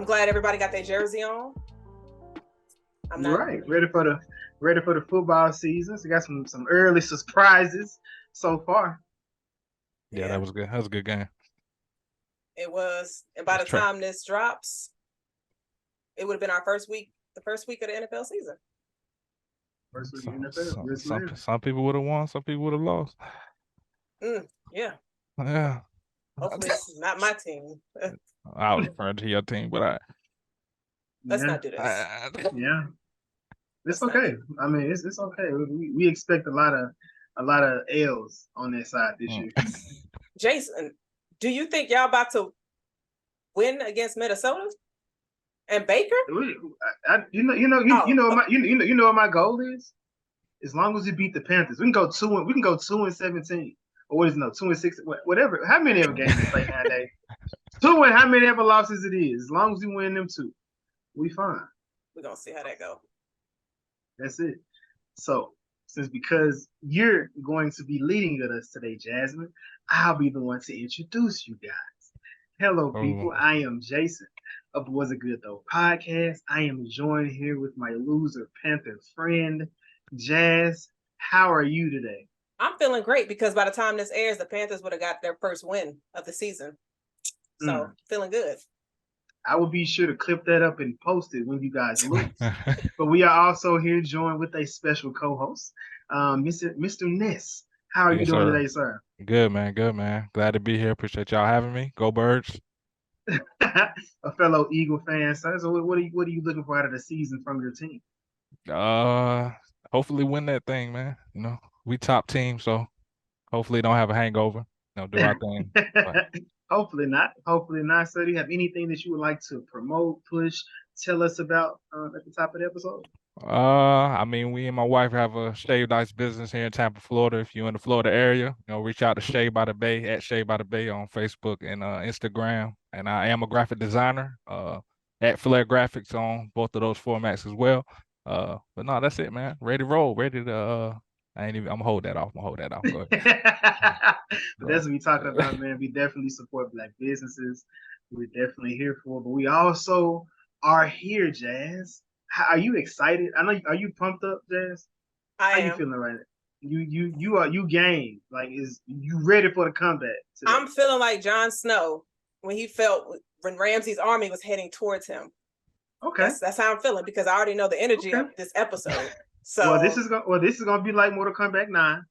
I'm glad everybody got their jersey on. I'm not right. Ready for the football season. So we got some early surprises so far. Yeah, that was good. That was a good game. It was. And by the time this drops, it would have been our first week, the first week of the NFL season. First week of the NFL. Some people would have won, some people would have lost. Yeah. Yeah. Hopefully it's not my team. I was referring to your team, but let's not do this. Yeah. It's okay. I mean, it's okay. We expect a lot of L's on that side this year. Jason, do you think y'all about to win against Minnesota and Baker? You know what my goal is? As long as we beat the Panthers, we can go 2-17. Or what is 2-6, whatever. How many ever games we play nowadays? 2 and how many ever losses it is. As long as we win them 2, we fine. We're gonna see how that go. That's it. So, because you're going to be leading with us today, Jasmine, I'll be the one to introduce you guys. Hello, people. I am Jason of Was It Good Though podcast. I am joined here with my loser Panther friend, Jazz. How are you today? I'm feeling great because by the time this airs, the Panthers would have got their first win of the season. So, feeling good. I will be sure to clip that up and post it when you guys lose. But we are also here joined with a special co-host, Mr. Ness. How are you doing today, sir? Good, man. Good, man. Glad to be here. Appreciate y'all having me. Go Birds. A fellow Eagle fan, sir. So what are you looking for out of the season from your team? Hopefully win that thing, man. You know, we top team, so hopefully don't have a hangover. You know, do our thing. Hopefully not. Hopefully not. So do you have anything that you would like to promote, push, tell us about at the top of the episode? I mean, we and my wife have a Shave Ice business here in Tampa, Florida. If you're in the Florida area, you know, reach out to Shave by the Bay at Shave by the Bay on Facebook and Instagram. And I am a graphic designer at Flair Graphics on both of those formats as well. But no, that's it, man. Ready to roll. Ready to I'm gonna hold that off. Go ahead. But that's what we're talking about, man. We definitely support Black businesses. We're definitely here for it. But we also are here, Jazz. Are you excited? I know. Are you pumped up, Jazz? How you feeling right now? You game. Like, is you ready for the comeback today? I'm feeling like Jon Snow when Ramsay's army was heading towards him. Okay, that's how I'm feeling because I already know the energy of this episode. So this is gonna be like Mortal Kombat 9.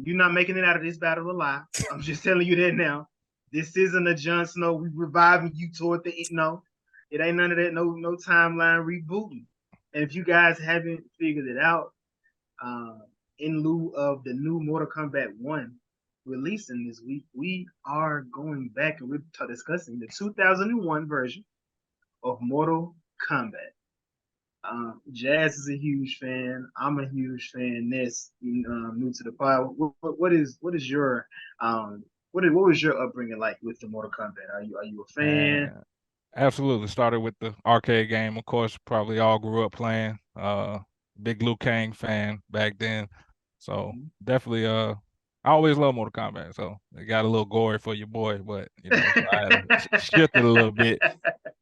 You're not making it out of this battle alive. I'm just telling you that now. This isn't a Jon Snow. We reviving you toward the end. No, it ain't none of that. No timeline rebooting. And if you guys haven't figured it out, in lieu of the new Mortal Kombat 1 releasing this week, we are going back and we're discussing the 2001 version of Mortal Kombat. Jazz is a huge fan. I'm a huge fan. Ness, new to the pod. What was your upbringing like with the Mortal Kombat? Are you a fan? Absolutely. Started with the arcade game, of course. Probably all grew up playing. Big Liu Kang fan back then. So definitely. I always love Mortal Kombat. So it got a little gory for your boy, but so I had to shift it a little bit.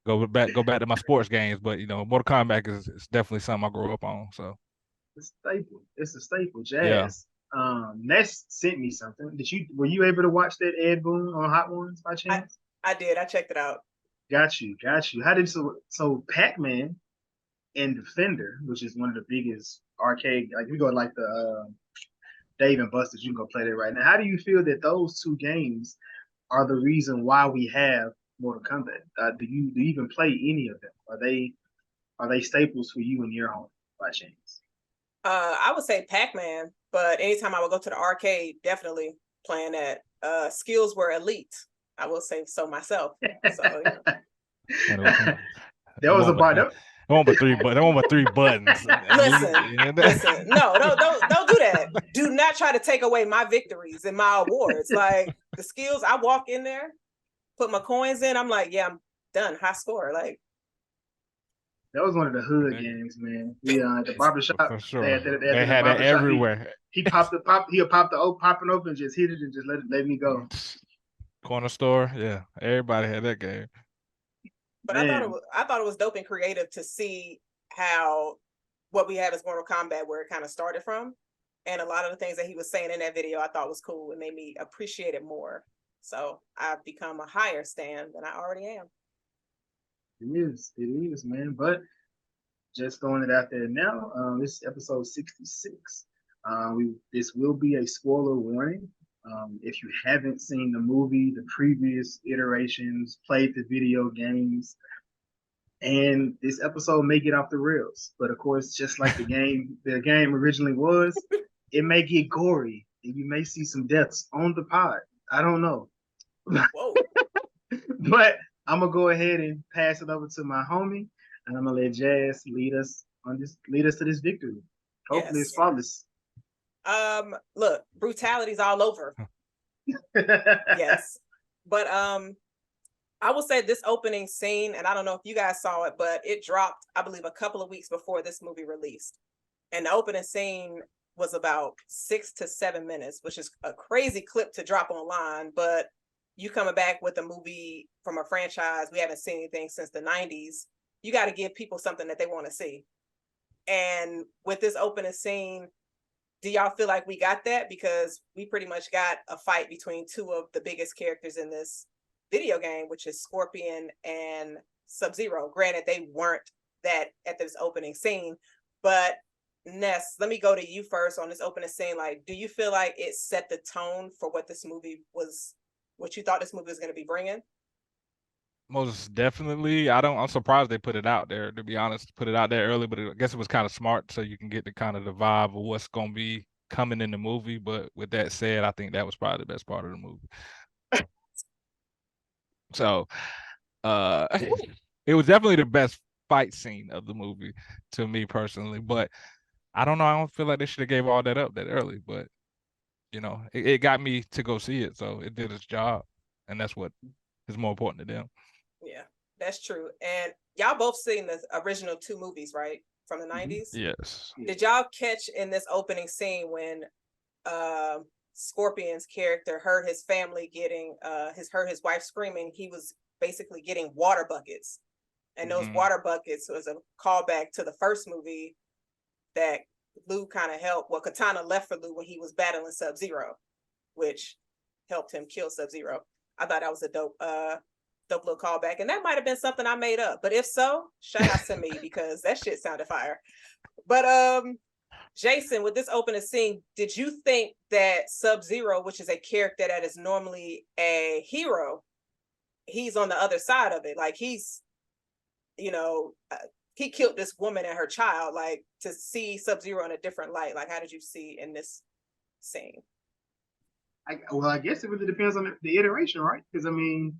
Go back to my sports games, but Mortal Kombat is definitely something I grew up on. So it's a staple. It's a staple. Jazz. Yeah. Ness sent me something. Were you able to watch that Ed Boon on Hot Ones by chance? I did. I checked it out. Got you. How did so Pac-Man and Defender, which is one of the biggest arcade, like we go like the Dave and Buster's, you can go play that right now. How do you feel that those two games are the reason why we have Mortal Kombat? Do you even play any of them? Are they staples for you in your home by chance? I would say Pac-Man, but anytime I would go to the arcade, definitely playing that. Skills were elite. I will say so myself. So, that was a bar. That one but three buttons. Listen. No, don't do that. Do not try to take away my victories and my awards. Like the skills, I walk in there, put my coins in. I'm like, yeah, I'm done. High score. Like that was one of the hood games, man. The barbershop. For sure. They had that everywhere. He'll pop popping open, just hit it and just let me go. Corner store, yeah. Everybody had that game. But I thought it was dope and creative to see how what we have is Mortal Kombat, where it kind of started from. And a lot of the things that he was saying in that video I thought was cool and made me appreciate it more. So I've become a higher stan than I already am. It is, man. But just throwing it out there now, this is episode 66. This will be a spoiler warning. If you haven't seen the movie, the previous iterations, played the video games, and this episode may get off the rails. But of course, just like the game originally was, it may get gory, and you may see some deaths on the pod. I don't know. Whoa. But I'm gonna go ahead and pass it over to my homie, and I'm gonna let Jazz lead us to this victory. Hopefully it's flawless. Look, brutality's all over. Yes. But I will say this opening scene, and I don't know if you guys saw it, but it dropped, I believe, a couple of weeks before this movie released. And the opening scene was about 6 to 7 minutes, which is a crazy clip to drop online. But you coming back with a movie from a franchise, we haven't seen anything since the 90s. You got to give people something that they want to see. And with this opening scene, do y'all feel like we got that? Because we pretty much got a fight between two of the biggest characters in this video game, which is Scorpion and Subzero. Granted, they weren't that at this opening scene, but Ness, let me go to you first on this opening scene. Like, do you feel like it set the tone for what this movie was, what you thought this movie was going to be bringing? Most definitely. I'm surprised they put it out there, to be honest. Put it out there early, but I guess it was kind of smart so you can get the kind of the vibe of what's going to be coming in the movie. But with that said, I think that was probably the best part of the movie. So it was definitely the best fight scene of the movie to me personally. But I don't know. I don't feel like they should have gave all that up that early. But, you know, it got me to go see it. So it did its job. And that's what is more important to them. Yeah, that's true. And y'all both seen the original 2 movies, right? From the 90s? Yes. Did y'all catch in this opening scene when Scorpion's character heard his family getting heard his wife screaming? He was basically getting water buckets. And those water buckets was a callback to the first movie that Liu kind of helped. Well, Katana left for Liu when he was battling Sub-Zero, which helped him kill Sub-Zero. I thought that was a dope little callback, and that might have been something I made up. But if so, shout out to me because that shit sounded fire. But Jason, with this opening scene, did you think that Sub-Zero, which is a character that is normally a hero, he's on the other side of it? Like he's, you know, he killed this woman and her child. Like to see Sub-Zero in a different light. Like how did you see in this scene? I guess it really depends on the iteration, right? Because I mean,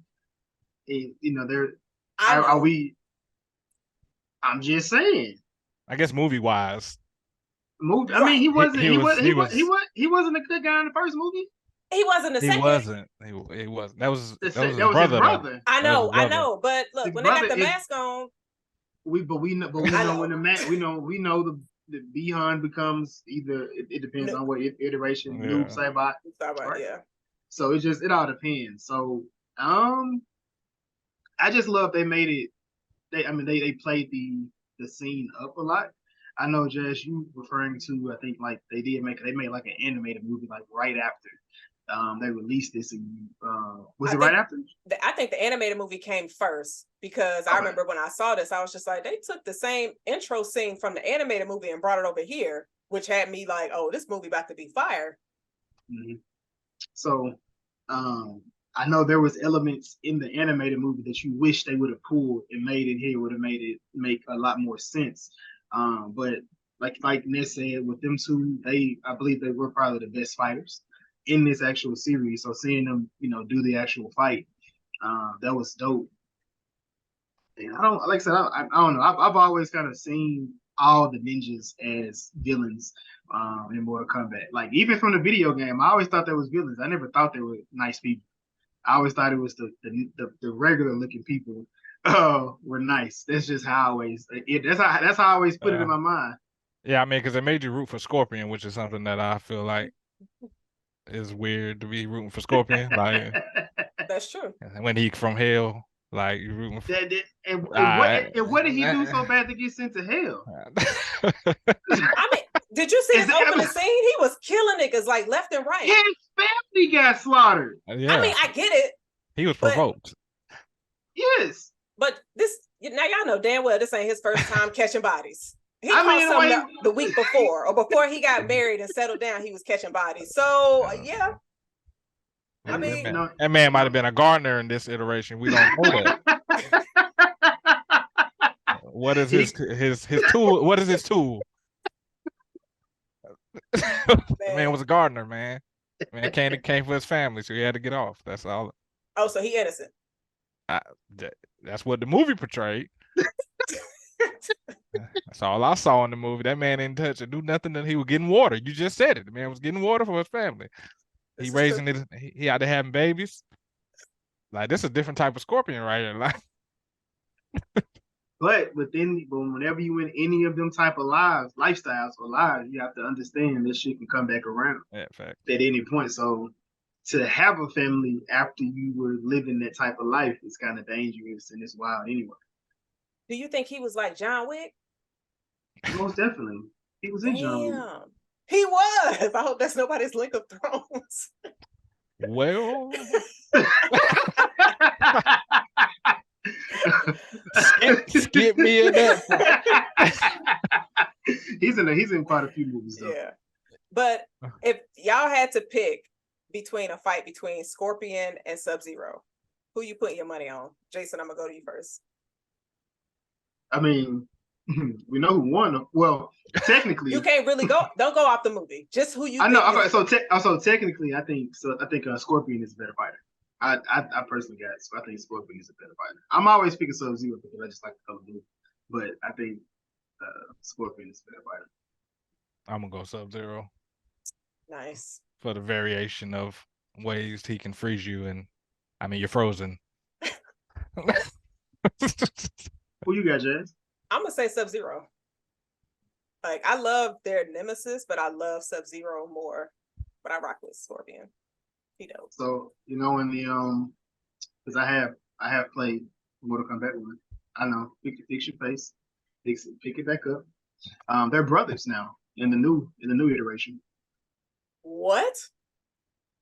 I'm just saying. I guess movie wise. I mean, he wasn't a good guy in the first movie. He wasn't the second. He wasn't. That was his brother. I know. But look, when they got the mask on, we know when the mask. We know the Bihan becomes either. It depends on what iteration. New Saibot. Right? Yeah. So it all depends. So I just love they made it. They played the scene up a lot. I know, Jess, you referring to, I think like they made like an animated movie like right after they released this. And was it right after? I think the animated movie came first because I remember when I saw this, I was just like, they took the same intro scene from the animated movie and brought it over here, which had me like, oh, this movie about to be fire. Mm-hmm. So I know there was elements in the animated movie that you wish they would have pulled and made it here, would have made it make a lot more sense. But like Ness said, with them two, I believe they were probably the best fighters in this actual series. So seeing them, do the actual fight, that was dope. And I don't know. I've always kind of seen all the ninjas as villains in Mortal Kombat. Like even from the video game, I always thought they was villains. I never thought they were nice people. I always thought it was the regular looking people were nice. That's just how I always. That's how I always put it in my mind. Yeah, I mean, because it made you root for Scorpion, which is something that I feel like is weird to be rooting for Scorpion. Like that's true. When he from hell, like you rooting for. And what did he do so bad to get sent to hell? I mean, did you see his opening scene? He was killing niggas like left and right. His family got slaughtered. Yeah. I mean, I get it. He was provoked. Yes. But now y'all know damn well this ain't his first time catching bodies. He caught something the week before, or before he got married and settled down, he was catching bodies. So yeah. I mean, that man might have been a gardener in this iteration. We don't know that. What is his tool? What is his tool? Man was a gardener, man. Man came for his family, so he had to get off. That's all. Oh, so he innocent. That's what the movie portrayed. That's all I saw in the movie. That man didn't touch or do nothing. That he was getting water. You just said it. The man was getting water for his family. He raising it. He out there having babies. Like, this is a different type of scorpion right here. Like, but whenever you in any of them type of lifestyles, you have to understand this shit can come back around. Yeah, fact. At any point. So to have a family after you were living that type of life is kind of dangerous and it's wild anyway. Do you think he was like John Wick? Most definitely. He was in John Wick. He was. I hope that's nobody's Link of Thrones. Well, skip me in that. He's in quite a few movies though. Yeah. But if y'all had to pick between a fight between Scorpion and Subzero, who you putting your money on? Jason, I'm gonna go to you first. I mean, we know who won. Well, technically, you can't really don't go off the movie. Just who you. I know. Okay, so technically, I think Scorpion is a better fighter. I personally got. So I think Scorpion is a better fighter. I'm always picking Subzero because I just like the color blue, but I think Scorpion is a better fighter. I'm gonna go Subzero. Nice. For the variation of ways he can freeze you, and I mean, you're frozen. Who you got, Jazz? I'm gonna say Subzero. Like, I love their nemesis, but I love Subzero more. But I rock with Scorpion. He dope. So in the because I have played Mortal Kombat 1. I know. Fix your face. Pick it back up. They're brothers now in the new iteration. What?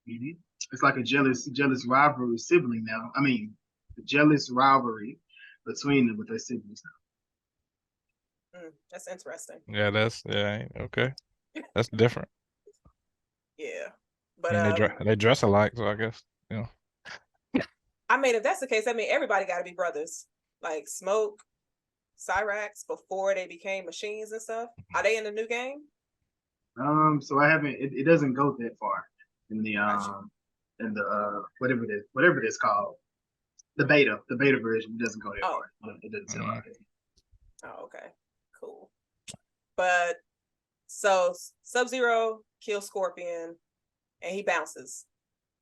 Mm-hmm. It's like a jealous rivalry sibling now. I mean, the jealous rivalry between them with their siblings now. That's interesting. Yeah, okay. That's different. Yeah, but I mean, they dress alike, so I guess I mean, if that's the case, I mean, everybody got to be brothers. Like Smoke, Cyrax, before they became machines and stuff. Are they in the new game? So I haven't. It doesn't go that far in the whatever it's called, the beta version. It doesn't go that far. It doesn't sell out. Oh, okay, cool. But so Subzero kills Scorpion, and he bounces.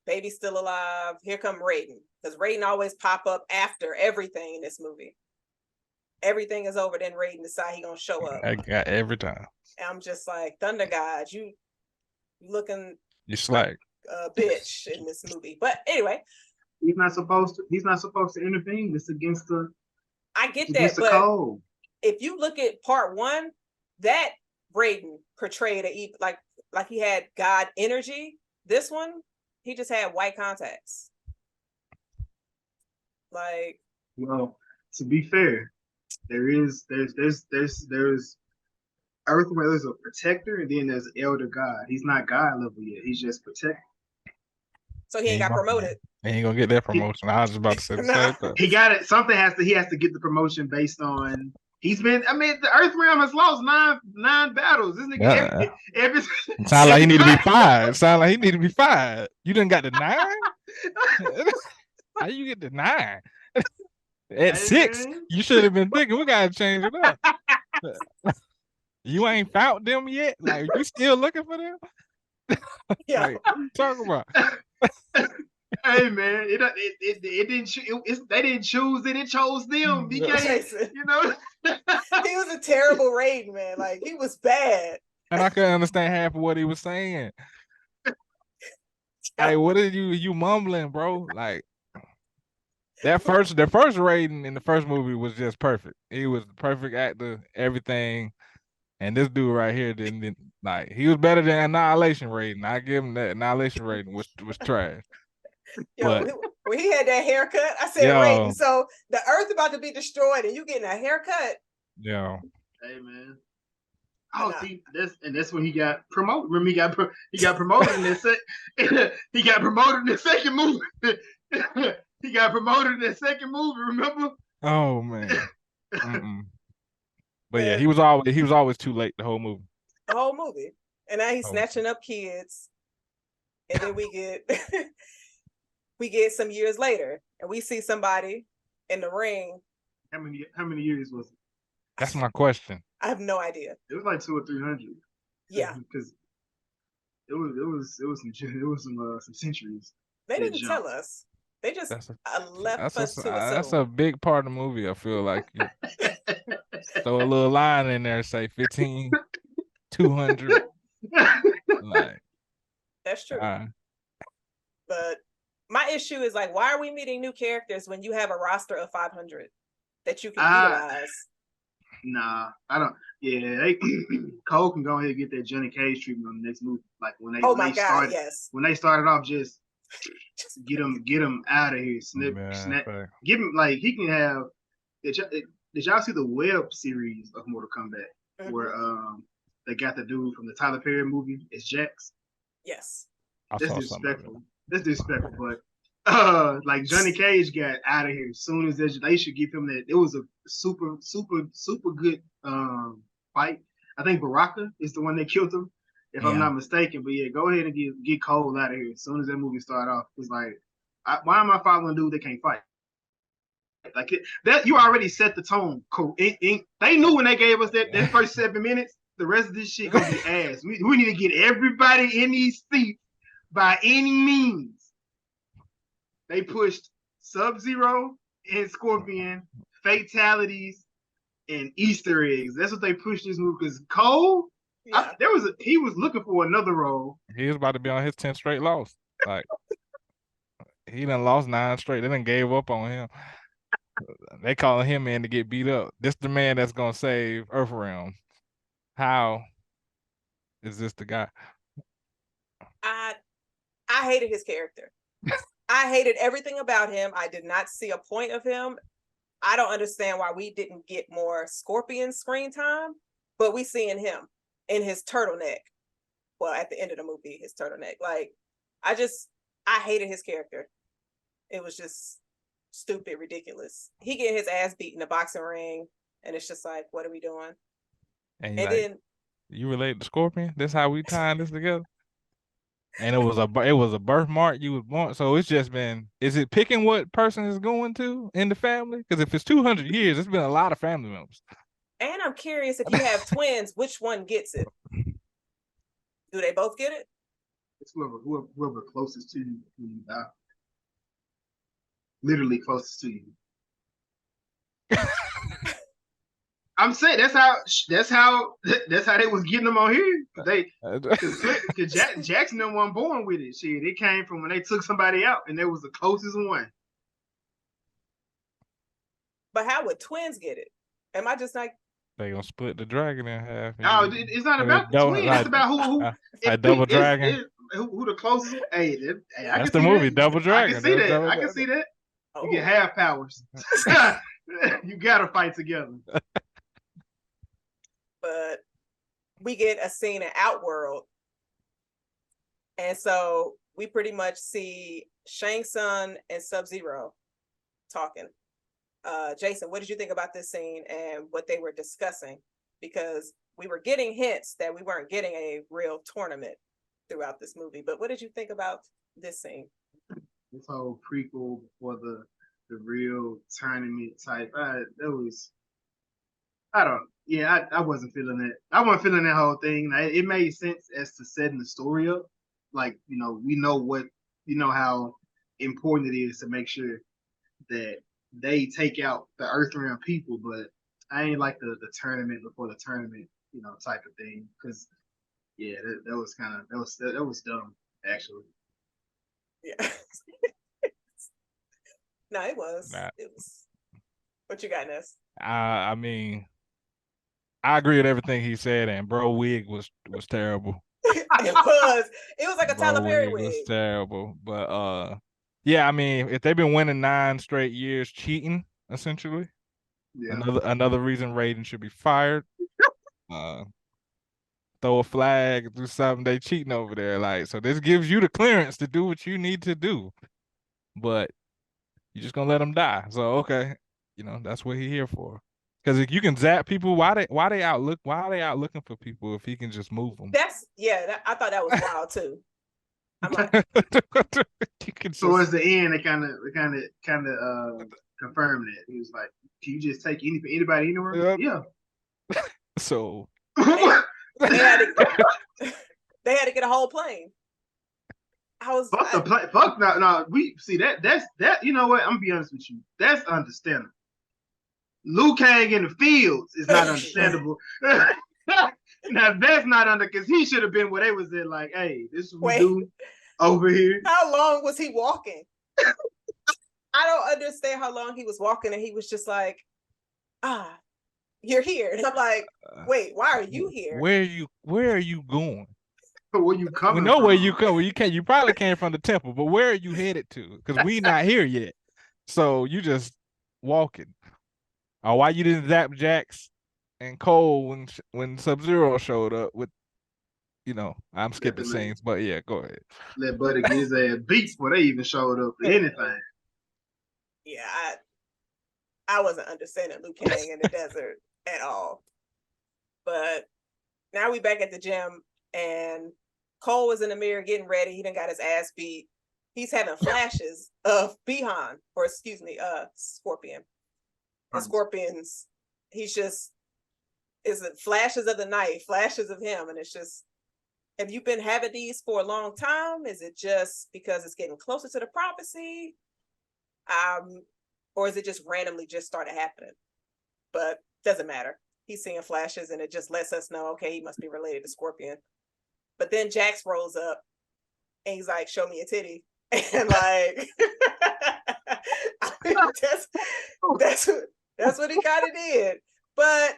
Baby's still alive. Here come Raiden, because Raiden always pop up after everything in this movie. Everything is over, then Raiden decide he gonna show up. I got every time. And I'm just like, Thunder God, you looking slack like a bitch in this movie. But anyway, he's not supposed to intervene. It's against the. I get that, but code. If you look at part 1, that Raiden portrayed like he had God energy. This one, he just had white contacts. Like, well, to be fair, there's Earth where there's a protector, and then there's Elder God. He's not God level yet. He's just protector. So he ain't got promoted. He ain't gonna get that promotion. I was just about to say the same thing. He got it. He has to get the promotion based on. He's been. I mean, the Earth realm has lost nine battles. This nigga. Sound like he need to be fired. You done got the 9. How you get the 9? At 6, you should have been thinking we gotta change it up. You ain't found them yet? Like, you still looking for them? Yeah. Like, what you talking about? Hey man, it didn't. They didn't choose it. It chose them. You know. He was a terrible Raiden, man. Like, he was bad. And I couldn't understand half of what he was saying. Hey, what are you mumbling, bro? Like, That first rating in the first movie was just perfect. He was the perfect actor, everything. And this dude right here didn't like. He was better than Annihilation rating. I give him that. Annihilation rating was trash. Yo, But when he had that haircut, I said, yo, Raiden, so the Earth about to be destroyed, and you getting a haircut? yo, Hey man. And, Oh, see, that's when he got promoted. Remember, he got promoted in this he got promoted in the second movie. He got promoted in the second movie. Remember? oh man. Mm-mm. But yeah, man, he was always too late the whole movie. the whole movie, and now he's Oh. snatching up kids, and then we get we get some years later, and we see somebody in the ring. How many years was it? That's my question. I have no idea. It was like 200 or 300. Yeah, because it was some centuries. they didn't tell us. They just left us to that's assume. a big part of the movie. I feel like you throw a little line in there, say 15, 200. Like That's true. But my issue is like, why are we meeting new characters when you have a roster of 500 that you can utilize? Nah, I don't. Yeah, Cole can go ahead and get that Johnny Cage treatment on the next movie. Like when they when they started off, just get him out of here. Snap. Give him like he can have. Did y'all see the web series of Mortal Kombat where they got the dude from the Tyler Perry movie? It's Jax. Yes. That's disrespectful. That's disrespectful, but like Johnny Cage got out of here as soon as they should give him that. It was a super good fight. I think Baraka is the one that killed him, if I'm not mistaken. But yeah, go ahead and get Cole out of here as soon as that movie started off. It's like, why am I following a dude that can't fight? Like that, you already set the tone. They knew when they gave us that first 7 minutes, the rest of this shit gonna be ass. We need to get everybody in these seats by any means. They pushed Subzero and Scorpion, fatalities, and Easter eggs. That's what they pushed this movie. Because Cole, he was looking for another role. He was about to be on his 10th straight loss. Like he done lost 9 straight. They done gave up on him. They calling him in to get beat up. This the man that's gonna save Earthrealm. How is this the guy? I hated his character. I hated everything about him. I did not see a point of him. I don't understand why we didn't get more Scorpion screen time, but we seeing him in his turtleneck. Well, at the end of the movie, his turtleneck. Like, I hated his character. It was just stupid, ridiculous. He getting his ass beat in the boxing ring, and it's just like, what are we doing? And then you relate to Scorpion? That's how we tying this together. And it was a birthmark you was born. So it's just been. Is it picking what person is going to in the family? Because if it's 200 years, it's been a lot of family members. And I'm curious, if you have twins, which one gets it? Do they both get it? It's whoever closest to you when you die. Literally closest to you. I'm saying that's how they was getting them on here. Because Jackson didn't wasn't born with it. Shit, it came from when they took somebody out, and there was the closest one. But how would twins get it? Am I just like they gonna split the dragon in half? No, it's not about the twins. It's about who a double dragon. Who the closest? Hey, that's the movie, Double Dragon. I can see that. You get half powers. You gotta fight together. But we get a scene in Outworld. And so we pretty much see Shang Tsung and Subzero talking. Jason, what did you think about this scene and what they were discussing? Because we were getting hints that we weren't getting a real tournament throughout this movie. But what did you think about this scene? This whole prequel before the real tournament type. I wasn't feeling it. I wasn't feeling that whole thing. It made sense as to setting the story up. Like, we know how important it is to make sure that they take out the Earthrealm people, but I ain't like the tournament before the tournament, type of thing. Because that was dumb, actually. Yeah. No, it was. Nah. It was. What you got, Ness? I mean, I agree with everything he said, and bro wig was terrible. It was. It was like a Tyler Bro Perry wig was wig. terrible. But yeah, I mean, if they've been winning 9 straight years cheating, essentially, Yeah. another reason Raiden should be fired. Throw a flag, do something, they cheating over there. Like, so this gives you the clearance to do what you need to do. But you're just gonna let them die. So okay, that's what he here for. Because if you can zap people, why they out looking for people if he can just move them? I thought that was wild too. I'm like, you can just... Towards the end, they kind of confirmed it. He was like, "Can you just take anybody anywhere?" Yep. Yeah. So they had to get a whole plane. I was fuck the plane. Fuck no. We see that's you know what? I'm gonna be honest with you. That's understandable. Liu Kang in the fields is not understandable. Now that's not under because he should have been where they was at. Like, hey, this is what we do over here. How long was he walking? I don't understand how long he was walking, and he was just like, you're here. And I'm like, wait, why are you here? Where are you going? Where you coming? We know from? where you come. You probably came from the temple, but where are you headed to? Because we not here yet. So you just walking. Or why you didn't zap Jax and Cole when Subzero showed up with, I'm skipping scenes, but yeah, go ahead. Let Buddy get his ass beat before they even showed up for anything. Yeah, I wasn't understanding Liu Kang in the desert at all. But now we back at the gym, and Cole was in the mirror getting ready. He done got his ass beat. He's having flashes of Scorpion. The Scorpions, it's flashes of the night, flashes of him. And it's just, have you been having these for a long time? Is it just because it's getting closer to the prophecy? Or is it just randomly just started happening? But doesn't matter. He's seeing flashes and it just lets us know, okay, he must be related to Scorpion. But then Jax rolls up and he's like, show me a titty. And like, that's what he kind of did. But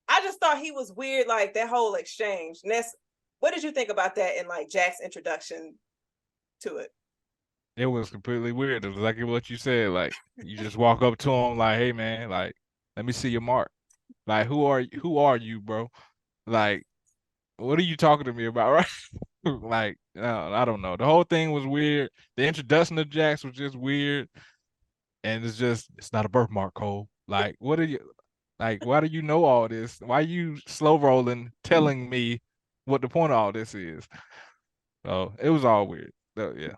I just thought he was weird, like that whole exchange. Ness, what did you think about that in like Jack's introduction to it? It was completely weird. It was like what you said. Like you just walk up to him, like, "Hey, man, like, let me see your mark. Like, who are you, bro? Like, what are you talking to me about, right?" Like, no, I don't know. The whole thing was weird. The introduction of Jax was just weird, and it's not a birthmark, Cole. Like, what are you? Like, why do you know all this? Why are you slow rolling, telling me what the point of all this is? So it was all weird. So, yeah.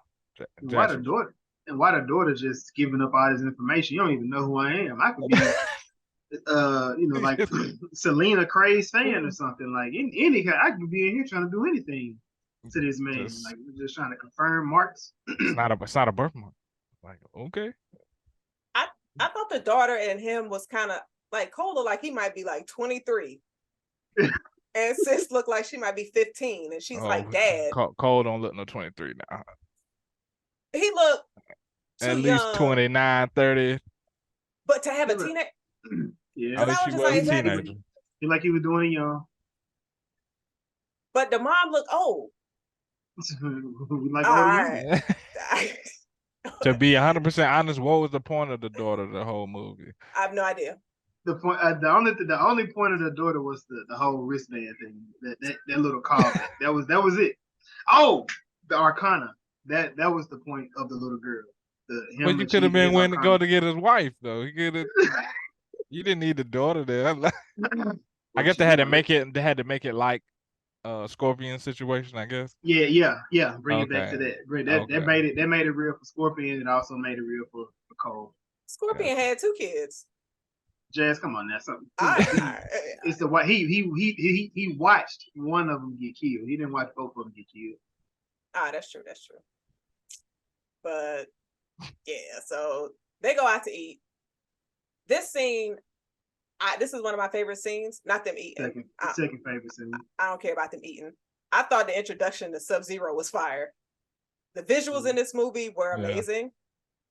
Why the daughter just giving up all this information? You don't even know who I am. I could be, like Selena Craze fan or something. Like I could be in here trying to do anything to this man. Like we're just trying to confirm marks. It's not a birthmark. Like, okay. I thought the daughter and him was kind of like Cole looked like he might be like 23. And sis looked like she might be 15, and she's like, Dad. Cole don't look no 23 now. He looked at least young. 29, 30. But to have a teenager, yeah, at least she was a teenager. He like he was doing it young. But the mom looked old. Like all right. To be 100% honest, what was the point of the daughter the whole movie? I have no idea. The point, the only point of the daughter was the whole wristband thing. That little callback. that was it. Oh, the Arcana. That was the point of the little girl. But you could have been when to go to get his wife though. He could have. You didn't need the daughter there. I guess they had to make it. They had to make it like Scorpion situation. I guess. Yeah. Bring it back to that. That made it real for Scorpion. It also made it real for Cole. Scorpion had 2 kids. Jazz, come on now, something. It's the way he watched one of them get killed. He didn't watch both of them get killed. That's true. But yeah, so they go out to eat. This scene, this is one of my favorite scenes. Not them eating. Second favorite scene. I don't care about them eating. I thought the introduction to Subzero was fire. The visuals in this movie were amazing.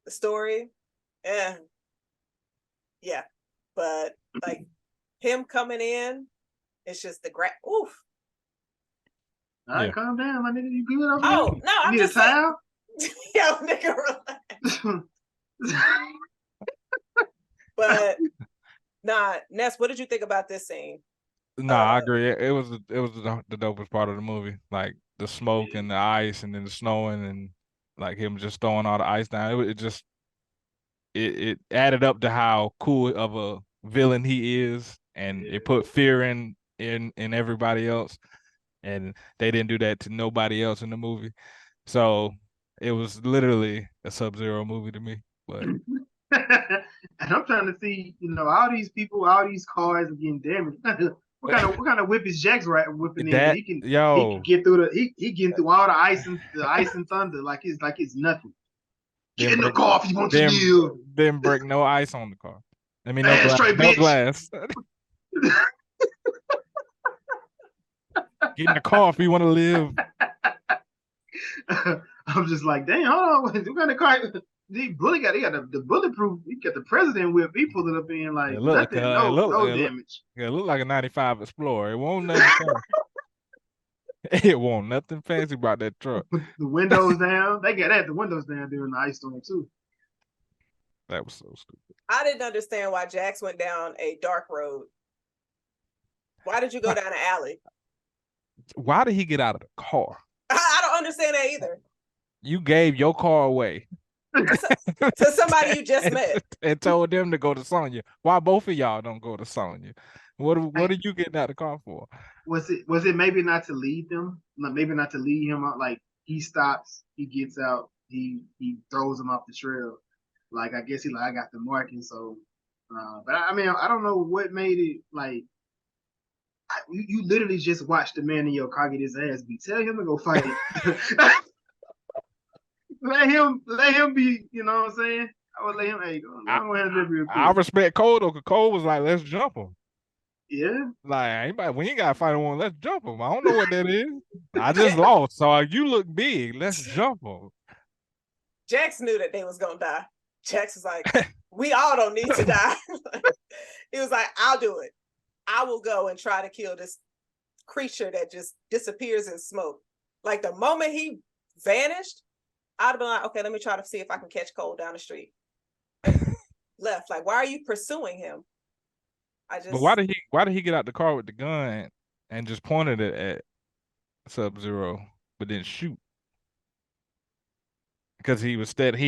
The story. Yeah, but like him coming in, it's just the oof. All right, calm down, my nigga. You good over there? Oh no, I'm you just need a towel. Yo, nigga, relax. But nah, Ness, what did you think about this scene? No, I agree. It was the dopest part of the movie, like the smoke and the ice, and then the snowing, and like him just throwing all the ice down. It just it added up to how cool of a villain he is, and it put fear in everybody else, and they didn't do that to nobody else in the movie. So it was literally a Sub-Zero movie to me. But and I'm trying to see, all these people, all these cars are getting damaged. What kind of whip is Jack's whipping in? He can get through he getting through all the ice and thunder like it's nothing. Get in the car if you want to live. Didn't break no ice on the car. I mean, no glass. Get in the car if you want to live. I'm just like, dang, hold on. What kind of car? He got the bulletproof. He got the president whip. He pulled it up in like nothing, no damage. It looked like a 95 Explorer. It won't nothing. It won't nothing fancy about that truck. The windows down. They got the windows down during the ice storm too. That was so stupid. I didn't understand why Jax went down a dark road. Why did you go down an alley? Why did he get out of the car? I don't understand that either. You gave your car away to somebody you just met and told them to go to Sonya. Why both of y'all don't go to Sonya? What are you getting out of the car for? Was it maybe not to lead them? Maybe not to lead him out. Like he stops, he gets out, he throws him off the trail. Like I guess I got the marking. So, but I mean I don't know what made it like. You literally just watched the man in your car get his ass beat. Tell him to go fight. let him be. You know what I'm saying? I would let him. Hey, go ahead and real quick. I respect Cole though, because Cole was like, "Let's jump him." Yeah. Like anybody, when you got to fight one, let's jump him. I don't know what that is. I just lost, so you look big. Let's jump him. Jax knew that they was gonna die. Jax was like, "We all don't need to die." He was like, "I'll do it. I will go and try to kill this creature that just disappears in smoke." Like the moment he vanished, I'd have been like, okay, let me try to see if I can catch Cole down the street. Left. Like, why are you pursuing him? But why did he get out the car with the gun and just pointed it at Sub-Zero, but didn't shoot? Because he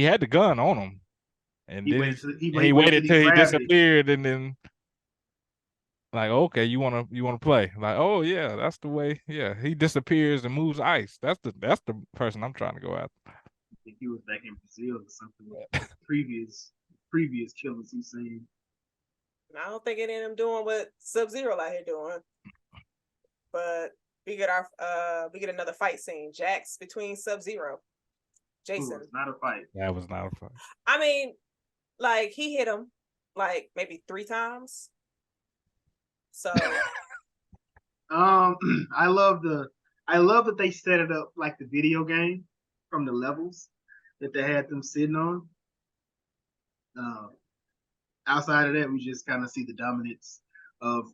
had the gun on him. And he waited till he disappeared and then like, okay, you wanna play? Like, oh yeah, that's the way. Yeah, he disappears and moves ice. That's the person I'm trying to go after. I think he was back in Brazil or something. With previous killers he's seen. I don't think any of them doing what Subzero out here doing. But we get another fight scene. Jax between Subzero, Jason. It's not a fight. That was not a fight. I mean, like he hit him like maybe 3 times. So I love that they set it up like the video game from the levels that they had them sitting on. Outside of that, we just kind of see the dominance of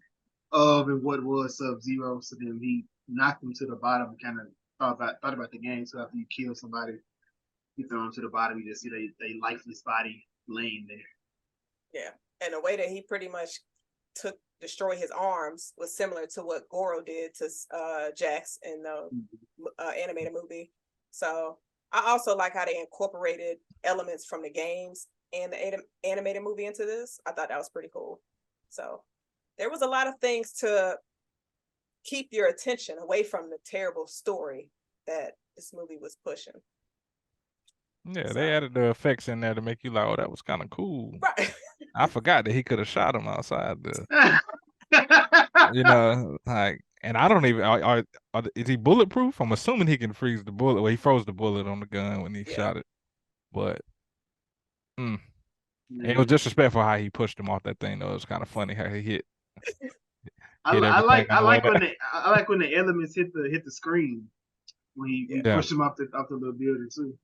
and what was Sub-Zero. So then he knocked him to the bottom and kind of thought about the game. So after you kill somebody, you throw them to the bottom, you just see they lifeless body laying there. Yeah, and the way that he pretty much destroy his arms was similar to what Goro did to Jax in the animated movie. So I also like how they incorporated elements from the games and the animated movie into this. I thought that was pretty cool. So there was a lot of things to keep your attention away from the terrible story that this movie was pushing. Yeah, they added the effects in there to make you like, oh, that was kind of cool. Right. I forgot that he could have shot him outside like, and I don't even, is he bulletproof? I'm assuming he can freeze the bullet. Well, he froze the bullet on the gun when he shot it. But it was disrespectful how he pushed him off that thing, though. It was kind of funny how he hit. I like when the elements hit the screen when he pushed him off the little building too.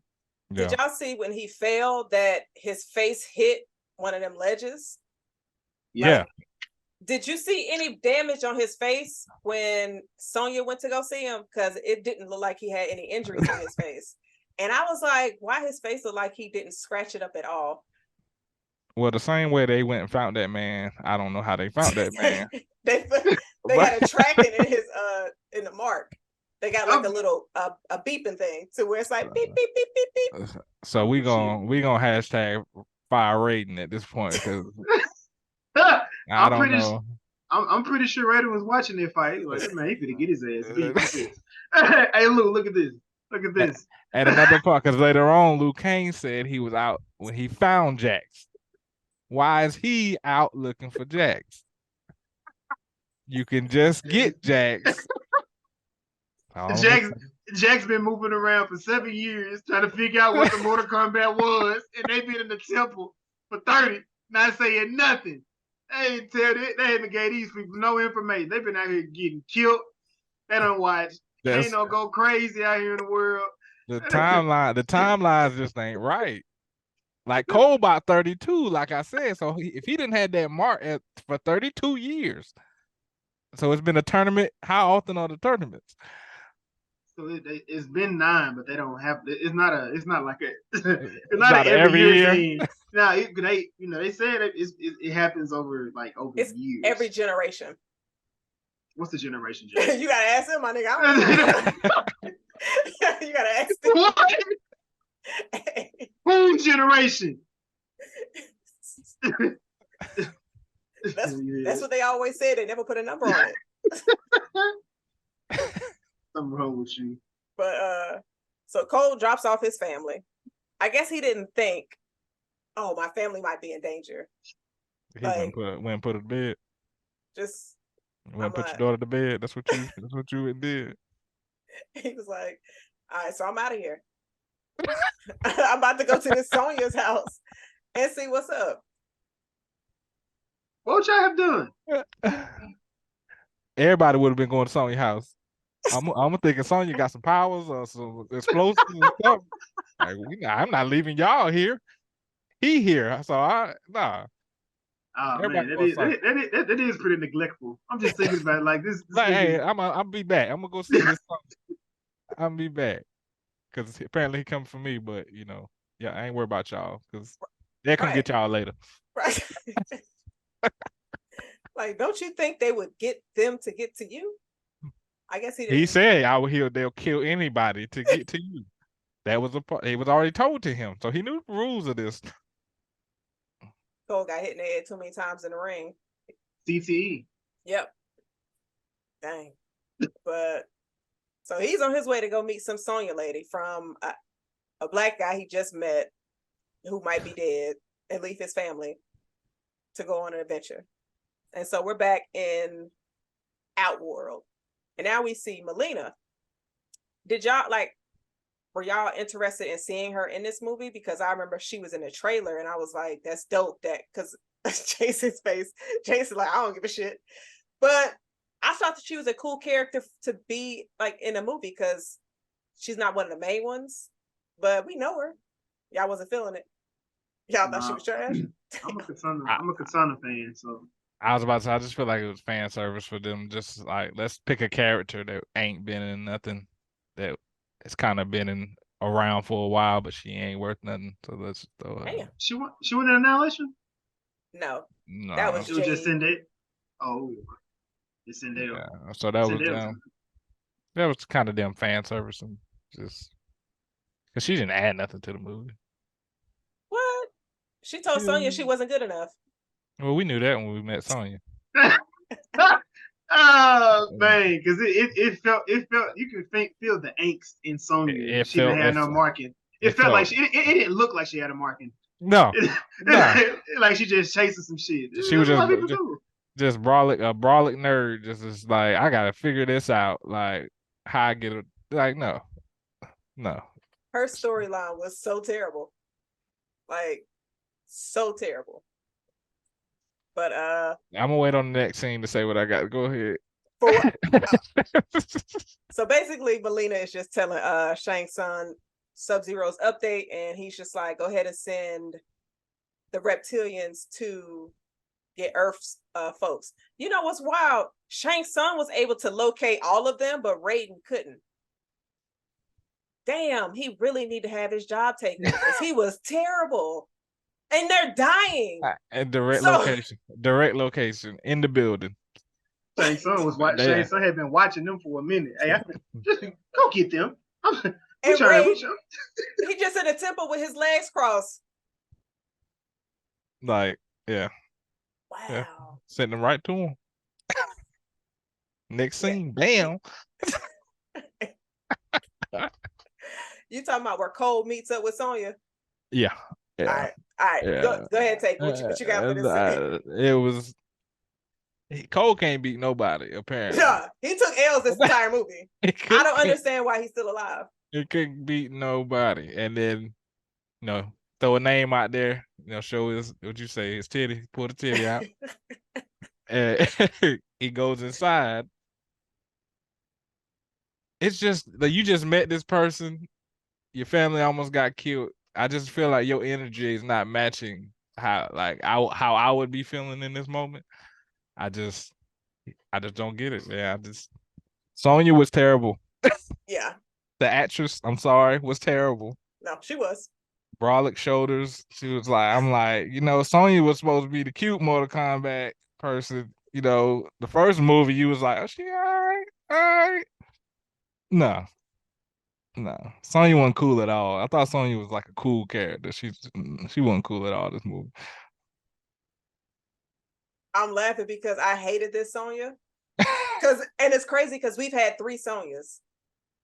Did y'all see when he fell that his face hit one of them ledges? Yeah. Like, did you see any damage on his face when Sonya went to go see him? Because it didn't look like he had any injuries in his face. And I was like, why his face looked like he didn't scratch it up at all? Well, the same way they went and found that man, I don't know how they found that man. they got a tracking in his in the mark. They got like a little a beeping thing to where it's like beep beep beep beep beep. So we gonna hashtag fire rating at this point because I don't know. I'm pretty sure Raiden was watching that fight. Like, man, he finna get his ass beat. Hey, look at this. Look at this. And another part, because later on, Liu Kang said he was out when he found Jax. Why is he out looking for Jax? You can just get Jax. Jax been moving around for 7 years trying to figure out what the Mortal Kombat was, and they been in the temple for 30, not saying nothing. They ain't tell it. They haven't gave these people no information. They've been out here getting killed. They don't watch. Ain't no go crazy out here in the world. The timelines just ain't right. Like Cole about 32, like I said. So if he didn't have that mark for 32 years, so it's been a tournament. How often are the tournaments? So it's been 9, but they don't have. It's not like a. It's not an every year thing. No, they said it happens over years. Every generation. What's the generation? You gotta ask him, my nigga. I don't know. You gotta ask him. What? Whose generation? That's what they always said. They never put a number on it. Something wrong with you. But so Cole drops off his family. I guess he didn't think, oh, my family might be in danger. He went and put her to bed. Just went and put your daughter to bed. That's what you did. He was like, all right, so I'm out of here. I'm about to go to this Sonya's house and see what's up. What would y'all have done? Everybody would have been going to Sonya's house. I'm thinking Sonya got some powers or some explosives and stuff. Like, I'm not leaving y'all here. He here, so nah. Oh man, that is pretty neglectful. I'm just thinking about it, like this. Hey, I'm be back. I'm gonna go see this. I'm be back because apparently he coming for me. But I ain't worried about y'all because they'll come get y'all later. Right. Like, don't you think they would get them to get to you? I guess he didn't. He said they'll kill anybody to get to you. That was it was already told to him, so he knew the rules of this. Cole got hit in the head too many times in the ring. CTE. Yep. Dang. But so he's on his way to go meet some Sonya lady from a black guy he just met who might be dead and leave his family to go on an adventure. And so we're back in Outworld. And now we see Melina. Were y'all interested in seeing her in this movie? Because I remember she was in a trailer and I was like, that's dope, because Jason's face, Jason's like, I don't give a shit. But I thought that she was a cool character to be like in a movie because she's not one of the main ones, but we know her. Y'all wasn't feeling it. Y'all thought she was trash? I'm a Katana fan, so. I was about to say, I just feel like it was fan service for them. Just like, let's pick a character that ain't been in nothing, that it's kind of been around for a while, but she ain't worth nothing. So let's throw her. Damn. She went in Annihilation? No. That was she was just in it. Oh, it's in there. Yeah. So that was kind of them fan service and just because she didn't add nothing to the movie. What? She told Sonya she wasn't good enough. Well, we knew that when we met Sonya. Oh man, because it felt you can feel the angst in Sonya. She didn't have no marking. It felt like it didn't look like she had a marking. No, like she just chasing some shit. She was just brolic nerd. Just like, I gotta figure this out. Like, how I get it. Like, no. Her storyline was so terrible, like so terrible. But I'm gonna wait on the next scene to say what I got. Go ahead. So basically, Melina is just telling Shang Tsung Subzero's update, and he's just like, go ahead and send the reptilians to get Earth's folks. You know what's wild? Shang Tsung was able to locate all of them, but Raiden couldn't. Damn, he really need to have his job taken because he was terrible. And they're dying. And direct location in the building. Shang Tsung was watching. Shang Tsung had been watching them for a minute. Hey, just go get them. He just in a temple with his legs crossed. Like, yeah. Wow. Yeah. Sending them right to him. Next scene, bam. You talking about where Cole meets up with Sonya? Yeah. All right. Yeah. Go ahead, take what you got for this scene. It was Cole can't beat nobody, apparently. Yeah, he took L's this entire movie. I don't understand why he's still alive. He couldn't beat nobody. And then, throw a name out there, show his, what'd you say, his titty, pull the titty out. And he goes inside. It's just that you just met this person, your family almost got killed. I just feel like your energy is not matching how I would be feeling in this moment. I just don't get it. Yeah, Sonya was terrible. Yeah. The actress, I'm sorry, was terrible. No, she was. Brolic shoulders. She was like, I'm like, Sonya was supposed to be the cute Mortal Kombat person. The first movie, you was like, oh, she all right. No. Sonya wasn't cool at all. I thought Sonya was like a cool character. She wasn't cool at all this movie. I'm laughing because I hated this Sonya. And it's crazy because we've had 3 Sonyas.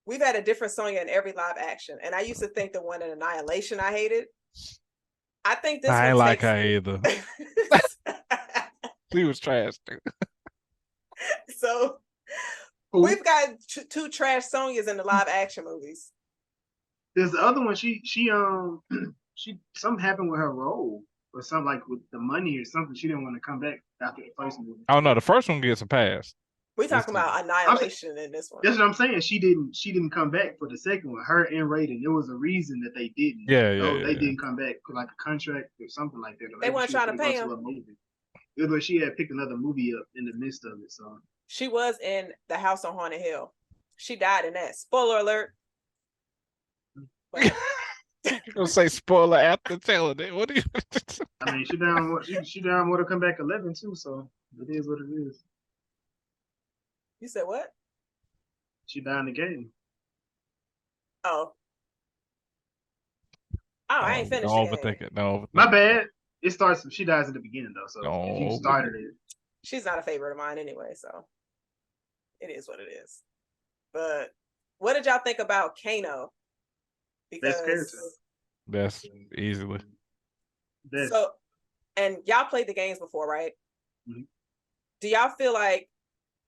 We've had a different Sonya in every live action. And I used to think the one in Annihilation I hated. I think this I one ain't like her either. She was trash too. So we've got 2 trash Sonyas in the live action movies. There's the other one. She something happened with her role or something, like with the money or something. She didn't want to come back after the first movie. Oh no, the first one gets a pass. We're talking about Annihilation in this one. That's what I'm saying. She didn't come back for the second one. Her and Raiden. There was a reason that they didn't. They didn't come back for like a contract or something like that. They weren't trying to pay him. It was like she had picked another movie up in the midst of it. So she was in The House on Haunted Hill. She died in that. Spoiler alert. You're gonna say spoiler after telling it. What do you? I mean, she down Mortal Kombat 11 too. So it is what it is. You said what? She died in the game. Oh, I ain't finished. Don't overthink it. No, my bad. It starts. She dies at the beginning though. So if you started it, she's not a favorite of mine anyway. So it is what it is. But what did y'all think about Kano? Because best character. Best, easily. Best. So, and y'all played the games before, right? Mm-hmm. Do y'all feel like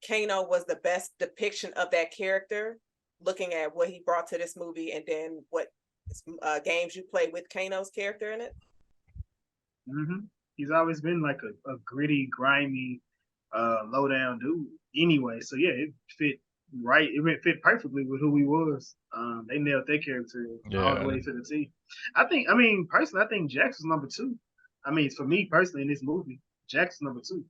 Kano was the best depiction of that character, looking at what he brought to this movie and then what games you played with Kano's character in it? Mm-hmm. He's always been like a gritty, grimy, low down dude anyway. So yeah, it fit right. It fit perfectly with who he was. They nailed their character all the way to the T. Personally, I think Jax was number 2. I mean, for me personally in this movie, Jax was number 2.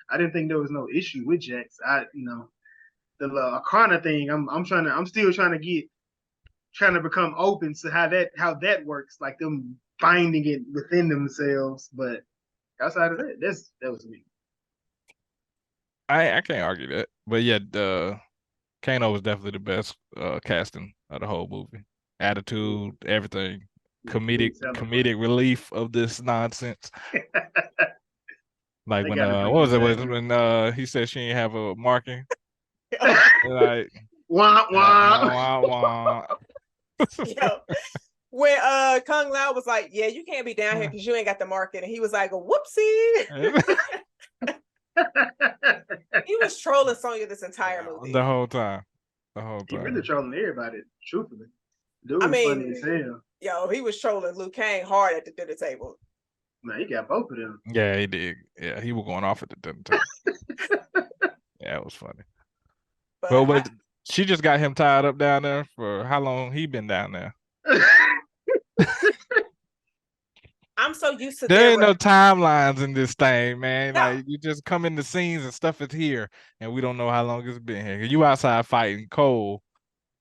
I didn't think there was no issue with Jax. The Akana thing. I'm still trying to become open to how that works. Like them finding it within themselves. But outside of that, that was me. I can't argue that. But yeah, Kano was definitely the best casting of the whole movie. Attitude, everything, comedic relief of this nonsense. Like when what was it when he said she didn't have a marking? Like wah wah wah. Yo, when Kung Lao was like, "Yeah, you can't be down here because you ain't got the marking," and he was like, "Whoopsie." He was trolling Sonya this entire movie. The whole time. He really trolling everybody, truthfully. Dude, funny as hell. Yo, he was trolling Liu Kang hard at the dinner table. Man, he got both of them. Yeah, he did. Yeah, he was going off at the dinner table. Yeah, it was funny. But she just got him tied up down there for how long he been down there? I'm so used to There ain't no timelines in this thing, man. No. Like you just come in the scenes and stuff is here, and we don't know how long it's been here. You outside fighting Cole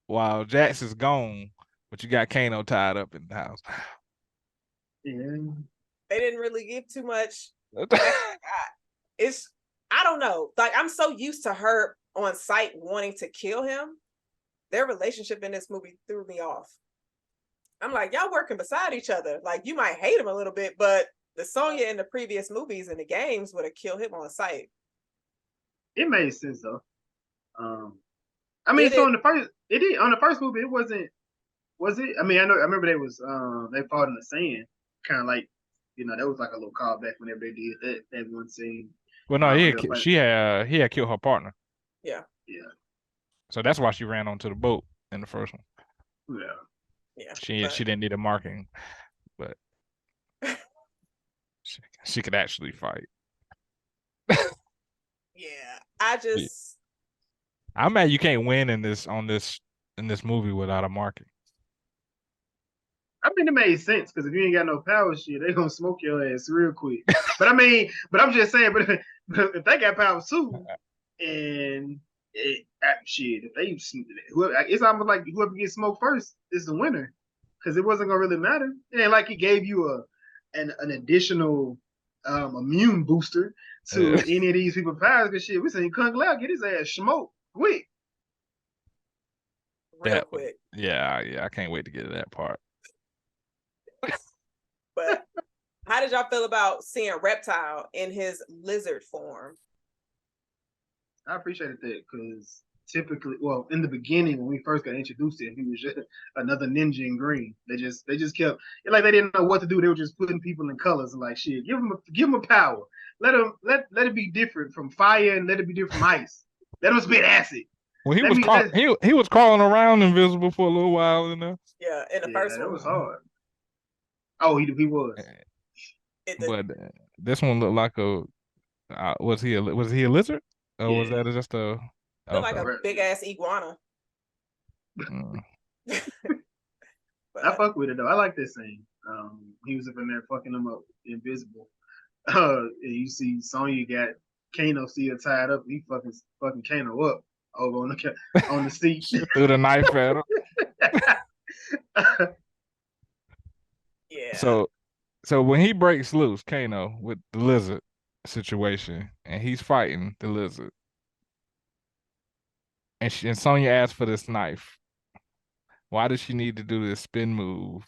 while Jax is gone, but you got Kano tied up in the house. Yeah. They didn't really give too much. I don't know. Like, I'm so used to her on site wanting to kill him. Their relationship in this movie threw me off. I'm like, y'all working beside each other. Like, you might hate him a little bit, but the Sonya in the previous movies and the games would have killed him on sight. It made sense though. I mean, so on the first movie, it wasn't. Was it? I mean, I remember they fought in the sand, kind of like, that was like a little callback whenever they did that one scene. Well, no, he had killed her partner. Yeah. Yeah. So that's why she ran onto the boat in the first one. Yeah. Yeah. She didn't need a marking, but she could actually fight. Yeah, I'm mad you can't win in this movie without a marking. I mean, it made sense because if you ain't got no power shit, they gonna smoke your ass real quick. But I mean, I'm just saying, but if they got power too, and shit, it's almost like whoever gets smoked first is the winner, because it wasn't gonna really matter. It ain't like it gave you an additional immune booster to any of these people's powers. Because shit, we seen Kung Lao get his ass smoked quick. Real quick. Yeah, I can't wait to get to that part. But how did y'all feel about seeing Reptile in his lizard form? I appreciated that because typically, well, in the beginning when we first got introduced to him, he was just another ninja in green. They just kept like they didn't know what to do. They were just putting people in colors and like shit. Give him a power. Let it be different from fire and let it be different from ice. Let him spit acid. Well, he was crawling around invisible for a little while, Yeah, in the first one. That was hard. Oh, he was. But this one looked like was he a lizard? Or was that just a like a big ass iguana? I fuck with it though. I like this scene. He was up in there fucking him up invisible. You see Sonya got Kano still tied up. He fucking Kano up over on the seat. Threw the knife at him. Yeah. So when he breaks loose, Kano, with the lizard situation, and he's fighting the lizard, and Sonya asked for this knife. Why does she need to do this spin move?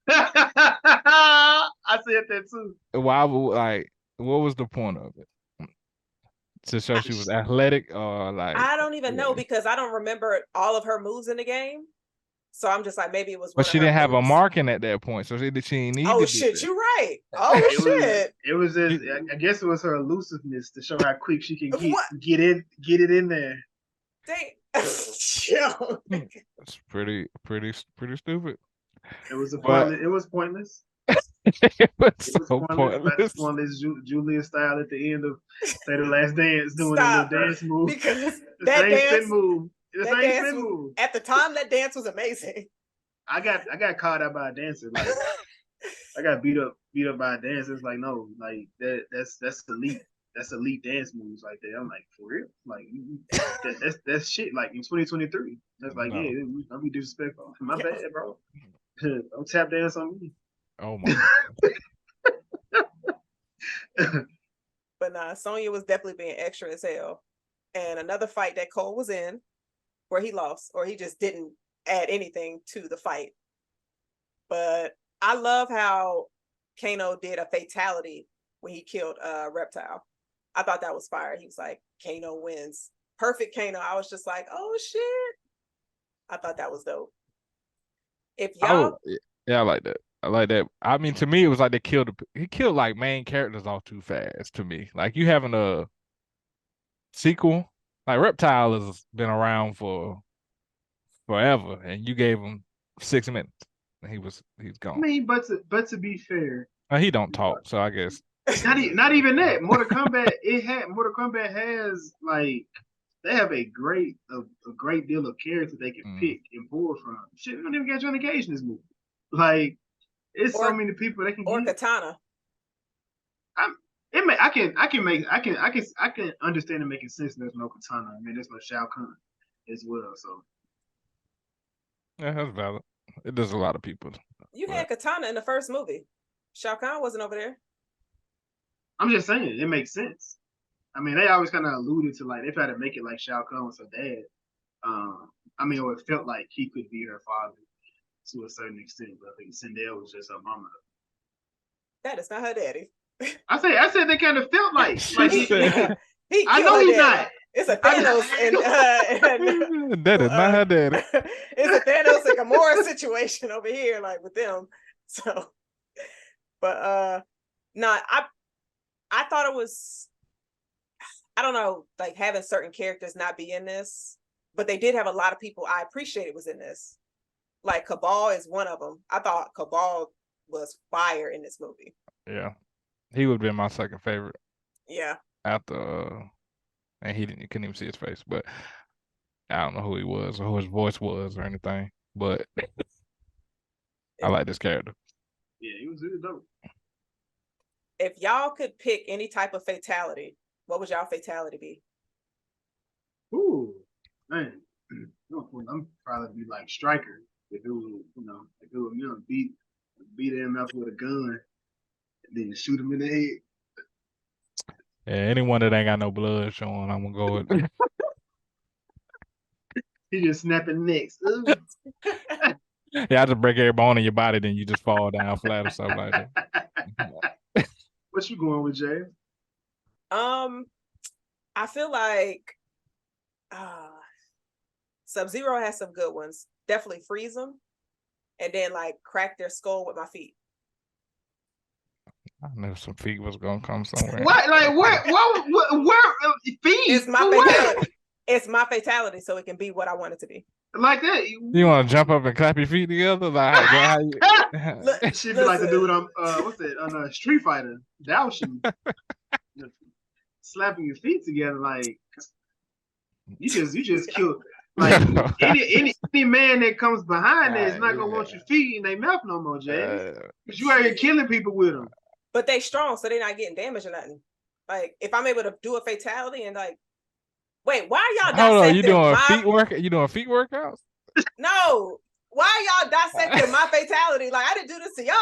I said that too. What was the point of it? To show she was athletic, or like? I don't even know because I don't remember all of her moves in the game. So I'm just like, maybe it was. But she didn't have a marking at that point, so she didn't need. Oh shit, you're right. Oh shit. It was just, I guess it was her elusiveness to show how quick she can get it in there. Dang. It's pretty stupid. It was pointless. It was pointless. It was pointless. Pointless Julia style at the end of Say the Last Dance, doing a little dance move. Because the same spin move. At the time, that dance was amazing. I got caught out by a dancer. Like I got beat up by a dancer. It's like, no, like that's elite. That's elite dance moves right there. I'm like, for real? Like that's shit. Like in 2023, that's like, no. Yeah, don't be disrespectful. My bad, bro. Don't tap dance on me. Oh my. But nah, Sonya was definitely being extra as hell. And another fight that Cole was in, where he lost, or he just didn't add anything to the fight. But I love how Kano did a fatality when he killed Reptile. I thought that was fire. He was like, Kano wins. Perfect Kano. I was just like, oh shit. I thought that was dope. If y'all I like that. I like that. I mean, to me, it was like he killed like main characters off too fast to me. Like you having a sequel, like Reptile has been around for forever, and you gave him 6 minutes, and he's gone. I mean, but to be fair, he don't talk, so I guess not even that. Mortal Kombat has like they have a great deal of character they can pick and pull from. Shit, we don't even get Johnny Cage in this movie. Like It's so many people that can or get. Katana. I can understand it making sense. There's no Katana. I mean, there's no Shao Kahn as well. So yeah, that's valid. It does a lot of people. You had Katana in the first movie. Shao Kahn wasn't over there. I'm just saying it makes sense. I mean, they always kind of alluded to like they tried to make it like Shao Kahn was her dad. I mean, or it felt like he could be her father to a certain extent, but I think Sindel was just her mama. That is not her daddy. I said they kind of felt like he I know he's not. It's a Thanos and that is not her daddy. It's a Thanos and Gamora situation over here, like with them. So, but no, I thought it was, I don't know, like having certain characters not be in this, but they did have a lot of people I appreciated was in this. Like Cabal is one of them. I thought Cabal was fire in this movie. Yeah, he would have been my second favorite. Yeah. After, and he couldn't even see his face, but I don't know who he was or who his voice was or anything. But I like this character. Yeah, he was really dope. If y'all could pick any type of fatality, what would y'all fatality be? Ooh, man, I'm probably be like Striker. If it was, beat him up with a gun, and then shoot him in the head. Yeah, anyone that ain't got no blood showing, I'm gonna go with. He just snapping necks. Yeah, I just break every bone in your body, then you just fall down flat or something like that. What you going with, Jay? I feel like Subzero has some good ones. Definitely freeze them, and then like crack their skull with my feet. I knew some feet was gonna come somewhere. What? Like where feet? It's my fatality. It's my fatality, so it can be what I want it to be. Like that? You want to jump up and clap your feet together? Like how you... She'd be like the dude on what's that on Street Fighter? That was slapping your feet together. Like you just killed. Like any man that comes behind that is not gonna want your feet in their mouth no more, Jay. Because you out here killing people with them. But they strong, so they're not getting damaged or nothing. Like if I'm able to do a fatality and like, wait, why are y'all dissecting? Hold on, you doing feet work? You doing feet workouts? No, why are y'all dissecting my fatality? Like I didn't do this to y'all.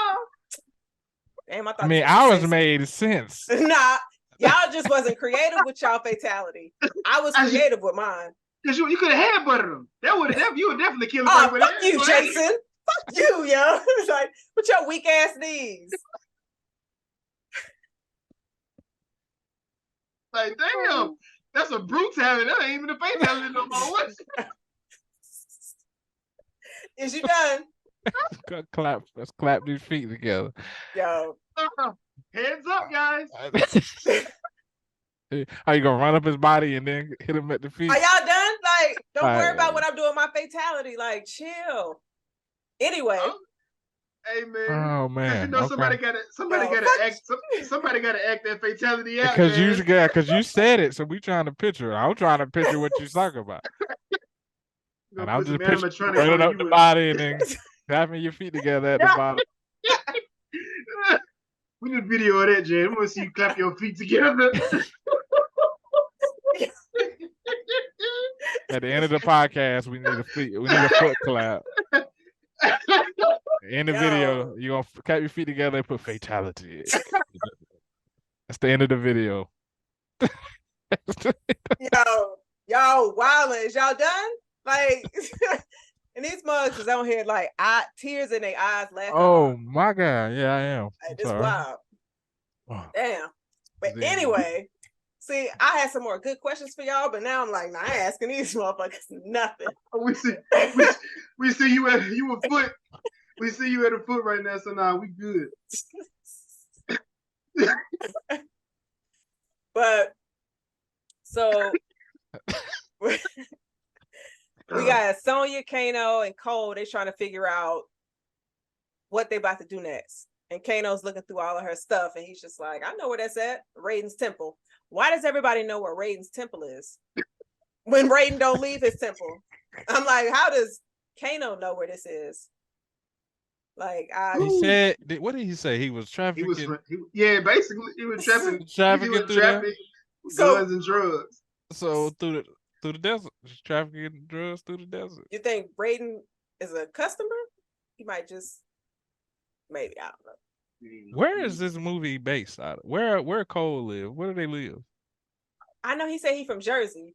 Damn, I mean, ours made sense. Nah, y'all just wasn't creative with y'all fatality. I was creative with mine. Cause you could have had butter them. You would definitely kill them. Oh, fuck you, Jason. Fuck you, yo. It's like, with your weak ass knees. Like, damn, that's a brutality. That ain't even a fatality no more. Is you done? Let's clap these feet together. Yo. Heads up, guys. Are you gonna run up his body and then hit him at the feet? Are y'all done? Like, don't worry about what I'm doing. My fatality. Like, chill. Anyway. Hey man. Oh man. You know somebody gotta act that fatality out. Because you said it, so we trying to picture. I'm trying to picture what you're talking about. And I'm just picturing running up the body and then clapping your feet together at the bottom. We need a video of that, Jay. I want to see you clap your feet together. At the end of the podcast, we need a foot clap. In the video, you're gonna clap your feet together and put fatality. That's the end of the video. Y'all wildin'. Is y'all done? Like, and these mugs is on here like tears in their eyes laughing. Oh my God. Yeah, I am. Like, this wild. Oh. Damn. But anyway, see, I had some more good questions for y'all, but now I'm like, nah, I ain't asking these motherfuckers nothing. We see you at a foot. We see you at a foot right now, so nah, we good. But so we got Sonya, Kano, and Cole. They trying to figure out what they about to do next. And Kano's looking through all of her stuff, and he's just like, I know where that's at. Raiden's temple. Why does everybody know where Raiden's temple is? When Raiden don't leave his temple. I'm like, how does Kano know where this is? Like He said, what did he say? He was trafficking. Basically, he was trafficking. Trafficking through there. Guns and drugs. So through the desert, just trafficking drugs through the desert. You think Braden is a customer? He might just, maybe, I don't know. Where is this movie based out of? Where Cole live? Where do they live? I know he said he from Jersey,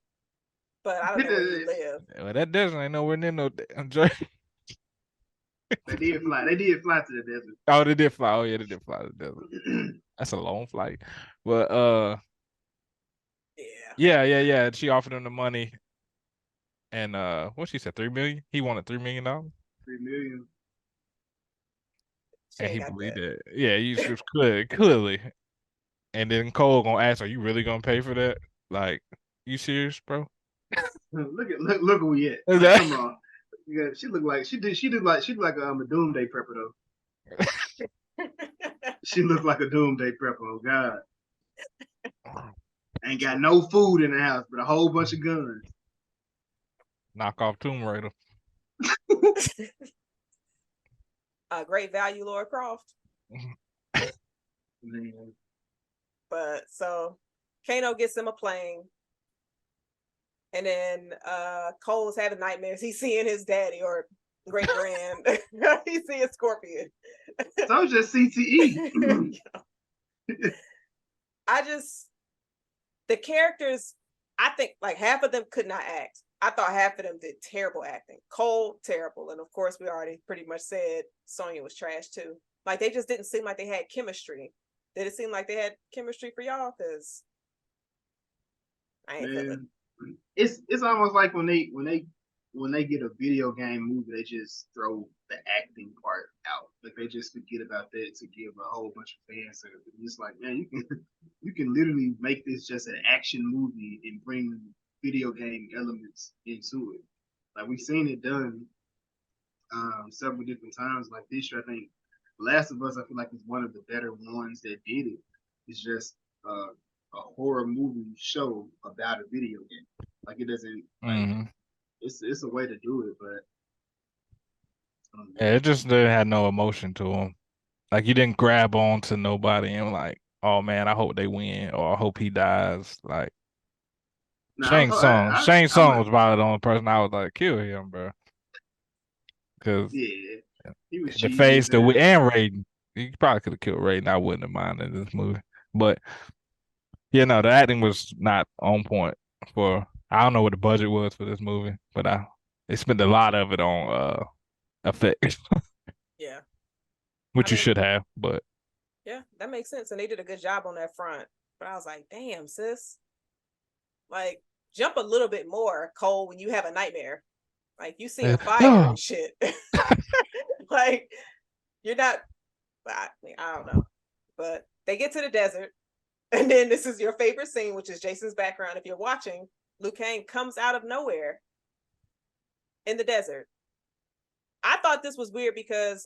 but I don't know where he live. Well, that desert ain't nowhere near no Jersey. They did fly to the desert. Oh, they did fly. Oh yeah, they did fly to the desert. That's a long flight. But yeah. She offered him the money. And what she said, $3 million? He wanted $3 million. $3 million. And he believed it. Yeah, she was clearly. And then Cole gonna ask, "Are you really gonna pay for that? Like, you serious, bro?" Look who we at. Like, come on. Yeah, she looked like a doomsday prepper though. She looked like a doomsday prepper. Oh God. Ain't got no food in the house, but a whole bunch of guns. Knock off Tomb Raider. Great value, Lord Croft. But so Kano gets him a plane. And then Cole's having nightmares. He's seeing his daddy or great grand. He's seeing Scorpion. So just CTE. The characters, I think like half of them could not act. I thought half of them did terrible acting. Cole, terrible. And of course, we already pretty much said Sonya was trash too. Like they just didn't seem like they had chemistry. Did it seem like they had chemistry for y'all? Because I ain't feeling it. It's almost like when they get a video game movie, they just throw the acting part out. Like they just forget about that to give a whole bunch of fan service. It's like, man, you can literally make this just an action movie and bring video game elements into it. Like we've seen it done several different times. Like this year, I think Last of Us, I feel like is one of the better ones that did it. It's just a horror movie show about a video game. Like it doesn't. Like, it's a way to do it, but yeah, it just didn't have no emotion to them. Like you didn't grab on to nobody and like, oh man, I hope they win or I hope he dies. Like Shane Song was probably the only person I was like, kill him, bro. Because he was the face and Raiden, he probably could have killed Raiden. I wouldn't have minded this movie, but yeah, no, the acting was not on point for. I don't know what the budget was for this movie, but they spent a lot of it on effects. Yeah. Which you should have, but yeah, that makes sense. And they did a good job on that front. But I was like, damn, sis. Like, jump a little bit more, Cole, when you have a nightmare. Like you see a fire and shit. Like, you're not I don't know. But they get to the desert. And then this is your favorite scene, which is Jason's background. If you're watching, Liu Kang comes out of nowhere in the desert. I thought this was weird because,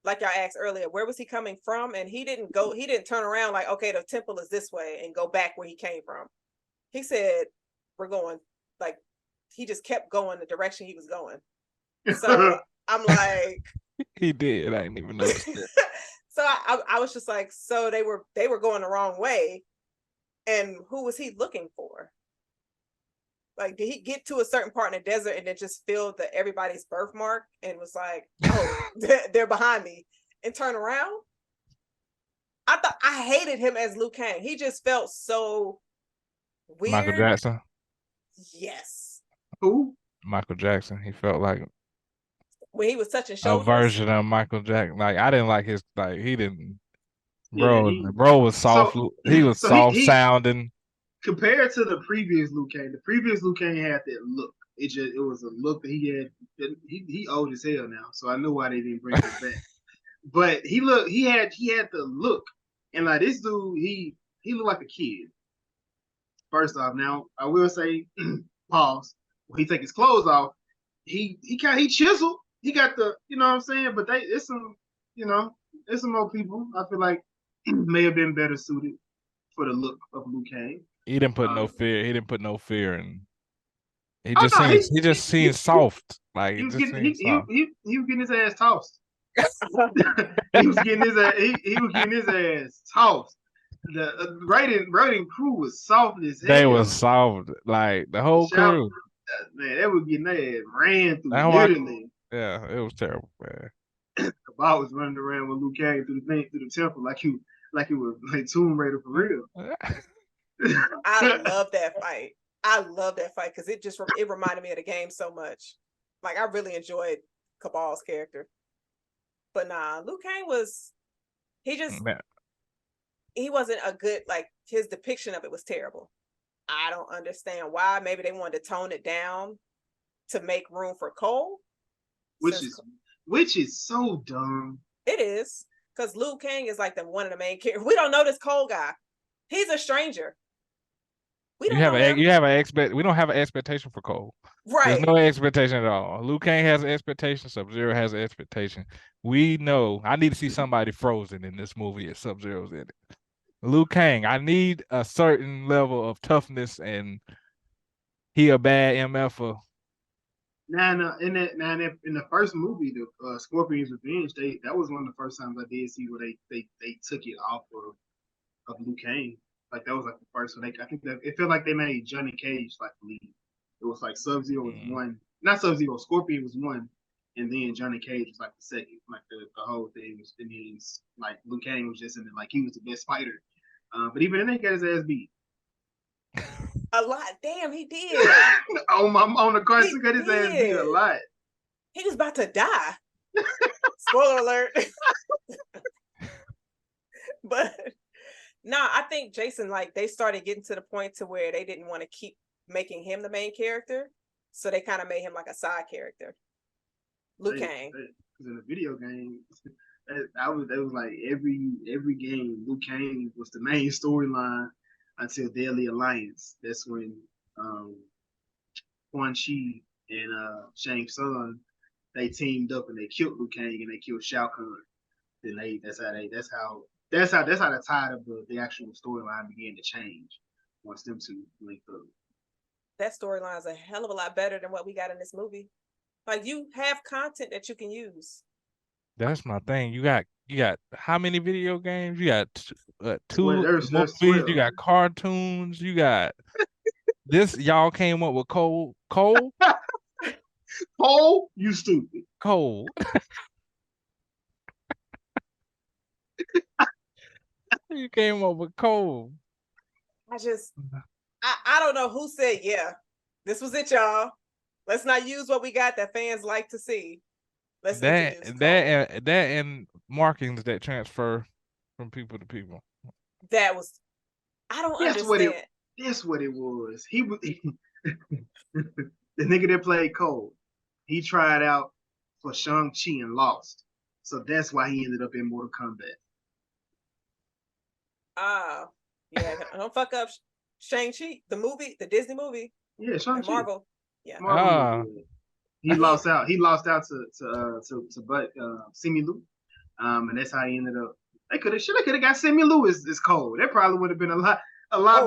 like y'all asked earlier, where was he coming from? And he didn't turn around like, okay, the temple is this way and go back where he came from. He said, we're going, like, he just kept going the direction he was going. So I'm like. He did. I didn't even notice that. So I was just like, so they were going the wrong way. And who was he looking for? Like, did he get to a certain part in the desert and then just feel everybody's birthmark and was like, oh, they're behind me and turn around? I hated him as Liu Kang. He just felt so weird. Michael Jackson? Yes. Who? Michael Jackson. He felt like when he was touching shoulders. A version of Michael Jackson. Like I didn't like his he didn't bro was soft. He was soft sounding. Compared to the previous Liu Kang had that look. It was a look that he had. He old as hell now, so I know why they didn't bring it back. But he had the look, and like this dude, he looked like a kid. First off, now I will say, pause. When he take his clothes off, he chiseled. He got the, you know what I'm saying. But it's some more people I feel like may have been better suited for the look of Liu Kang. He didn't put no fear. He didn't put no fear in. He just seemed soft. Like he was getting his ass tossed. He was getting his ass, he was getting his ass tossed. The raiding crew was soft as hell. They was soft, like the whole crew. Man, they were getting their ass ran through, literally. Yeah, it was terrible, man. Kabal was running around with Liu Kang through the temple like it was like Tomb Raider for real. I love that fight. I love that fight because it reminded me of the game so much. Like I really enjoyed Cabal's character. But nah, Liu Kang he wasn't a good, like his depiction of it was terrible. I don't understand why. Maybe they wanted to tone it down to make room for Cole. Which is so dumb. It is. Because Liu Kang is like one of the main characters. We don't know this Cole guy. He's a stranger. We don't have an expectation for Cole. Right. There's no expectation at all. Liu Kang has an expectation. Subzero has an expectation. We know. I need to see somebody frozen in this movie if Subzero's in it. Liu Kang, I need a certain level of toughness, and he a bad MFer. Now, in the first movie, the Scorpion's Revenge, that was one of the first times I did see where they took it off of Liu Kang. Like that was like the first one. I think that it felt like they made Johnny Cage like the lead. It was like Subzero was one, not Subzero, Scorpion was one, and then Johnny Cage was like the second. Like the whole thing was, and then like Liu Kang was just in it, like he was the best fighter. But even then, he got his ass beat. A lot. Damn, he did. on the cartoon, got his ass beat a lot. He was about to die. Spoiler alert. But I think Jason, like they started getting to the point to where they didn't want to keep making him the main character, so they kind of made him like a side character. Liu Kang. Because in the video game, it was like every game, Liu Kang was the main storyline until Deadly Alliance. That's when Quan Chi and Shang Tsung, they teamed up and they killed Liu Kang and they killed Shao Kahn. Then that's how the tide of the actual storyline began to change once them two linked up. That storyline is a hell of a lot better than what we got in this movie. Like you have content that you can use. That's my thing. You got how many video games? You got two movies. You got cartoons. You got this. Y'all came up with Cole. Cole, you stupid. Cole. You came up with Cole. I don't know who said, yeah, this was it, y'all. Let's not use what we got that fans like to see. Let's that and markings that transfer from people to people. That was, I don't understand. That's what it was. He the nigga that played Cole, he tried out for Shang-Chi and lost. So that's why he ended up in Mortal Kombat. Yeah, don't fuck up Shang-Chi, the movie, the Disney movie. Yeah, Shang-Chi. Marvel. Yeah. He lost out. He lost out to Simu Liu. And that's how he ended up. They could have got Simu Liu as Cole. That probably would have been a lot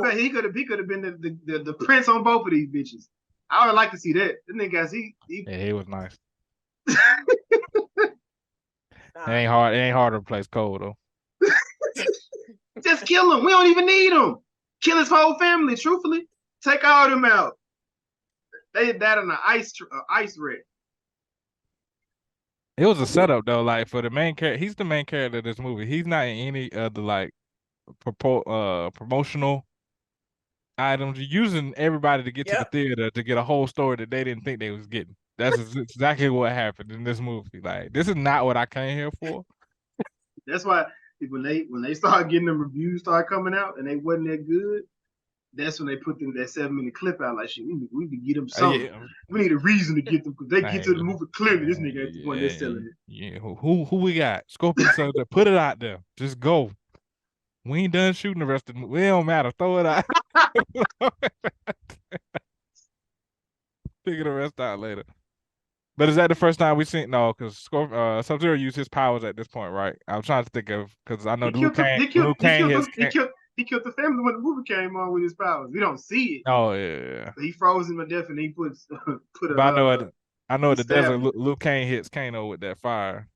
better. He could have been the prince on both of these bitches. I would like to see that. The niggas, he was nice. It ain't hard. It ain't hard to replace Cole though. Just kill him. We don't even need him. Kill his whole family. Truthfully, take all of them out. They did that on an ice wreck. It was a setup though, like for the main character. He's the main character of this movie. He's not in any of the like promotional items. You're using everybody to get to the theater to get a whole story that they didn't think they was getting. That's exactly what happened in this movie. Like this is not what I came here for. That's why when they started getting them reviews start coming out and they wasn't that good. That's when they put them that 7-minute clip out. Like shit, we can get them something. Yeah. We need a reason to get them because they get to the movie clearly. This nigga ain't the one that's selling it. Yeah, who we got? Scorpion said that. Put it out there. Just go. We ain't done shooting the rest of the movie. It don't matter. Throw it out. Figure the rest out later. But is that the first time we seen? No, because Subzero used his powers at this point, right? I'm trying to think of because I know Liu Kang. He killed the family when the movie came on with his powers. We don't see it. Oh yeah. He froze him to death and he put a. But I know at the desert, Liu Kang hits Kano with that fire.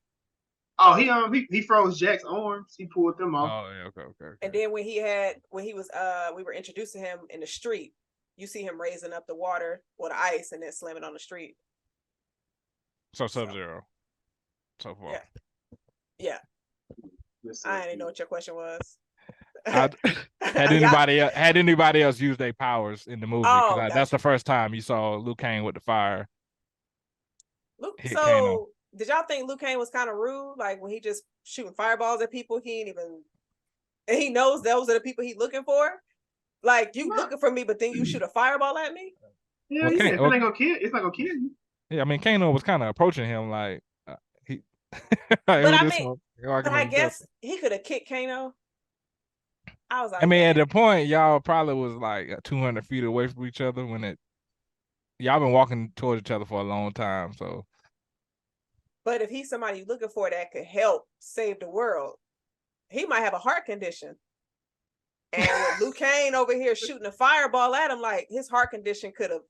Oh, he froze Jack's arms. He pulled them off. Oh, yeah, okay. And then when we were introducing him in the street, you see him raising up the water or the ice and then slamming on the street. So Subzero. So far. Yeah. Yeah. Yes, I didn't know what your question was. Had anybody else use their powers in the movie? Oh, that's the first time you saw Liu Kang with the fire. So did y'all think Liu Kang was kind of rude? Like when he just shooting fireballs at people, and he knows those are the people he's looking for. Like you looking for me, but then you shoot a fireball at me. Yeah, if it ain't gonna kill, it's not gonna kill you. Yeah, I mean, Kano was kind of approaching him like he. But I guess he could have kicked Kano. I was like, I mean, at the point, y'all probably was like 200 feet away from each other when y'all been walking towards each other for a long time, so. But if he's somebody you're looking for that could help save the world, he might have a heart condition. And with Liu Kang over here shooting a fireball at him, like his heart condition could have.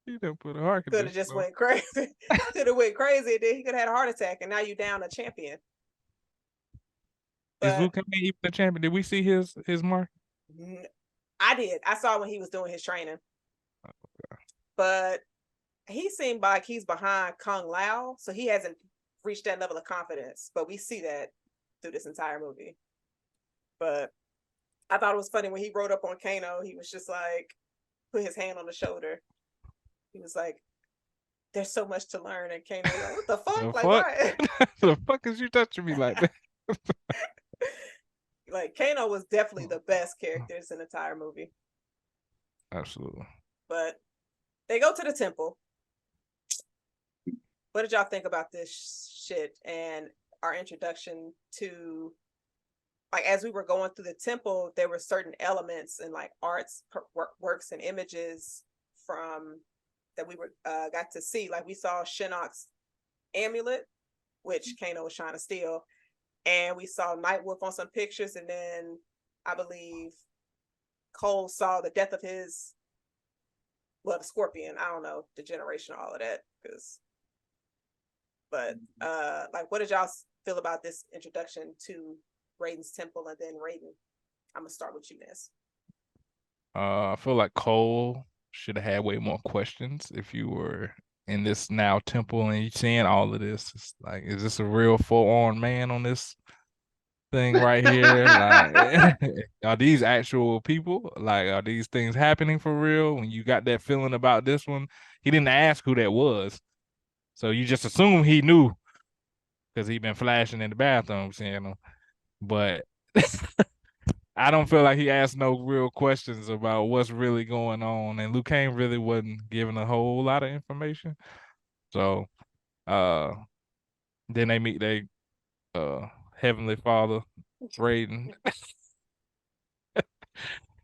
He didn't put a heart condition. Could have just went crazy. Could have went crazy. Then he could have had a heart attack, and now you down a champion. Is Liu Kang even the champion? Did we see his mark? I did. I saw when he was doing his training. Okay. But he seemed like he's behind Kung Lao, so he hasn't reached that level of confidence. But we see that through this entire movie. But I thought it was funny when he rode up on Kano. He was just like, put his hand on the shoulder. He was like, "There's so much to learn." And Kano was like, "What the fuck? What? The fuck is you touching me like that?" Like Kano was definitely the best characters in the entire movie. Absolutely. But they go to the temple. What did y'all think about this shit and our introduction to, like, as we were going through the temple, there were certain elements and like arts, works and images from that we got to see. Like we saw Shinnok's amulet, which Kano was trying to steal. And we saw Nightwolf on some pictures, and then I believe Cole saw the death of the Scorpion. I don't know the generation, all of that, like, what did y'all feel about this introduction to Raiden's temple, and then Raiden? I'm gonna start with you, Ness. I feel like Cole should have had way more questions if you were in this now temple and you seeing all of this. It's like, is this a real full-on man on this thing right here? Like, are these actual people? Like, are these things happening for real? When you got that feeling about this one, he didn't ask who that was, so you just assume he knew because he been flashing in the bathroom seeing him. But I don't feel like he asked no real questions about what's really going on, and Liu Kang really wasn't giving a whole lot of information. So, then they meet their Heavenly Father, Raiden.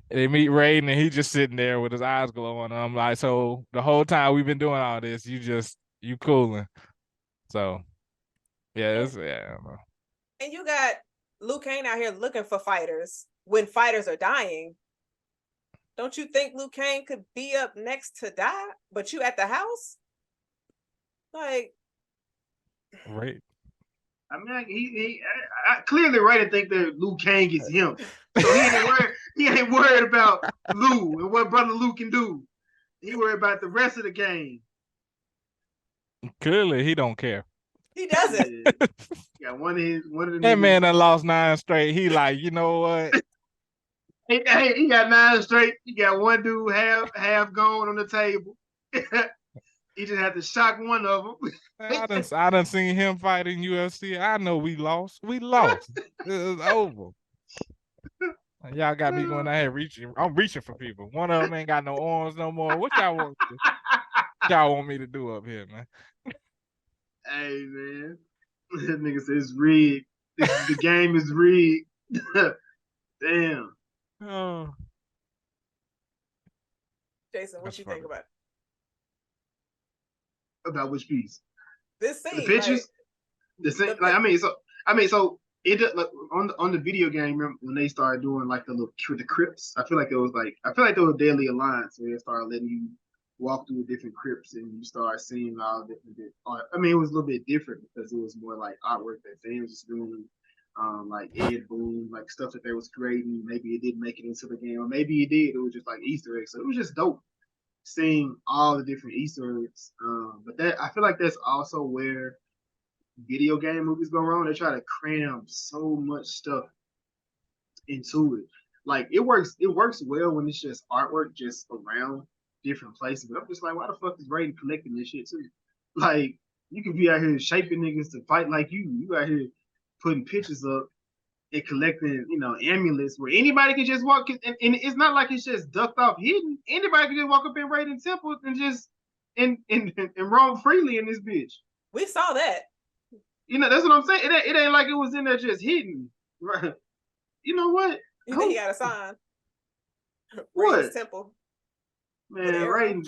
They meet Raiden, and he's just sitting there with his eyes glowing. And I'm like, so the whole time we've been doing all this, you cooling. So, yeah, I don't know. And you got Liu Kang out here looking for fighters when fighters are dying. Don't you think Liu Kang could be up next to die, but you at the house? Like, right. I mean, I clearly Raiden think that Liu Kang is him, so he ain't worried about Liu and what brother Liu can do. He worried about the rest of the game. Clearly, he don't care. He doesn't. Yeah, one of the. That man done lost 9 straight. He like, you know what? Hey, he got 9 straight. He got one dude half gone on the table. He just had to shock one of them. I done seen him fight in UFC. I know we lost. We lost. It was over. Y'all got me going out here reaching. I'm reaching for people. One of them ain't got no arms no more. What y'all want? Y'all want me to do up here, man? Hey, man. That nigga says it's rigged. The game is rigged. Damn. Oh. Jason, what you think about it? About which piece? This scene. The pictures? So it like, on the video game, remember when they started doing like the crypts, I feel like they were Deadly Alliance where they started letting you walk through different crypts and you start seeing all different art. I mean, it was a little bit different because it was more like artwork that fans was doing, like Ed Boon, like stuff that they was creating. Maybe it didn't make it into the game, or maybe it did. It was just like Easter eggs. So it was just dope seeing all the different Easter eggs. But that I feel like that's also where video game movies go wrong. They try to cram so much stuff into it. Like it works well when it's just artwork just around different places. But I'm just like, why the fuck is Raiden collecting this shit too? Like, you could be out here shaping niggas to fight like you. You out here putting pictures up and collecting, amulets where anybody can just walk and it's not like it's just ducked off hidden. Anybody can just walk up in Raiden Temple and just and roam freely in this bitch. We saw that. That's what I'm saying. It ain't like it was in there just hidden. Right. You know what? You think he got a sign? What? Raiden's Temple. Man, Raiden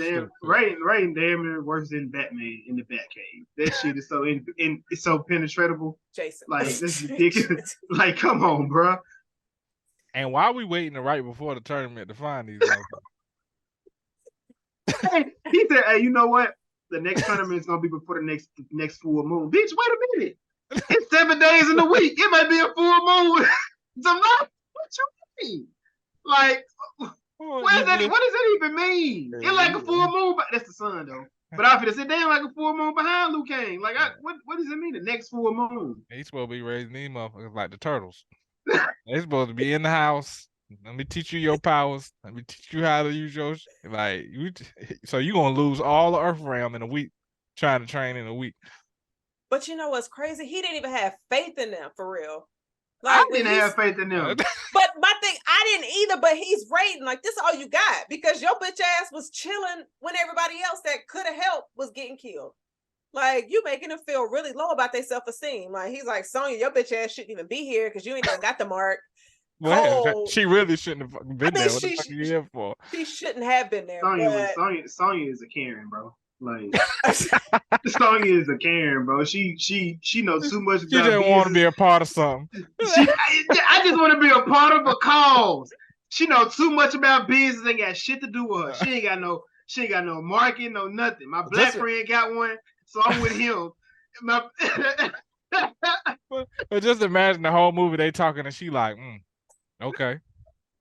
damn near worse than Batman in the Batcave. That shit is so it's so penetratable. Jason. Like, this is ridiculous. Like, come on, bro. And why are we waiting right before the tournament to find these? Hey, he said, "Hey, you know what? The next tournament is gonna be before the next full moon." Bitch, wait a minute. It's 7 days in the week. It might be a full moon. What you mean? Like, what does that even mean? It's like a full moon, but that's the sun though. But I feel say damn like a full moon behind Liu Kang. Like, what does it mean? The next full moon? He's supposed to be raising these motherfuckers like the turtles. They're supposed to be in the house. Let me teach you your powers. Let me teach you how to use your so you're gonna lose all the Earth realm in a week trying to train in a week. But you know what's crazy? He didn't even have faith in them for real. Like, I didn't have faith in them. But my thing, I didn't either. But he's rating like this is all you got because your bitch ass was chilling when everybody else that could have helped was getting killed. Like, you making them feel really low about their self-esteem. Like, he's like, Sonya, your bitch ass shouldn't even be here because you ain't even got the mark. Well, she really shouldn't have been there. What the fuck are you here for? She shouldn't have been there. Sonya is a Karen, bro. Like, Sonya is a Karen, bro. She knows too much about She didn't want to be a part of something. I just want to be a part of a cause. She knows too much about business. Ain't got shit to do with her. She ain't got no market, no nothing. My black friend got one, so I'm with him. But just imagine the whole movie they talking and she like, okay.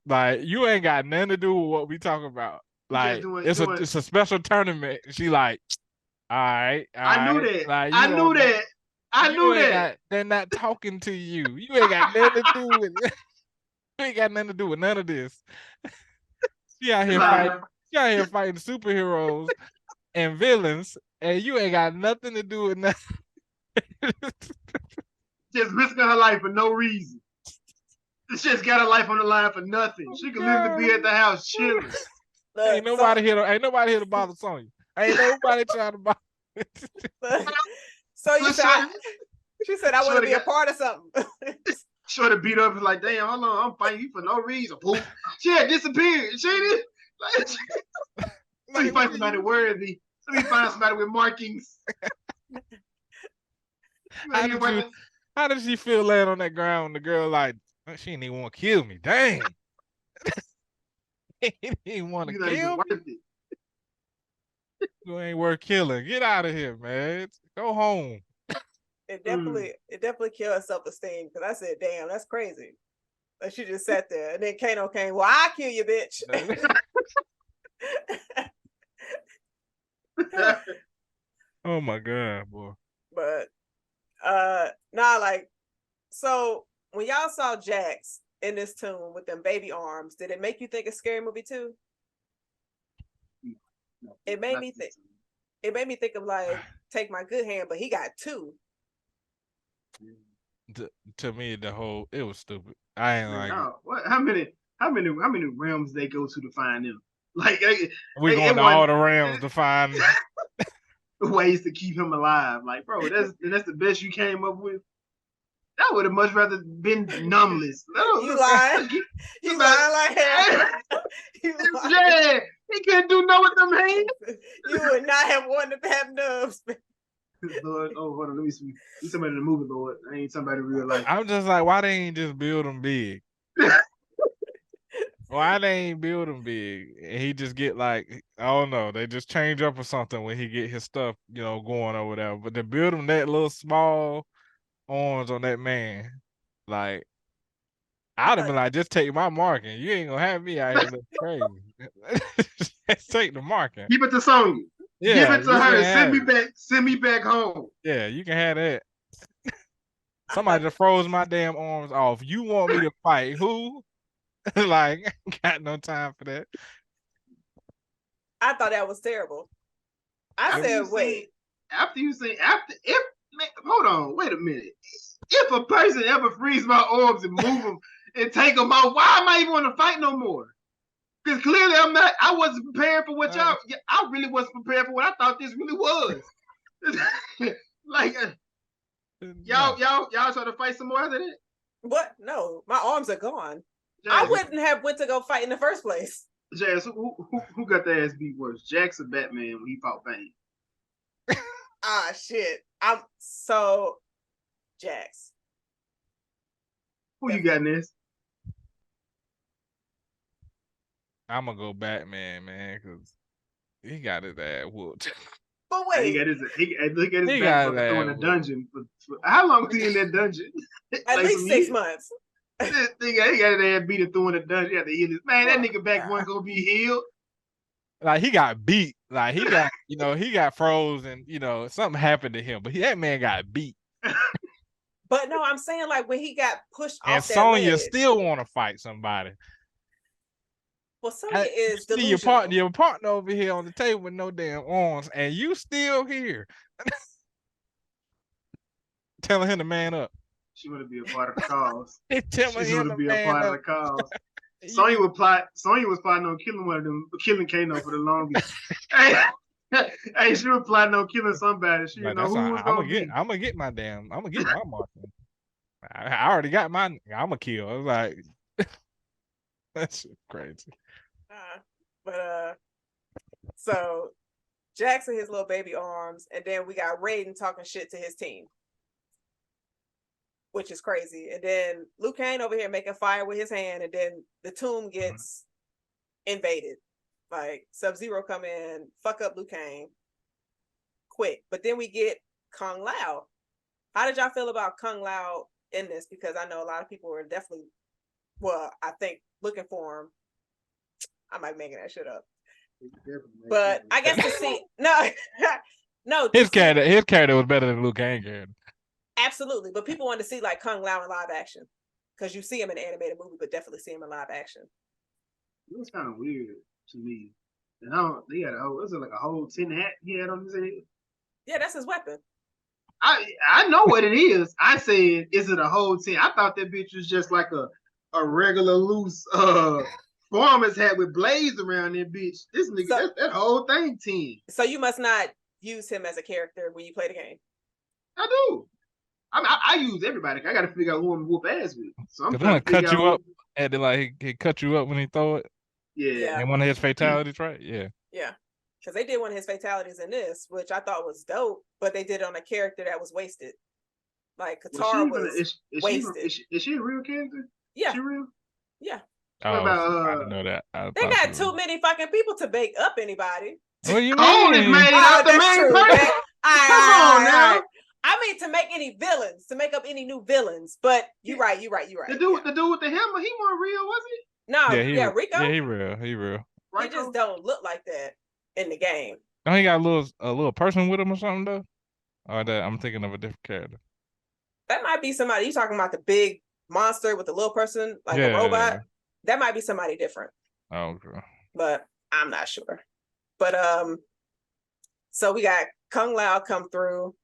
Like, you ain't got nothing to do with what we talking about. Like, it's a special tournament. She like, all right. I knew that. Like, I knew that. They're not talking to you. You ain't got nothing to do with it. You ain't got nothing to do with none of this. She out here fighting superheroes and villains, and you ain't got nothing to do with nothing. Just risking her life for no reason. She just got her life on the line for nothing. She could live to be at the house chilling. Ain't nobody here to bother Sonya. Ain't nobody trying to bother. So she said, I want to be a part of something. Sure to beat up like, damn, hold on, I'm fighting you for no reason. Poof. She had disappeared. She did. Let me find somebody worthy. Let me find somebody with markings. How did she feel laying on that ground when the girl like, she didn't even want to kill me? Dang. He didn't want to kill me. You ain't worth killing. Get out of here, man. Go home. It definitely killed her self-esteem because I said, damn, that's crazy. Like, she just sat there and then Kano came, well, I'll kill you, bitch. Oh my God, boy. But so when y'all saw Jax in this tomb with them baby arms, did it make you think of Scary Movie 2? No, it made me think of like Take My Good Hand, but he got 2. To me, it was stupid. I ain't like. What? How many realms they go to find them? Like, we going to all the realms to find ways to keep him alive. Like, bro, that's the best you came up with. I would have much rather been numbless. You lying? You lying like hell? Yeah, he couldn't do no with them hands. You would not have wanted to have nubs. Lord, hold on, let me see. He's somebody in the movie, Lord. I ain't somebody in real life. I'm just like, why they ain't just build them big? Why they ain't build him big? And he just get like, I don't know, they just change up or something when he get his stuff, going or whatever. But to build him that little small arms on that man, like I'd have been like, just take my marking. You ain't gonna have me out here looking crazy. Just take the marking. Give it to Sonya. Yeah, give it to her. Send me it. back home. Yeah, you can have that. Somebody just froze my damn arms off. You want me to fight who? Like, got no time for that. I thought that was terrible. Hold on, wait a minute. If a person ever frees my arms and move them and take them out, why am I even want to fight no more? Because clearly I wasn't prepared for what y'all. I really wasn't prepared for what I thought this really was. Like, y'all try to fight some more after that? What? No, my arms are gone. Jazz, I wouldn't have went to go fight in the first place. Jazz, who got their ass beat worse, Jax or Batman when he fought Bane? Shit. I'm so Jax. Who you got, Ness? I'm gonna go Batman, man, because he got his ass whooped. But wait, he got his back in the dungeon. For how long was he in that dungeon? At like least 6 months. He got his ass beat and threw in the dungeon. He had to heal his man. That nigga back wasn't gonna be healed. Like he got beat. Like he got, he got froze and something happened to him. But that man got beat. But no, I'm saying like when he got pushed off. And Sonya still want to fight somebody. Well, Sonya is delusional. See your partner over here on the table with no damn arms, and you still here. Telling him to man up. She want to be a part of the cause. She want to be a part of the cause. Sonya was plotting on killing one of them, killing Kano for the longest. Hey, she was plotting on killing somebody. She didn't know who was gonna get. I'm gonna get my marking. I already got mine. I'm gonna kill. I was like, that's crazy. So Jackson, his little baby arms, and then we got Raiden talking shit to his team, which is crazy. And then Liu Kang over here making fire with his hand, and then the tomb gets invaded. Like Subzero come in, fuck up Liu Kang quick. But then we get Kung Lao. How did y'all feel about Kung Lao in this? Because I know a lot of people were definitely, I think looking for him. I might be making that shit up. But I guess to see no. His character was better than Liu Kang character. Absolutely, but people want to see like Kung Lao in live action because you see him in the animated movie, but definitely see him in live action. It was kind of weird to me. And they had a whole tin hat he had on his head. Yeah, that's his weapon. I know what it is. I said, is it a whole tin? I thought that bitch was just like a regular loose farmer's hat with blades around that bitch. This nigga, that whole thing tin. So you must not use him as a character when you play the game. I do. I use everybody. I got to figure out who I'm whoop ass with. So I'm trying to cut you up. And then like he cut you up when he throw it. Yeah. And one of his fatalities, right? Yeah. Yeah. Because they did one of his fatalities in this, which I thought was dope, but they did it on a character that was wasted. Like Katara was wasted. Is she a real character? Yeah. Is she real? Yeah. I didn't know that. They got too many fucking people to bake up anybody. What do you Cole mean? is made out the main person. Come on now. I mean, to make any villains, to make up any new villains. But you're right. The dude with the hammer, he wasn't real, was he? No, Rico. Yeah, he real. He just don't look like that in the game. Don't he got a little person with him or something though? Or that I'm thinking of a different character. That might be somebody. You talking about the big monster with the little person, like a robot? Yeah. That might be somebody different. Oh, okay. But I'm not sure. But so we got Kung Lao come through.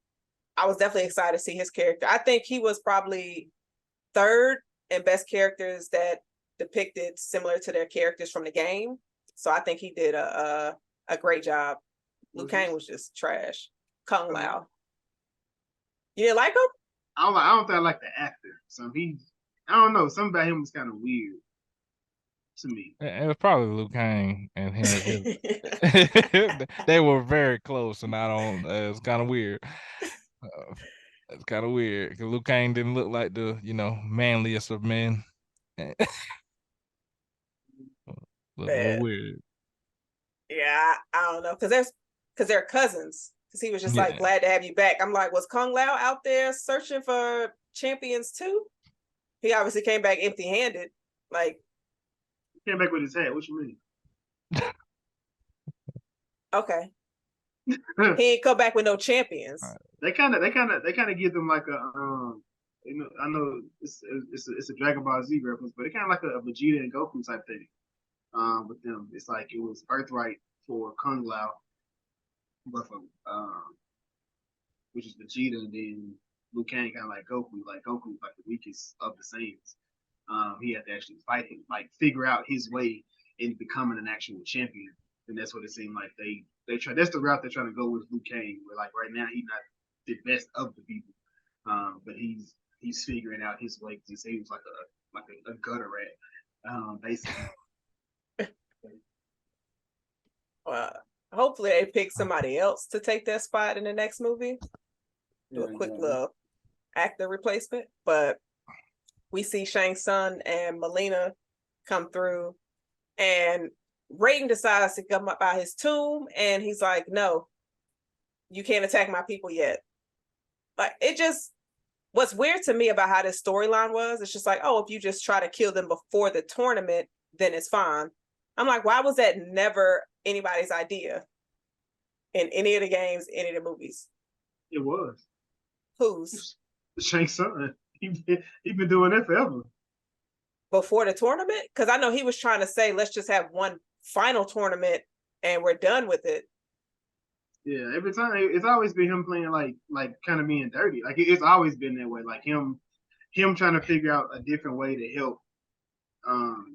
I was definitely excited to see his character. I think he was probably third in best characters that depicted similar to their characters from the game. So I think he did a great job. Liu Kang was just trash. Kung Lao. You didn't like him? I don't think I like the actor. So I don't know. Something about him was kind of weird to me. It was probably Liu Kang and him. They were very close, and it's kind of weird. It's kind of weird because Liu Kang didn't look like the manliest of men. Look a little weird. Yeah, I don't know, because they're cousins. Because he was just like, Yeah. glad to have you back. I'm like, was Kung Lao out there searching for champions too? He obviously came back empty-handed. Like, Came back with his hat. What you mean? okay, he ain't come back with no champions. They kind of give them like a you know, I know it's a Dragon Ball Z reference, but it kind of like a Vegeta and Goku type thing. With them, it's like it was birthright for Kung Lao, but for which is Vegeta, and then Liu Kang kind of like Goku. Like Goku, like the weakest of the Saiyans. He had to actually fight him, like figure out his way in becoming an actual champion, and that's what it seemed like they try. That's the route they're trying to go with Liu Kang. Where like right now he's not the best of the people, but he's figuring out his way. He said he was like a gutter rat, basically. Well, hopefully they pick somebody else to take that spot in the next movie. Do a quick little actor replacement, but we see Shang Tsung and Melina come through, and Raiden decides to come up by his tomb, and he's like, "No, you can't attack my people yet." Like, it just, what's weird to me about how this storyline was, it's just like, oh, if you just try to kill them before the tournament, then it's fine. I'm like, why was that never anybody's idea in any of the games, any of the movies? It was. Whose? Shang Tsung. He been doing that forever. Before the tournament? Because I know he was trying to say, let's just have one final tournament and we're done with it. Yeah, every time it's always been him playing like kind of being dirty. Like it's always been that way. Like him trying to figure out a different way to help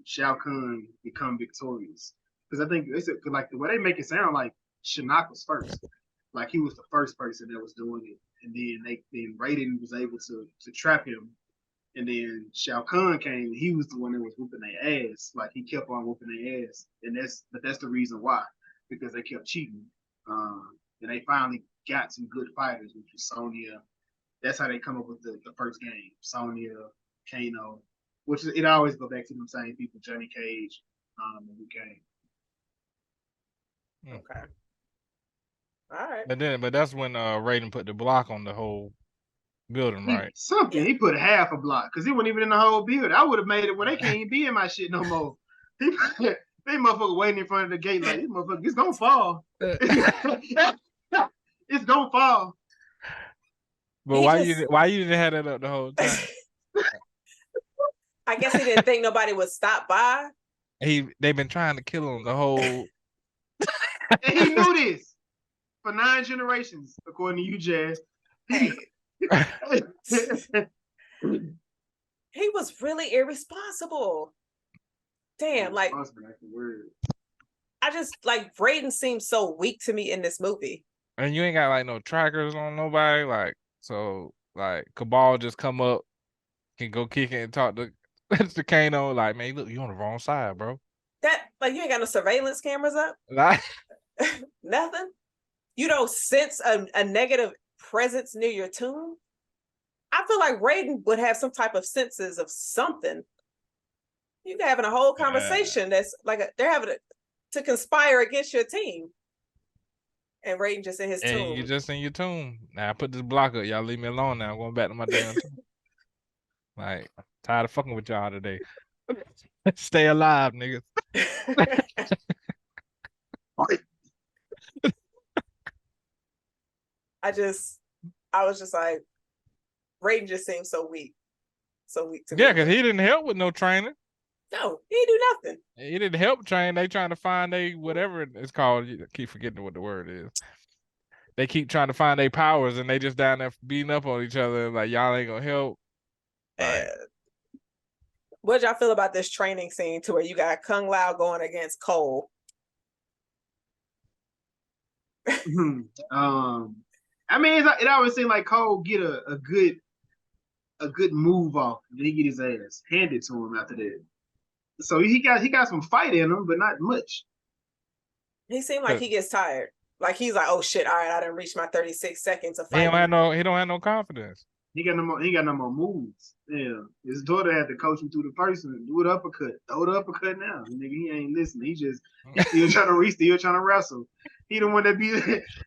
Shao Kahn become victorious. Because I think it's like the way they make it sound like Shinnok was first. Like he was the first person that was doing it, and then Raiden was able to trap him, and then Shao Kahn came. And he was the one that was whooping their ass. Like he kept on whooping their ass, and that's the reason why, because they kept cheating. And they finally got some good fighters, which was Sonya. That's how they come up with the first game. Sonya, Kano, which it always go back to them same people, Johnny Cage, and Liu Kang. Okay. All right. But that's when Raiden put the block on the whole building, right? He put half a block because he wasn't even in the whole building. I would have made it where they can't even be in my shit no more. They motherfucker waiting in front of the gate like, this motherfucker, it's gonna fall. It's gonna fall. But why you didn't have that up the whole time? I guess he didn't think nobody would stop by. They've been trying to kill him the whole. And he knew this for 9 generations, according to you, Jazz. He was really irresponsible. Damn, like I just like Raiden seems so weak to me in this movie. And you ain't got like no trackers on nobody, like so like Cabal just come up, can go kick it and talk to Kano, like, man, look, you on the wrong side, bro. That like you ain't got no surveillance cameras up? Nothing? You don't sense a negative presence near your tomb? I feel like Raiden would have some type of senses of something. You're having a whole conversation that's like they're having to conspire against your team. And Raiden just in his tomb. You just in your tomb. Now I put this block up. Y'all leave me alone now. I'm going back to my damn tomb. Like, tired of fucking with y'all today. Stay alive, niggas. I was just like, Raiden just seems so weak. So weak to me. Yeah, because he didn't help with no training. No, he didn't do nothing. He didn't help train. They trying to find whatever it's called. I keep forgetting what the word is. They keep trying to find their powers, and they just down there beating up on each other. Like, y'all ain't gonna help. What y'all feel about this training scene to where you got Kung Lao going against Cole? I mean, it always seemed like Cole get a good move off, and then he get his ass handed to him after that. So he got some fight in him, but not much. He seemed like he gets tired. Like he's like, oh shit, all right, I didn't reach my 36 seconds of fight. He don't have no confidence. He got no more. He got no more moves. Yeah, his daughter had to coach him through the first one. Do it uppercut. Throw the uppercut now. Nigga, he ain't listening. He's still trying to reach. Still trying to wrestle. He the one that be.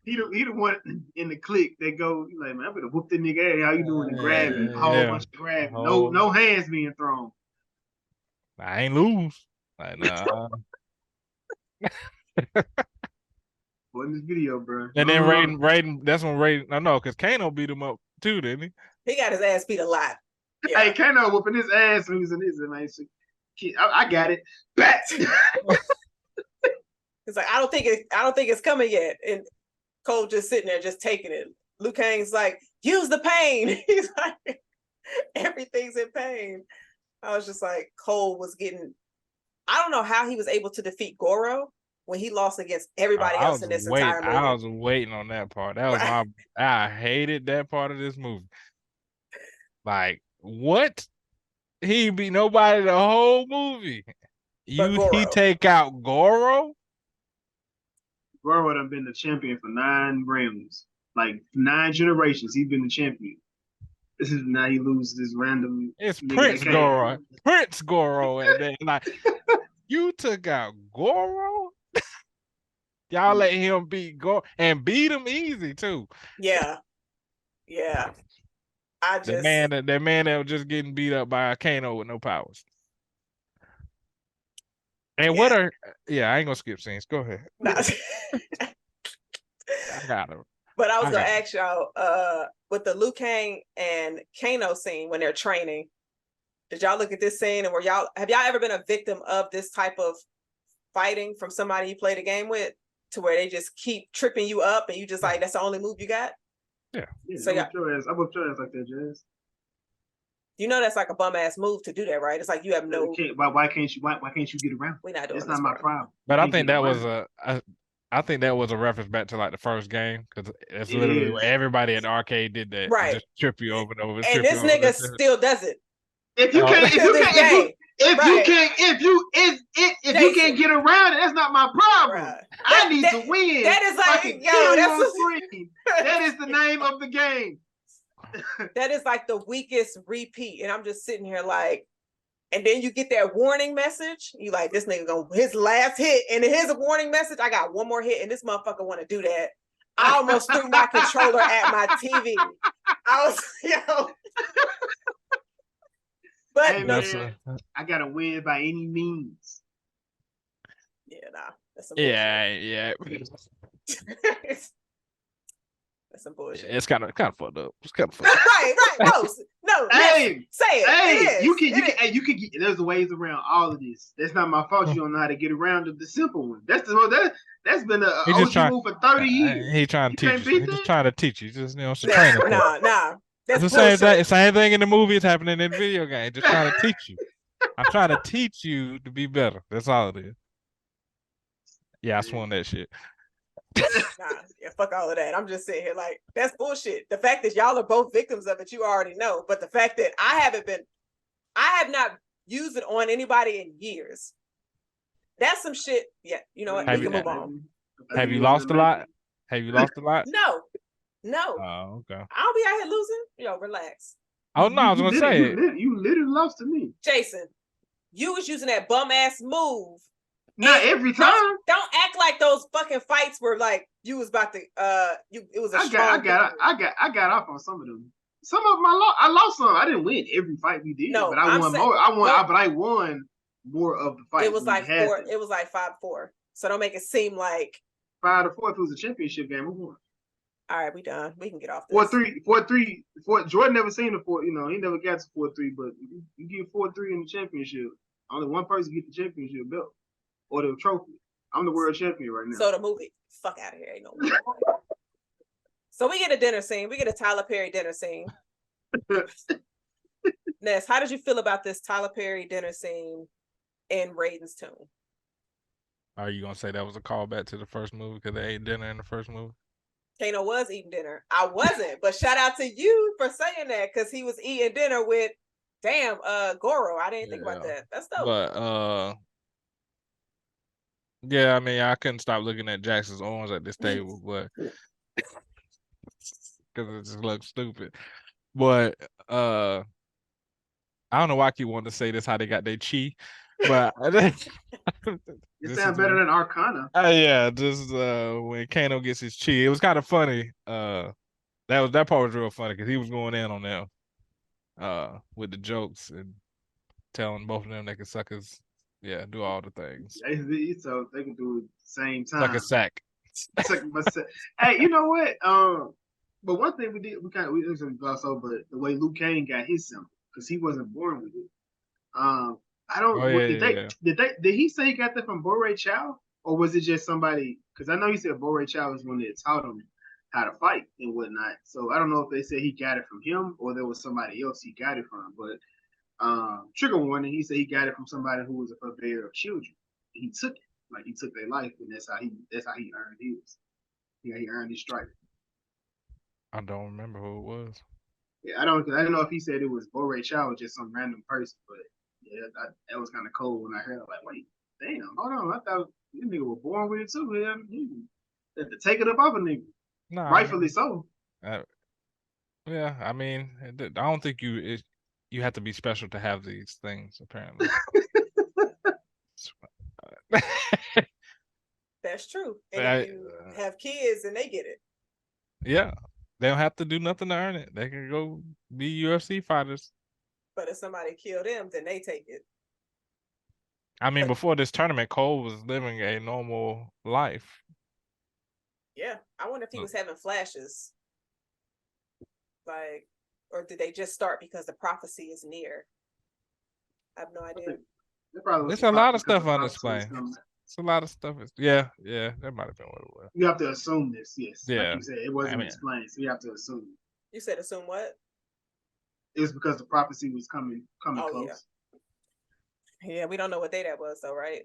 He the one in the clique that go like, man, I'm gonna whoop that nigga ass. How you doing? And grabbing, a whole bunch of grabbing. No hands being thrown. I ain't lose. Like, nah. In this video, bro. And then Raiden, that's when Raiden, no, because Kano beat him up too, didn't he? He got his ass beat a lot. Yeah. Hey, Kano whooping his ass when he was in his, and I got it. Bat. It's like I don't think it's coming yet, and Cole just sitting there just taking it. Liu Kang's like, use the pain. He's like, everything's in pain. I was just like, Cole was getting. I don't know how he was able to defeat Goro when he lost against everybody else in this entire movie. I was waiting on that part. That was I hated that part of this movie. Like, what? He beat nobody the whole movie. He take out Goro? Goro done been the champion for 9 realms. Like 9 generations, he's been the champion. This is now he loses this random. It's Prince Goro. Prince Goro. And then like you took out Goro? Y'all let him beat Goro and beat him easy too. Yeah. Yeah. That man that was just getting beat up by a Kano with no powers. And I ain't gonna skip scenes. Go ahead. I got him. But I was gonna ask y'all, with the Liu Kang and Kano scene when they're training, did y'all look at this scene and have y'all ever been a victim of this type of fighting from somebody you played a game with, to where they just keep tripping you up and you just like, that's the only move you got? Yeah. So I whip your ass like that, Jazz. You know that's like a bum ass move to do that, right? It's like you have no. Why can't you get around? We're not doing. It's not my problem. But I think that was a reference back to like the first game, because it's literally where everybody at the arcade did that. Right. Just trip you over and over. And this nigga still does it. If you can't get around it, that's not my problem. Right. I need to win. That is like, that is the name of the game. That is like the weakest repeat, and I'm just sitting here like, and then you get that warning message. You like, this nigga his last hit, and his warning message. I got one more hit, and this motherfucker want to do that. I almost threw my controller at my TV. I was, But hey, man, I gotta win by any means. Yeah, nah. That's some bullshit. That's some bullshit. It's kind of fucked up. It's kind of fucked up. Right. No. Hey, say it. Hey, you can get. There's ways around all of this. That's not my fault. You don't know how to get around the simple one. That's been a OG move for 30 years. He's trying to teach you. He's just trying to teach you. Just some training. Nah. That's the same thing. Same thing in the movie is happening in the video game. Just trying to teach you. I'm trying to teach you to be better. That's all it is. Yeah, I swung that shit. Fuck all of that. I'm just sitting here like, that's bullshit. The fact that y'all are both victims of it, you already know. But the fact that I have not used it on anybody in years. That's some shit. Yeah, you know what? We can move on. Have you lost a lot? No. Oh, okay. I don't be out here losing. Yo, relax. Oh no, I was gonna say you literally lost to me. Jason, you was using that bum ass move. Not every time. Don't act like those fucking fights were like you was about to it was a I got off on some of them. Some of them I lost some. I didn't win every fight we did, but I won more. I won more of the fights. It was like 4. It was like 5-4. So don't make it seem like 5-4. If it was a championship game, we won. All right, we done. We can get off this. 4-3. Jordan never seen a 4. You know, he never got to 4-3. But you get 4-3 in the championship. Only one person get the championship belt or the trophy. I'm the world champion right now. So the movie, fuck out of here, ain't no movie. So we get a dinner scene. We get a Tyler Perry dinner scene. Ness, how did you feel about this Tyler Perry dinner scene in Raiden's Tomb? Are you gonna say that was a callback to the first movie because they ate dinner in the first movie? Kano was eating dinner. I wasn't, but shout out to you for saying that, because he was eating dinner with Goro. I didn't think about that. That's dope. But yeah, I mean, I couldn't stop looking at Jackson's arms at this table, but because it just looks stupid. But I don't know why I keep wanting to say this how they got their chi, but It sounds better than Arcana. Yeah, just when Kano gets his chi, it was kind of funny. That part was real funny because he was going in on them with the jokes and telling both of them they can suck his do all the things. So they can do it at the same time. Suck a sack. Hey, you know what? But one thing we didn't gloss over the way Liu Kang got his symbol because he wasn't born with it. I don't. Did he say he got that from Borei Chow, or was it just somebody? Because I know he said Borei Chow was one that taught him how to fight and whatnot. So I don't know if they said he got it from him or there was somebody else he got it from. But trigger warning, he said he got it from somebody who was a purveyor of children. He took it, like he took their life, and that's how he earned his. Yeah, he earned his stripe. I don't remember who it was. Yeah, I don't know if he said it was Borei Chow or just some random person, but yeah, that was kind of cold when I heard it. Like, wait, damn, hold on, I thought this nigga was born with it too. Man. He had to take it up off a nigga. Nah, rightfully so. Yeah, I mean, I don't think you have to be special to have these things. Apparently, that's true. And if you have kids and they get it, yeah, they don't have to do nothing to earn it. They can go be UFC fighters. But if somebody kill them, then they take it. I mean, before this tournament, Cole was living a normal life. Yeah, I wonder if he was having flashes. Like, or did they just start because the prophecy is near? I have no idea. There's a lot of stuff unexplained. It's a lot of stuff. Yeah, that might have been what it was. You have to assume this, yes. Yeah. Like you said, it wasn't explained, so you have to assume. You said assume what? It was because the prophecy was coming close. Yeah, we don't know what day that was, though, right?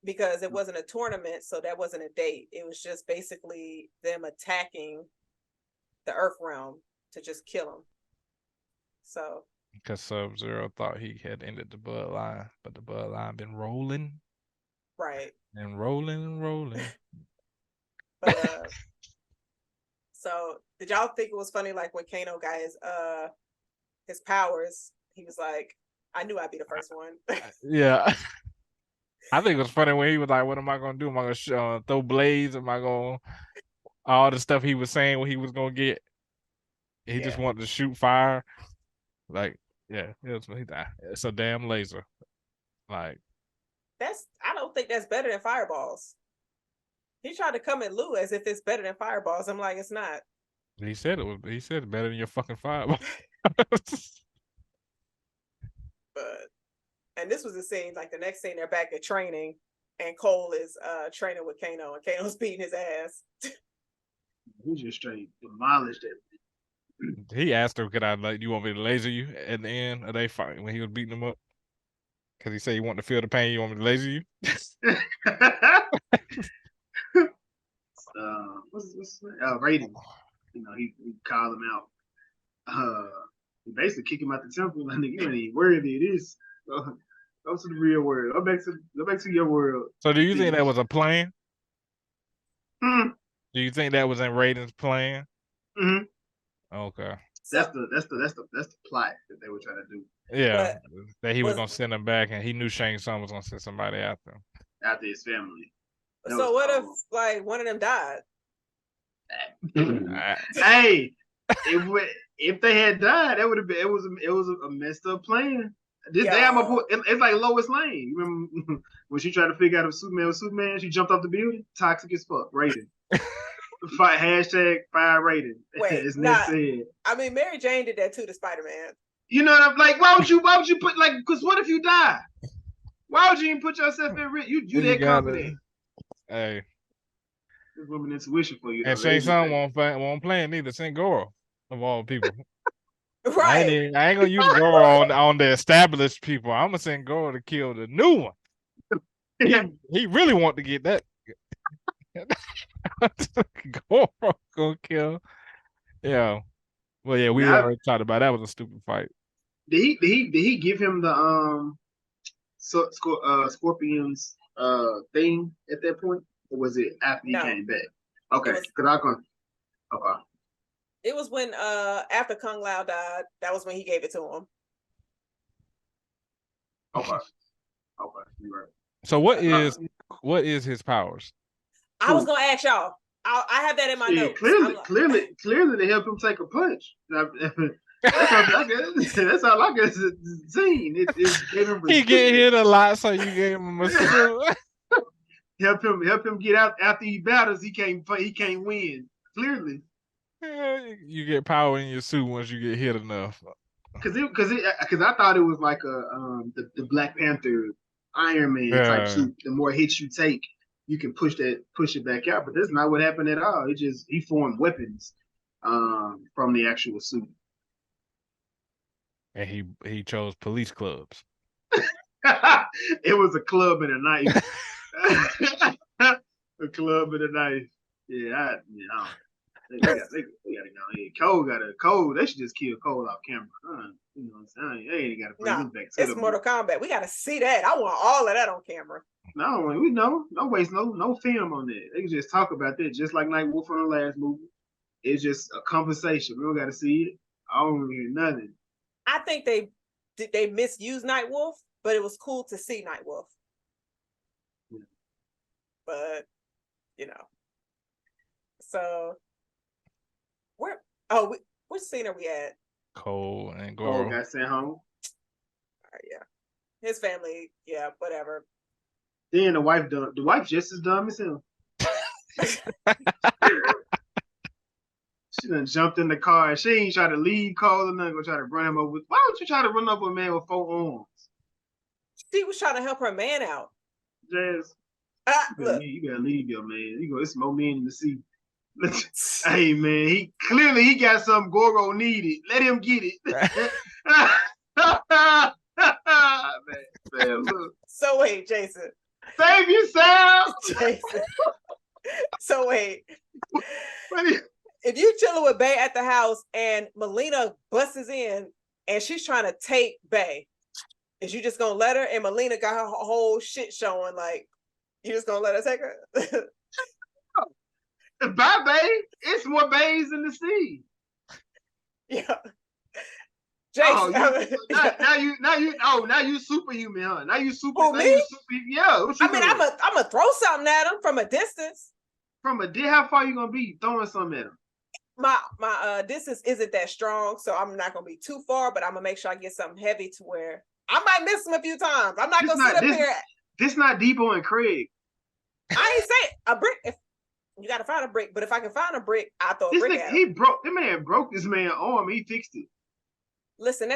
Because it wasn't a tournament, so that wasn't a date. It was just basically them attacking the Earth realm to just kill him. So. Because Subzero thought he had ended the bloodline, but the bloodline been rolling. Right. And rolling. But so did y'all think it was funny, like when Kano got his powers, he was like, I knew I'd be the first one. Yeah. I think it was funny when he was like, what am I gonna do? Am I gonna throw blades? Am I gonna all the stuff he was saying what he was gonna get? He just wanted to shoot fire. Like, yeah, it's a damn laser. Like, I don't think that's better than fireballs. He tried to come at Lou as if it's better than fireballs. I'm like, it's not. He said better than your fucking fireball. And this was the scene, like the next scene, they're back at training, and Cole is training with Kano, and Kano's beating his ass. He just straight demolished it. He asked her, "Could I you want me to laser you?" At the end of they fight when he was beating him up, because he said he wanted to feel the pain. You want me to laser you? What's Raiden? You know, he called him out. He basically kicked him out the temple. Like, you ain't even worthy of this. Go to the real world. Go back to your world. So, do you think that was a plan? Hmm. Do you think that was in Raiden's plan? Mm-hmm. Okay. That's the plot that they were trying to do. Yeah, that he was gonna send him back, and he knew Shang Tsung was gonna send somebody after him. After his family. So what if like one of them died? Hey, if they had died, that would have been it was a messed up plan. This damn it's like Lois Lane. You remember when she tried to figure out if Superman was Superman? She jumped off the building. Toxic as fuck. Raiden. Hashtag fire Raiden. Wait, said. I mean, Mary Jane did that too to Spider-Man. You know what I'm like? Why would you put like? Because what if you die? Why would you even put yourself in risk? You that confident? Hey, this woman intuition for you. And Shang Tsung won't play it neither. Send Goro of all people. Right. I ain't gonna use Goro on the established people. I'm gonna send Goro to kill the new one. He really want to get that. Goro gonna kill. Yeah. Well, yeah, we already talked about that was a stupid fight. Did he give him the Scorpion's thing at that point, or was it after he came back? Okay, because I can. Okay. It was when after Kung Lao died, that was when he gave it to him. Okay. You're right. So what is his powers? I was gonna ask y'all. I have that in my notes. Clearly to help him take a punch. That's all I can see. He get hit a lot, so you gave him a suit. help him get out after he battles. He can't win. Clearly, you get power in your suit once you get hit enough. Because I thought it was like the Black Panther Iron Man type suit. The more hits you take, you can push it back out. But that's not what happened at all. He formed weapons from the actual suit. And he chose police clubs. It was a club and a knife. A club and a knife. Yeah, they gotta go ahead. Cole. They should just kill Cole off camera. You know what I'm saying? They ain't gotta bring him back. It's Mortal Kombat. We gotta see that. I want all of that on camera. No, we know. No waste no film on that. They can just talk about that, just like Night Wolf on the last movie. It's just a conversation. We don't gotta see it. I don't hear nothing. I think they misused Night Wolf, but it was cool to see Night Wolf. Yeah. But so which scene are we at? Cole and Goro. Got sent home. Yeah, his family. Yeah, whatever. Then the wife dumb. The wife just as dumb as him. She done jumped in the car. She ain't try to leave Cole and nothing. Gonna try to run him over. Why would you try to run over a man with 4 arms? She was trying to help her man out. Jazz. Look. You gotta leave your man. It's more men in the sea. Hey man, he got something Goro needed. Let him get it. man, look. So wait, Jason. Save yourself, Jason. So wait. If you chilling with Bay at the house and Melina busts in and she's trying to take Bay, is you just gonna let her? And Melina got her whole shit showing. Like, you just gonna let her take her? Bye, Bay. It's more bays in the sea. Yeah. Jason, now you superhuman, huh? Now you super. Oh, me? Yeah. I'm gonna throw something at him from a distance. How far you gonna be throwing something at him? My distance isn't that strong, so I'm not gonna be too far, but I'm gonna make sure I get something heavy to where I might miss him a few times. I'm not gonna sit up here. This not Debo and Craig. I ain't say a brick. If you gotta find a brick, but if I can find a brick, I'll throw a brick at him. The man broke this man's arm. He fixed it. Listen,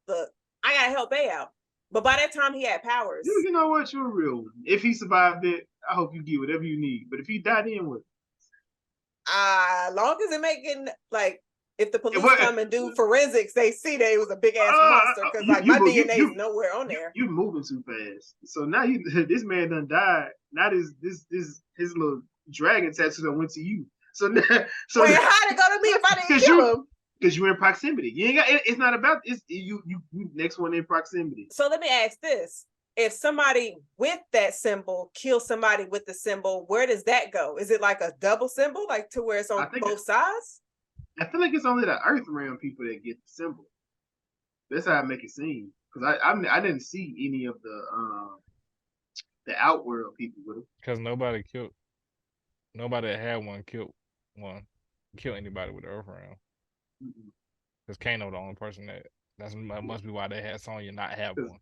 look, I gotta help Bay out. But by that time, he had powers. You know what? You're a real one. If he survived it, I hope you get whatever you need. But if he died, then what? Long as it making, like, if the police come and do forensics, they see that it was a big ass monster. Because my DNA is nowhere on there. You're moving too fast. So now this man done died. Now his little dragon tattoo that went to you. So wait, how'd it go to me if I didn't kill him? Because you're in proximity. You ain't got. It's not about. It's you next one in proximity. So let me ask this: if somebody with that symbol kills somebody with the symbol, where does that go? Is it like a double symbol, like to where it's on both sides? I feel like it's only the Earth realm people that get the symbol. That's how I make it seem. Because I didn't see any of the Outworld people with them. Because nobody that had one kill anybody with the Earth realm. Because Kano the only person that must be why they had Sonya not have one.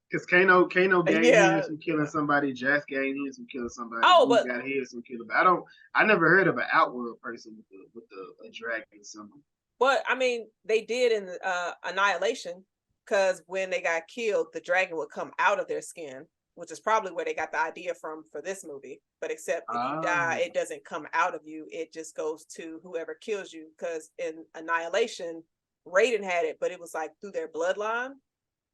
Because Kano gained his from killing somebody, Jax gained his from killing somebody. But got his from killing. But I never heard of an Outworld person with a dragon symbol. But I mean, they did in Annihilation, because when they got killed, the dragon would come out of their skin, which is probably where they got the idea from for this movie. But except if you die, it doesn't come out of you. It just goes to whoever kills you. Because in Annihilation, Raiden had it, but it was like through their bloodline.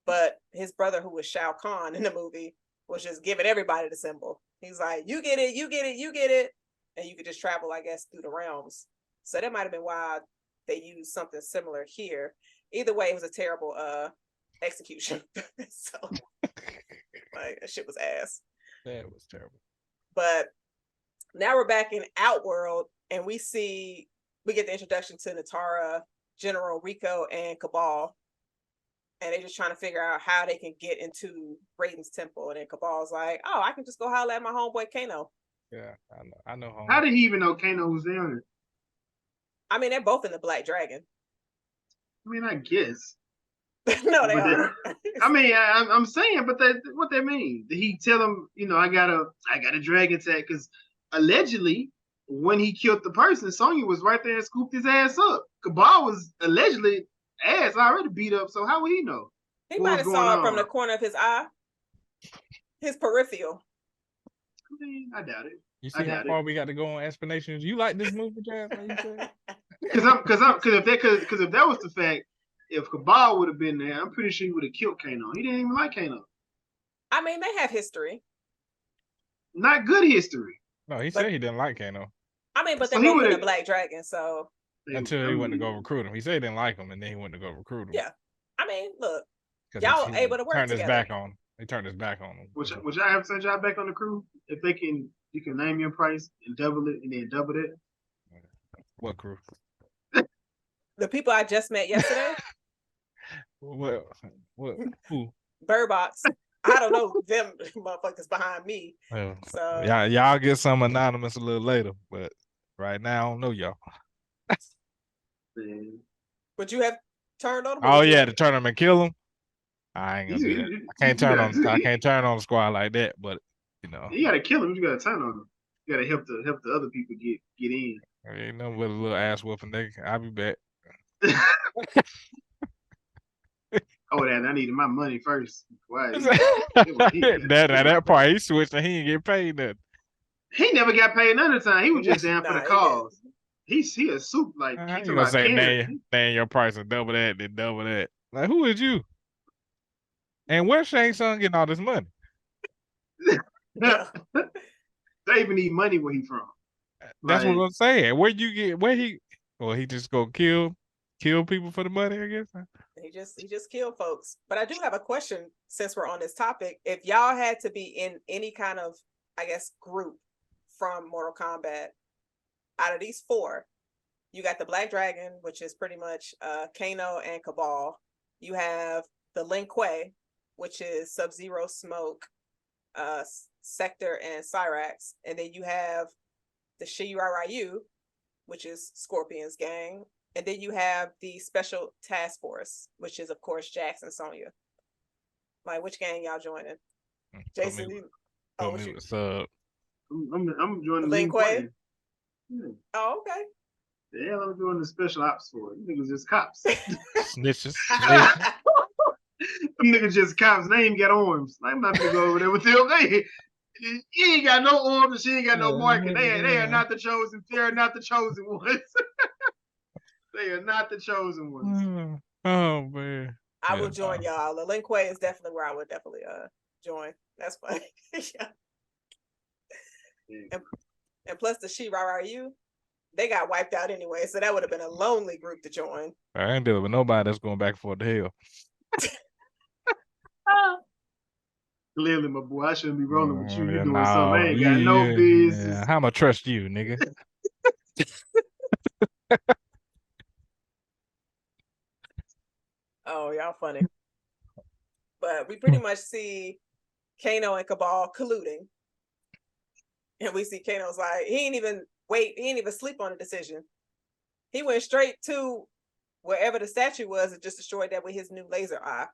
But his brother, who was Shao Kahn in the movie, was just giving everybody the symbol. He's like, you get it, you get it, you get it. And you could just travel, I guess, through the realms. So that might have been why they used something similar here. Either way, it was a terrible execution. So like, that shit was ass. That was terrible. But now we're back in Outworld, and we see we get the introduction to Natara, General Rico, and Cabal. And they're just trying to figure out how they can get into Raiden's temple. And then Cabal's like, oh, I can just go holler at my homeboy Kano. Yeah, I know. How did he even know Kano was down there? I mean, they're both in the Black Dragon. I mean, I guess. No, they are. I mean, I'm saying, but what that mean? Did he tell him, I got a dragon tag? Because allegedly, when he killed the person, Sonya was right there and scooped his ass up. Cabal was allegedly ass already beat up, so how would he know? He might have saw it from the corner of his eye, his peripheral. I mean, I doubt it. You see how far we got to go on explanations? You like this movie, Jazz? Because if that was the fact, if Cabal would have been there, I'm pretty sure he would have killed Kano. He didn't even like Kano. I mean, they have history. Not good history. No, he said he didn't like Kano. I mean, but they're both in the Black Dragon, so. Until he went to go recruit him. He said he didn't like him, and then he went to go recruit him. Yeah. I mean, look. Y'all able to work turned together. His back on. He turned his back on him. Would y'all ever send y'all back on the crew? If you can name your price and double it, and then double it? What crew? The people I just met yesterday. What? Who? Bird Box. I don't know them motherfuckers behind me. Well, so y'all get some anonymous a little later, but right now I don't know y'all. But you have turned on them? Oh yeah, to turn them and kill them. I ain't gonna do that. I can't turn on the squad like that. But you gotta kill them. You gotta turn on them. You gotta help the other people get in. Ain't nothing but a little ass whooping. I'll be back. Oh, I needed my money first. Why? that part he switched and he didn't get paid nothing. He never got paid none of the time. He was just down for the cause. He a soup like. He gonna say name your price and double that, then double that. Like, who is you? And where's Shang Tsung getting all this money? They even need money where he from. That's what I'm saying. Where he just go kill people for the money, I guess. He just killed folks. But I do have a question since we're on this topic. If y'all had to be in any kind of, I guess, group from Mortal Kombat, out of these four, you got the Black Dragon, which is pretty much Kano and Cabal. You have the Lin Kuei, which is Subzero, Smoke, Sector, and Cyrax. And then you have the Shiryu, which is Scorpion's gang. And then you have the Special Task Force, which is, of course, Jax and Sonya. Like, which gang y'all joining? Jason, what's up? I'm joining the Lin Kuei. Yeah. Oh, okay. Yeah, I'm doing the special ops for it. Niggas just cops. Snitches. Them niggas just cops. They ain't got arms. I'm not gonna go over there with them. He ain't got no arms and she ain't got no marking. They are not the chosen. They are not the chosen ones. They are not the chosen ones. Oh man. I will join y'all. The Lin Kuei is definitely where I would definitely join. That's funny. Yeah. And plus the Shiryu, they got wiped out anyway, so that would have been a lonely group to join. I ain't dealing with nobody that's going back for the hell. Clearly, my boy, I shouldn't be rolling with you. You're doing something I ain't got no business. Yeah. How am I trust you, nigga? Oh, y'all funny. But we pretty much see Kano and Cabal colluding. And we see Kano's like, he ain't even sleep on the decision. He went straight to wherever the statue was and just destroyed that with his new laser eye.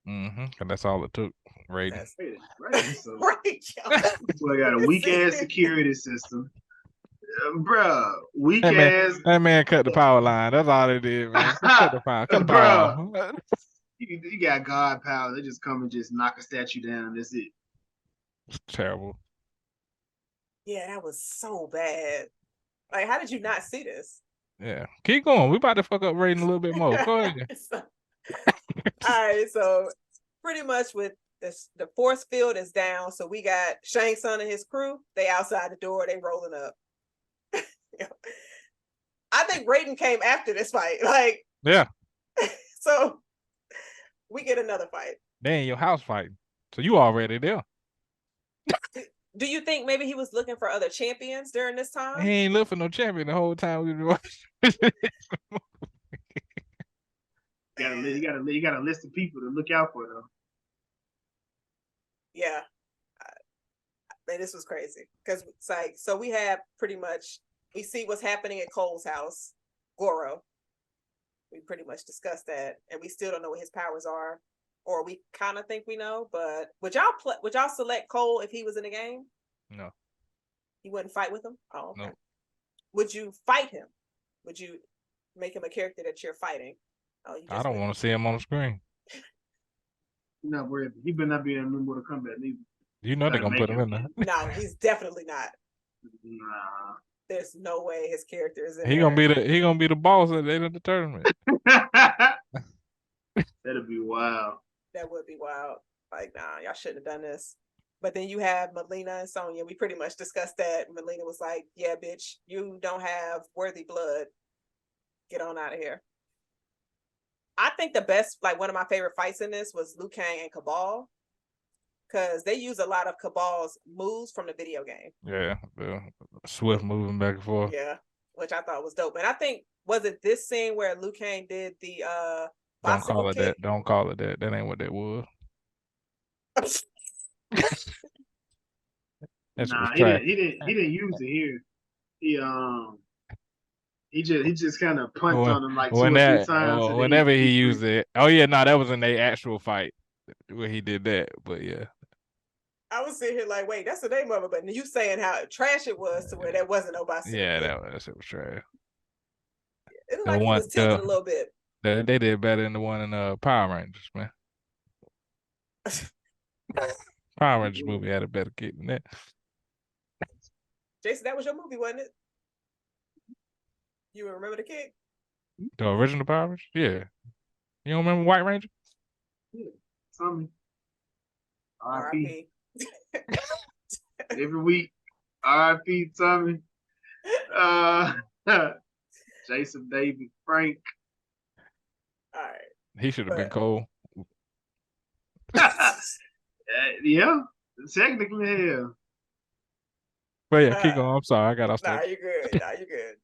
Mm-hmm. And that's all it took. Right. Right. So, I got a weak ass security system. Bruh, weak ass. That man cut the power line. That's all it did, man. Cut the power. Cut the power. You got God power. They just come and just knock a statue down. That's it. It's terrible. Yeah, that was so bad. Like, how did you not see this? Yeah. Keep going. We about to fuck up Raiden a little bit more. Go ahead. All right, so pretty much with this, the force field is down. So we got Shang Tsung and his crew. They outside the door. They rolling up. I think Raiden came after this fight. Like, yeah. So we get another fight. They in your house fighting. So you already there. Do you think maybe he was looking for other champions during this time? He ain't looking for no champion the whole time we been watching. You got a list of people to look out for though. Yeah, man, this was crazy because it's like, so we have pretty much, we see what's happening at Cole's house, Goro. We pretty much discussed that, and we still don't know what his powers are, or we kind of think we know. But would y'all select Cole if he was in the game? No. You wouldn't fight with him? Oh, okay. No. Would you fight him? Would you make him a character that you're fighting? Oh, I don't want to see him on the screen. You're not worried. He better not be in Mortal Kombat neither. You know they're gonna put him in there. No, he's definitely not. Nah. There's no way his character is in He there. gonna be the boss at the end of the tournament. That'd be wild. That would be wild. Like, nah, y'all shouldn't have done this. But then you have Melina and Sonya. We pretty much discussed that. Melina was like, yeah, bitch, you don't have worthy blood. Get on out of here. I think the best, like one of my favorite fights in this was Liu Kang and Cabal. Because they use a lot of Cabal's moves from the video game. Yeah, the swift moving back and forth. Yeah, which I thought was dope. And I think, was it this scene where Liu Kang did the Don't call it kick? that. Don't call it that. That ain't what that was. Nah, he didn't use it here. He just kind of punched on him like 2 or 3 times. Whenever he used it. Oh yeah, no, that was in the actual fight where he did that. But yeah. I was sitting here like, wait, that's the name of it. But you saying how trash it was to where that wasn't nobody. Yeah, that was trash. It looked like he was tilting a little bit. They did better than the one in Power Rangers, man. Power Rangers movie had a better kick than that. Jason, that was your movie, wasn't it? You remember the kick? The original Power Rangers? Yeah. You don't remember White Ranger? Yeah. Tommy. R.I.P. Every week. R.I.P. Tommy. Jason, David, Frank. All right. He should have been Cole. Yeah. Technically, yeah. But yeah, keep going. I'm sorry. I got off Nah, you're good. Nah, you're good.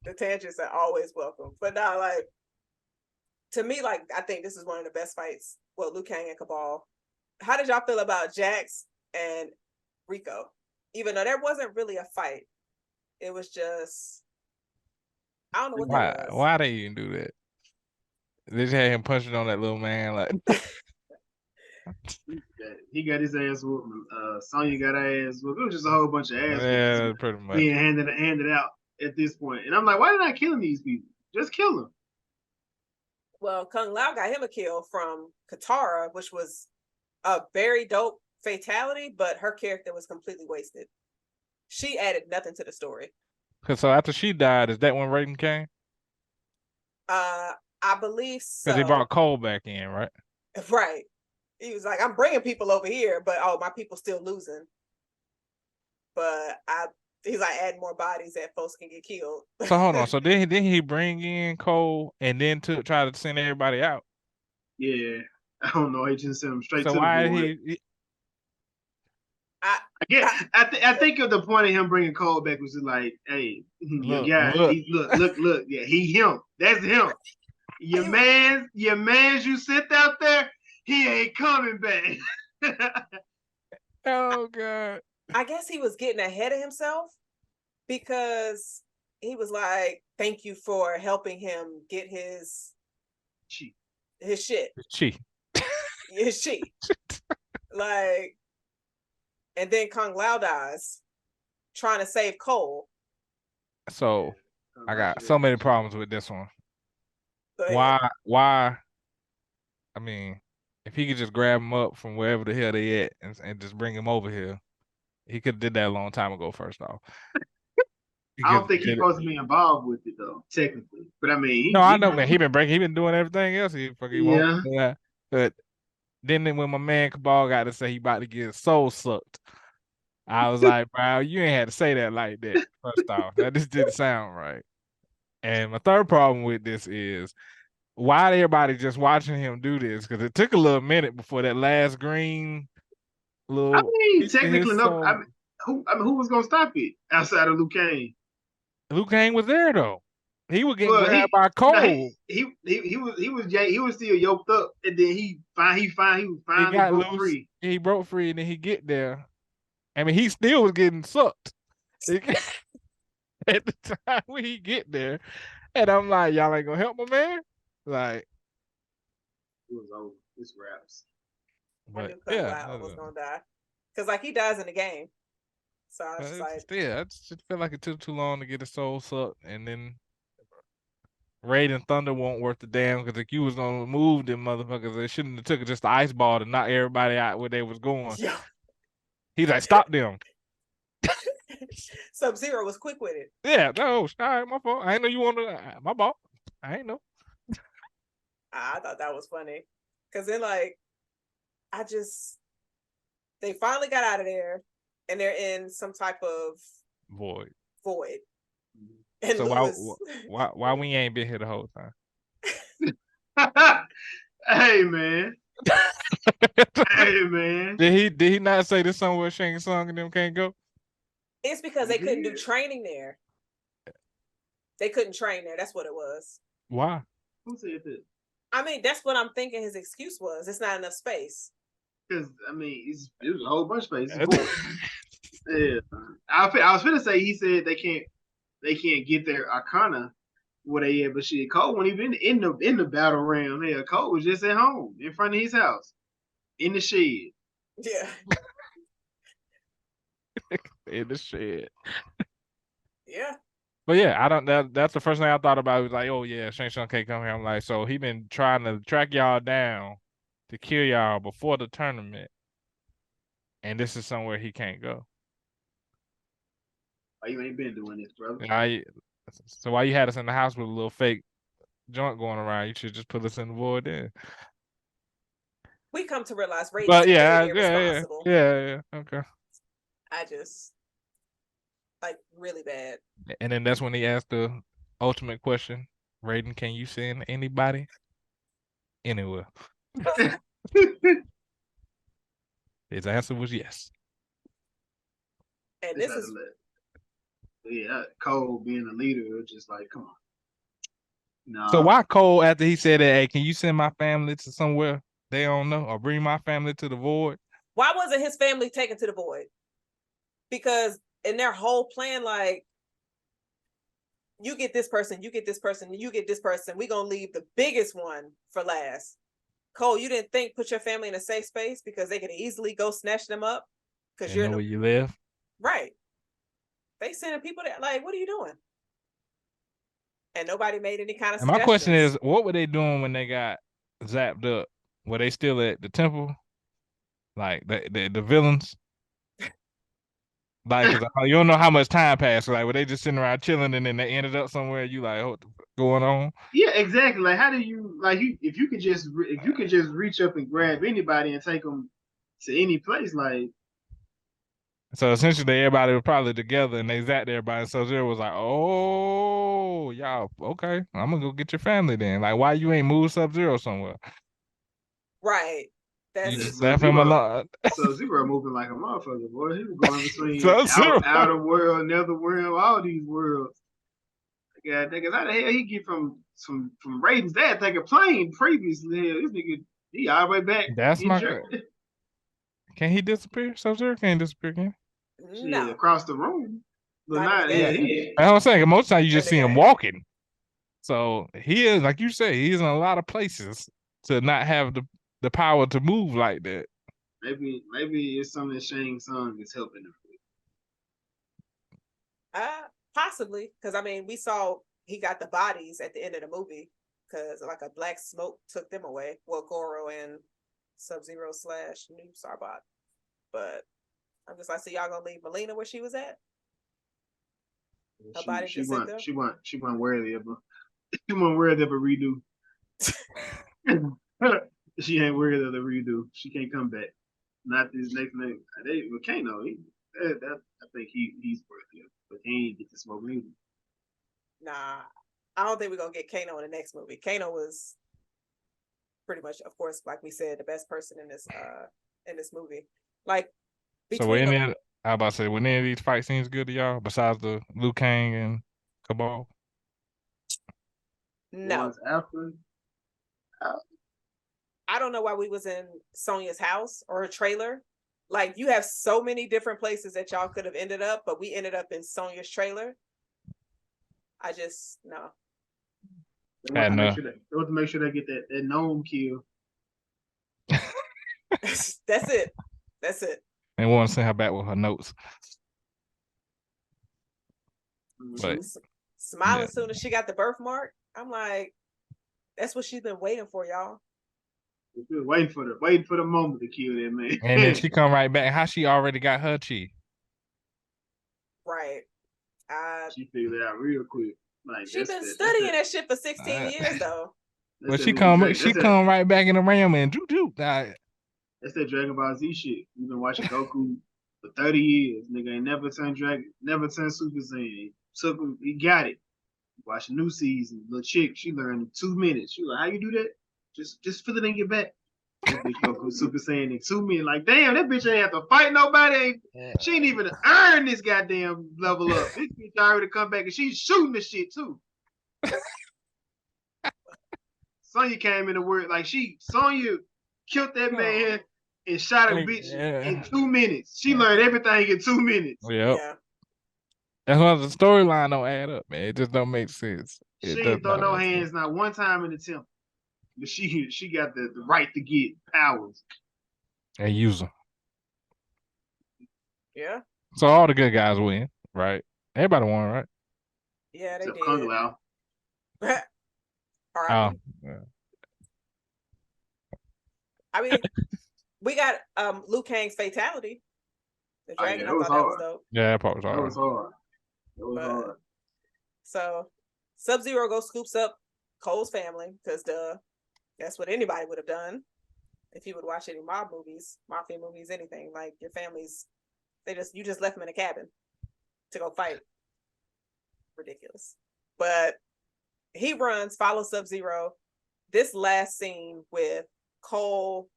The tangents are always welcome. But now, like, to me, like, I think this is one of the best fights. Well, Liu Kang and Cabal. How did y'all feel about Jax and Rico? Even though there wasn't really a fight. It was just, I don't know what that was. Why they even do that? They just had him punching on that little man like he got his ass whooped. Sonya got her ass whooped. It was just a whole bunch of ass. Yeah, pretty much. Being handed out at this point. And I'm like, why did I kill these people? Just kill them. Well, Kung Lao got him a kill from Katara, which was a very dope fatality, but her character was completely wasted. She added nothing to the story. So after she died, is that when Raiden came? I believe so. Because he brought Cole back in, right? Right. He was like, I'm bringing people over here, but my people still losing. But he's like adding more bodies that folks can get killed. So hold on. So then he bring in Cole and then try to send everybody out? Yeah. I don't know. He just sent them straight to the why board. I think of the point of him bringing Cole back was like, hey, look. Yeah, he him. That's him. Your man's you sent out there, he ain't coming back. Oh God. I guess he was getting ahead of himself because he was like, thank you for helping him get his shit. His shit. Like, and then Kung Lao dies trying to save Cole. So I got so many problems with this one. Why? I mean, if he could just grab him up from wherever the hell they at and just bring him over here, he could have did that a long time ago, first off. I don't think he's supposed to be involved with it though, technically. But I mean, I know, man. He been doing everything else. He fucking won't. Yeah. But then when my man Cabal got to say he about to get his soul sucked, I was like, bro, you ain't had to say that like that. First off, that just didn't sound right. And my third problem with this is why everybody just watching him do this? Because it took a little minute before that last green I little mean, piece of technically, his no. soul. Who was gonna stop it outside of Liu Kang? Liu Kang was there though. He was getting Well, grabbed by no, Cole. he was still yoked up, and then he He finally got broke loose. free. He broke free, and then he get there. I mean, he still was getting sucked at the time when he get there. And I'm like, y'all ain't gonna help my man? Like, It was over. It's raps. I but knew Kung yeah, Lao was gonna die. Cause like he dies in the game. So I was just like, yeah, I just feel like it took too long to get his soul sucked, and then Raid and Thunder won't worth the damn because if you was gonna move them motherfuckers, they shouldn't have took just the ice ball to knock everybody out where they was going. yo. He's like, stop them. Subzero was quick with it. Yeah, no, all right, my fault. I ain't know you wanted my fault. I ain't know. I thought that was funny. Cause then like they finally got out of there and they're in some type of void. And So Lewis... why we ain't been here the whole time? Hey man. Hey man. Did he not say this somewhere Shang Tsung and them can't go? It's because they couldn't do training there. They couldn't train there. That's what it was. Why? Who said that? I mean, that's what I'm thinking his excuse was. It's not enough space. Because I mean, it was a whole bunch of space. Yeah, I was gonna say he said they can't get their Arcana where they at, but shit, Cole wasn't even in the battle realm. Hell, Cole was just at home in front of his house in the shed. Yeah. In the shed. Yeah. But yeah, I don't. That's the first thing I thought about. It was like, oh yeah, Shang Tsung can't come here. I'm like, so he been trying to track y'all down to kill y'all before the tournament, and this is somewhere he can't go. Oh, you ain't been doing this, brother. So why you had us in the house with a little fake joint going around? You should just put us in the void then. We come to realize Raiden's But irresponsible. Yeah, okay. I just like really bad. And then that's when he asked the ultimate question: Raiden, can you send anybody anywhere? His answer was yes. And this is Cole being a leader, just like, come on. Nah. So why Cole, after he said that, hey, can you send my family to somewhere they don't know, or bring my family to the void? Why wasn't his family taken to the void? Because in their whole plan, like, you get this person, you get this person, you get this person. We're gonna leave the biggest one for last. Cole, you didn't put your family in a safe space because they could easily go snatch them up because you know where you live. Right. They sending people that, like, what are you doing? And nobody made any kind of suggestions. My question is, what were they doing when they got zapped up? Were they still at the temple? Like the villains? Like, cause you don't know how much time passed. Like, were they just sitting around chilling and then they ended up somewhere? You like, what's going on? Yeah, exactly. Like, how do you if you could just reach up and grab anybody and take them to any place, like. So essentially, everybody was probably together and they zapped everybody. So Subzero was like, "Oh, y'all, okay, I'm gonna go get your family then. Like, why you ain't moved Subzero somewhere?" Right. You just left him alone. Subzero moving like a motherfucker, boy. He was going between outer world, netherworld, all these worlds. Yeah, niggas, how the hell he get from Raiden's dad take a plane previously? Hell, this nigga, he all the way back. That's my. Can he disappear? Subzero can't disappear, can he? No. Across the room. But not that's what I'm saying. Most times you just see him walking. So he is, like you say, he's in a lot of places to not have the power to move like that. Maybe it's something that Shang Tsung is helping him with. Possibly, because I mean, we saw he got the bodies at the end of the movie because like a black smoke took them away. Well, Goro and Subzero / New Sarbot. But I'm just like, so y'all gonna leave Melina where she was at? Her body she wasn't worthy of a redo. She ain't worthy of the redo. She can't come back. Not this next name. Well, Kano, I think he's worthy of it, but he ain't get to smoke neither. Nah, I don't think we're gonna get Kano in the next movie. Kano was pretty much, of course, like we said, the best person in this movie. Like So were between any them. of, I about to say, were any of these fight scenes good to y'all besides the Liu Kang and Cabal? The No. ones after. I don't know why we was in Sonya's house or her trailer. Like you have so many different places that y'all could have ended up, but we ended up in Sonya's trailer. I just no. They want to make sure they get that gnome kill. That's it. That's it. They want to send her back with her notes. But Smiling yeah. soon as she got the birthmark. I'm like, that's what she's been waiting for, y'all. Waiting for the moment to kill that man. And then she come right back. How she already got her chi? Right. She figured it out real quick. Like she's been studying that shit for 16 years though. But she come right back in the ram and do. That's that Dragon Ball Z shit. You've been watching Goku for 30 years. Nigga ain't never turned Super Saiyan. Took him, he got it. Watch a new season. Little chick, she learned in 2 minutes. She like, how you do that? Just fill it in your back. That bitch Goku Super Saiyan in 2 minutes. Like, damn, that bitch ain't have to fight nobody. She ain't even earn this goddamn level up. This bitch already come back and she's shooting the shit too. Sonya came in the word like Sonya killed that man and shot a bitch in 2 minutes. She learned everything in 2 minutes. Yep. Yeah. That's why the storyline don't add up, man. It just don't make sense. She ain't throw no hands not one time in the temple. But she got the right to get powers. And use them. Yeah. So all the good guys win, right? Everybody won, right? Yeah, they did. Kung Lao. Yeah. I mean, we got Liu Kang's fatality. The dragon, I thought that was dope. Yeah, that part was hard. That was hard. That was hard. So Subzero goes scoops up Cole's family because that's what anybody would have done if you would watch any mafia movies, anything. Like your families, you just left them in a cabin to go fight. Ridiculous. But he runs, follows Subzero. This last scene with Cole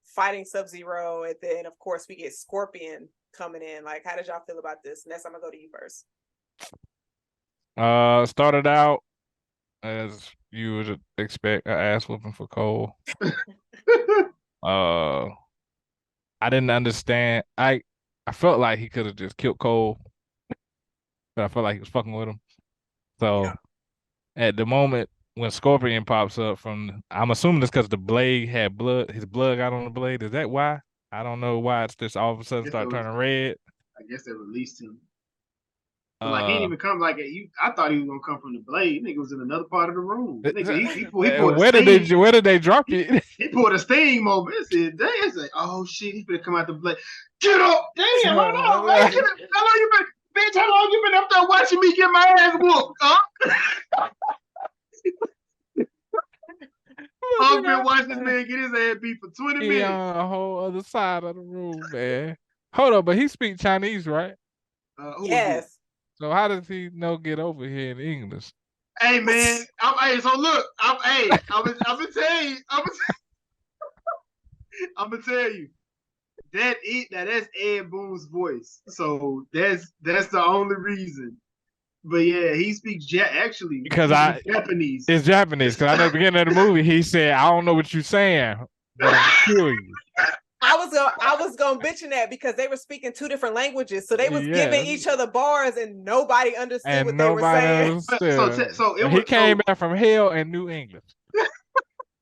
fighting Subzero, and then of course we get Scorpion coming in. Like, how did y'all feel about this? Ness, I'm gonna go to you first. Started out as you would expect, an ass whooping for Cole. I didn't understand. I felt like he could have just killed Cole, but I felt like he was fucking with him. So at the moment when Scorpion pops up I'm assuming it's because the blade had blood. His blood got on the blade. Is that why? I don't know why it's just all of a sudden started turning red. I guess they released him. But like he didn't even come I thought he was gonna come from the blade. Nigga was in another part of the room. Nigga, he pulled where did they drop it? He pulled a sting moment. It's like, oh shit, he's gonna come out the blade. Get up! Damn, hold on, man. How long you been up there watching me get my ass whooped? Huh? I've been watching this man get his ass beat for 20 minutes. On a whole other side of the room, man. Hold on, but he speaks Chinese, right? Yes. So how does he get over here in English? Hey man, so look, I'm gonna tell you. That's Ed Boon's voice. So that's the only reason. But yeah, he speaks Japanese. It's Japanese. Because I know at the beginning of the movie he said, "I don't know what you're saying, but I'm kill you." I was gonna bitch in that because they were speaking 2 different languages, so they was giving each other bars and nobody understood what they were saying. He came back from hell and knew English.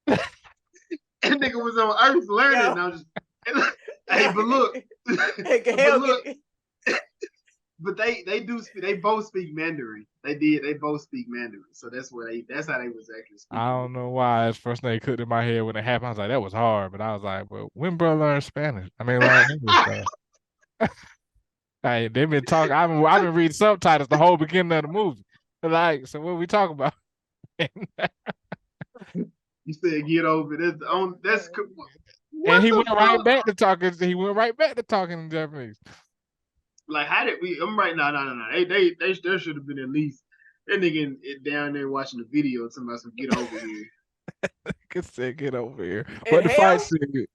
That nigga was on Earth learning. I was just, hey, but look, but they both speak Mandarin. They both speak Mandarin. So that's how they was actually speaking. I don't know why. It's first thing that clicked in my head when it happened. I was like, that was hard. But I was like, well, when bro learned Spanish? I mean, learn English. Hey, they've been talking. I've been reading subtitles the whole beginning of the movie. Like, so what are we talking about? You said get over it. That's and he went right back to talking. He went right back to talking in Japanese. Like, how did we? I'm right. No. They there should have been at least that nigga down there watching the video. Somebody said, "Get over here." Could say, "Get over here." What the fight said?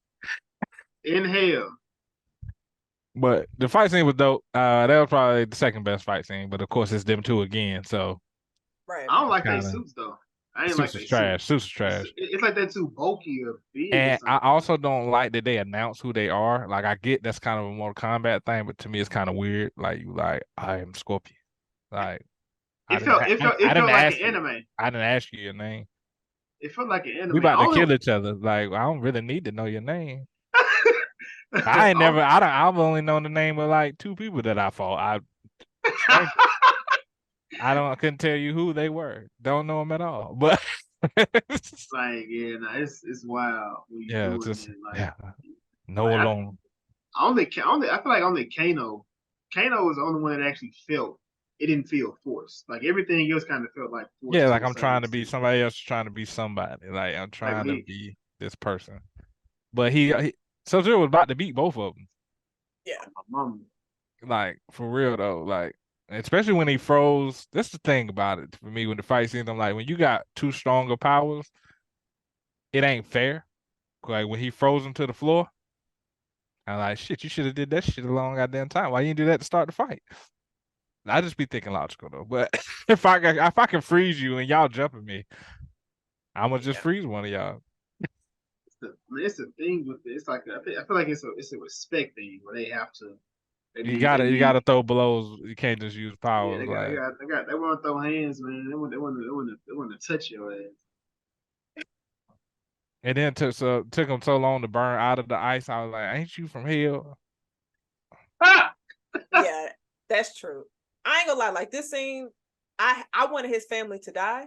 In hell. But the fight scene was dope. That was probably the second best fight scene. But of course, it's them two again. So Right. I don't like their kind of suits though. I ain't like suits their is suits. trash. Suits is trash. It's like they're too bulky or big or And I something. also don't like that they announce who they are. Like I get that's kind of a Mortal Kombat thing, but to me it's kind of weird. Like you like I am Scorpion. Like It felt I didn't like ask an you. anime. I didn't ask you your name. It felt like an We anime. about to kill each other. Like I don't really need to know your name. I ain't Oh. never. I've only known the name of like two people that I fought. I couldn't tell you who they were. Don't know them at all. But like it's wild when you yeah, doing just it. Like, yeah, no like alone. I feel like only Kano was the only one that actually felt it didn't feel forced. Like everything else kind of felt like forced Yeah, to like a I'm certain trying to be extent. somebody else, trying to be somebody. Like I'm Like trying when to he be this person. But he Sub-Zero was about to beat both of them. Yeah. my mom. Like for real though. Like especially when he froze. That's the thing about it for me when the fight scenes. I'm like when you got two stronger powers, it ain't fair. Like when he froze him to the floor. I'm like, shit, you should have did that shit a long goddamn time. Why you didn't do that to start the fight? I just be thinking logical though. But if I can freeze you and y'all jumping me, I'm gonna just Yeah. freeze one of y'all. It's a thing with it. It's like I feel like it's a respect thing where they have to. You Need gotta throw blows. You can't just use yeah, powers. Like they want to throw hands, man. They want to touch your ass. and then took him so long to burn out of the ice. I was like, ain't you from hell? Ah! Yeah, that's true. I ain't gonna lie, like this scene, I wanted his family to die.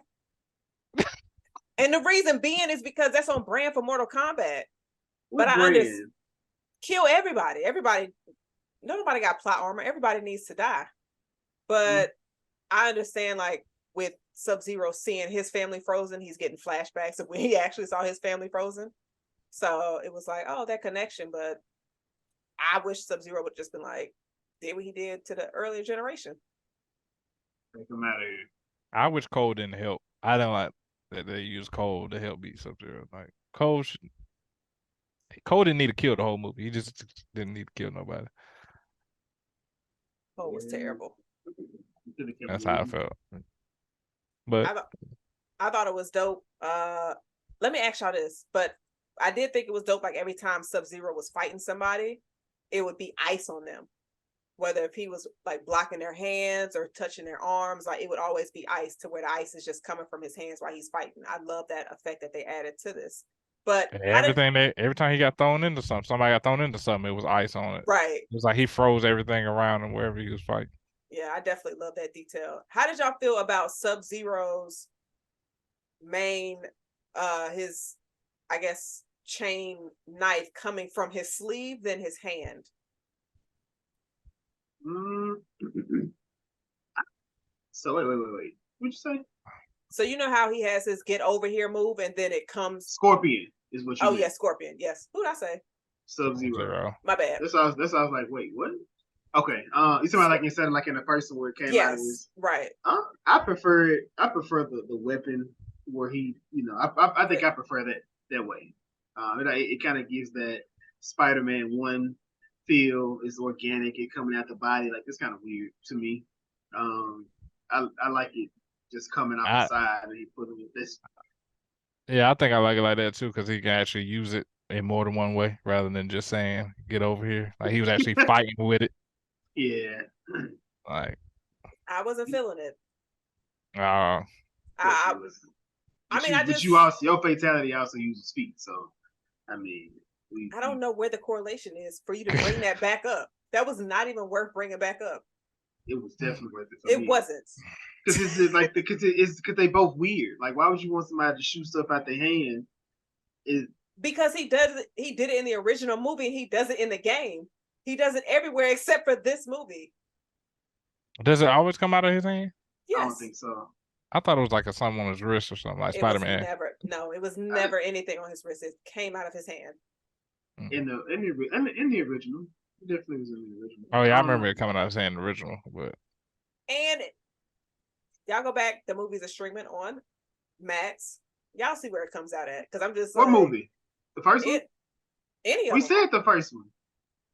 And the reason being is because that's on brand for Mortal Kombat. But I understand, kill everybody. Everybody, nobody got plot armor. Everybody needs to die. But I understand, like with Sub-Zero seeing his family frozen, he's getting flashbacks of when he actually saw his family frozen. So it was like, oh, that connection. But I wish Sub-Zero would just been like, did what he did to the earlier generation. Take him out of here. I wish Cole didn't help. I don't like that they use Cole to help beat Sub-Zero. Like Cole didn't need to kill the whole movie. He just didn't need to kill nobody. Cole was terrible. That's how I felt. But I thought it was dope. Let me ask y'all this, but I did think it was dope. Like every time Sub-Zero was fighting somebody, it would be ice on them. Whether if he was like blocking their hands or touching their arms, like it would always be ice to where the ice is just coming from his hands while he's fighting. I love that effect that they added to this. But every time he got thrown into something, somebody got thrown into something, it was ice on it. Right. It was like he froze everything around him wherever he was fighting. Yeah, I definitely love that detail. How did y'all feel about Sub-Zero's main his I guess chain knife coming from his sleeve than his hand? So wait. What'd you say? So you know how he has his get over here move and then it comes Scorpion is what you meant. yeah, Scorpion. Yes. Who did I say? Sub-Zero. My bad. That's why I was like, wait, what? Okay. You talking about like instead of like in the person where it came out of his right. I prefer the weapon where he, I think I prefer that way. It kind of gives that Spider-Man 1 feel. Is organic, it coming out the body. Like it's kind of weird to me. I like it just coming off the side and he put it with this. Yeah, I think I like it like that too because he can actually use it in more than one way rather than just saying "get over here." Like he was actually fighting with it. Yeah. Like I wasn't feeling it. I mean, your fatality also uses feet, so I mean, I don't know where the correlation is for you to bring that back up. That was not even worth bringing back up. It was definitely worth it. It wasn't because it's like because they both weird. Like, why would you want somebody to shoot stuff out their hand? Because he did it in the original movie. He does it in the game. He does it everywhere except for this movie. Does it always come out of his hand? Yes. I don't think so. I thought it was like something on his wrist or something, like Spider-Man. It was never anything on his wrist. It came out of his hand. In the original, it definitely was in the original. Oh yeah, I remember it coming out of his hand in the original, but. And y'all go back. The movies are streaming on Max. Y'all see where it comes out at? Because I'm just what movie? The first one? Any of we them. said the first one.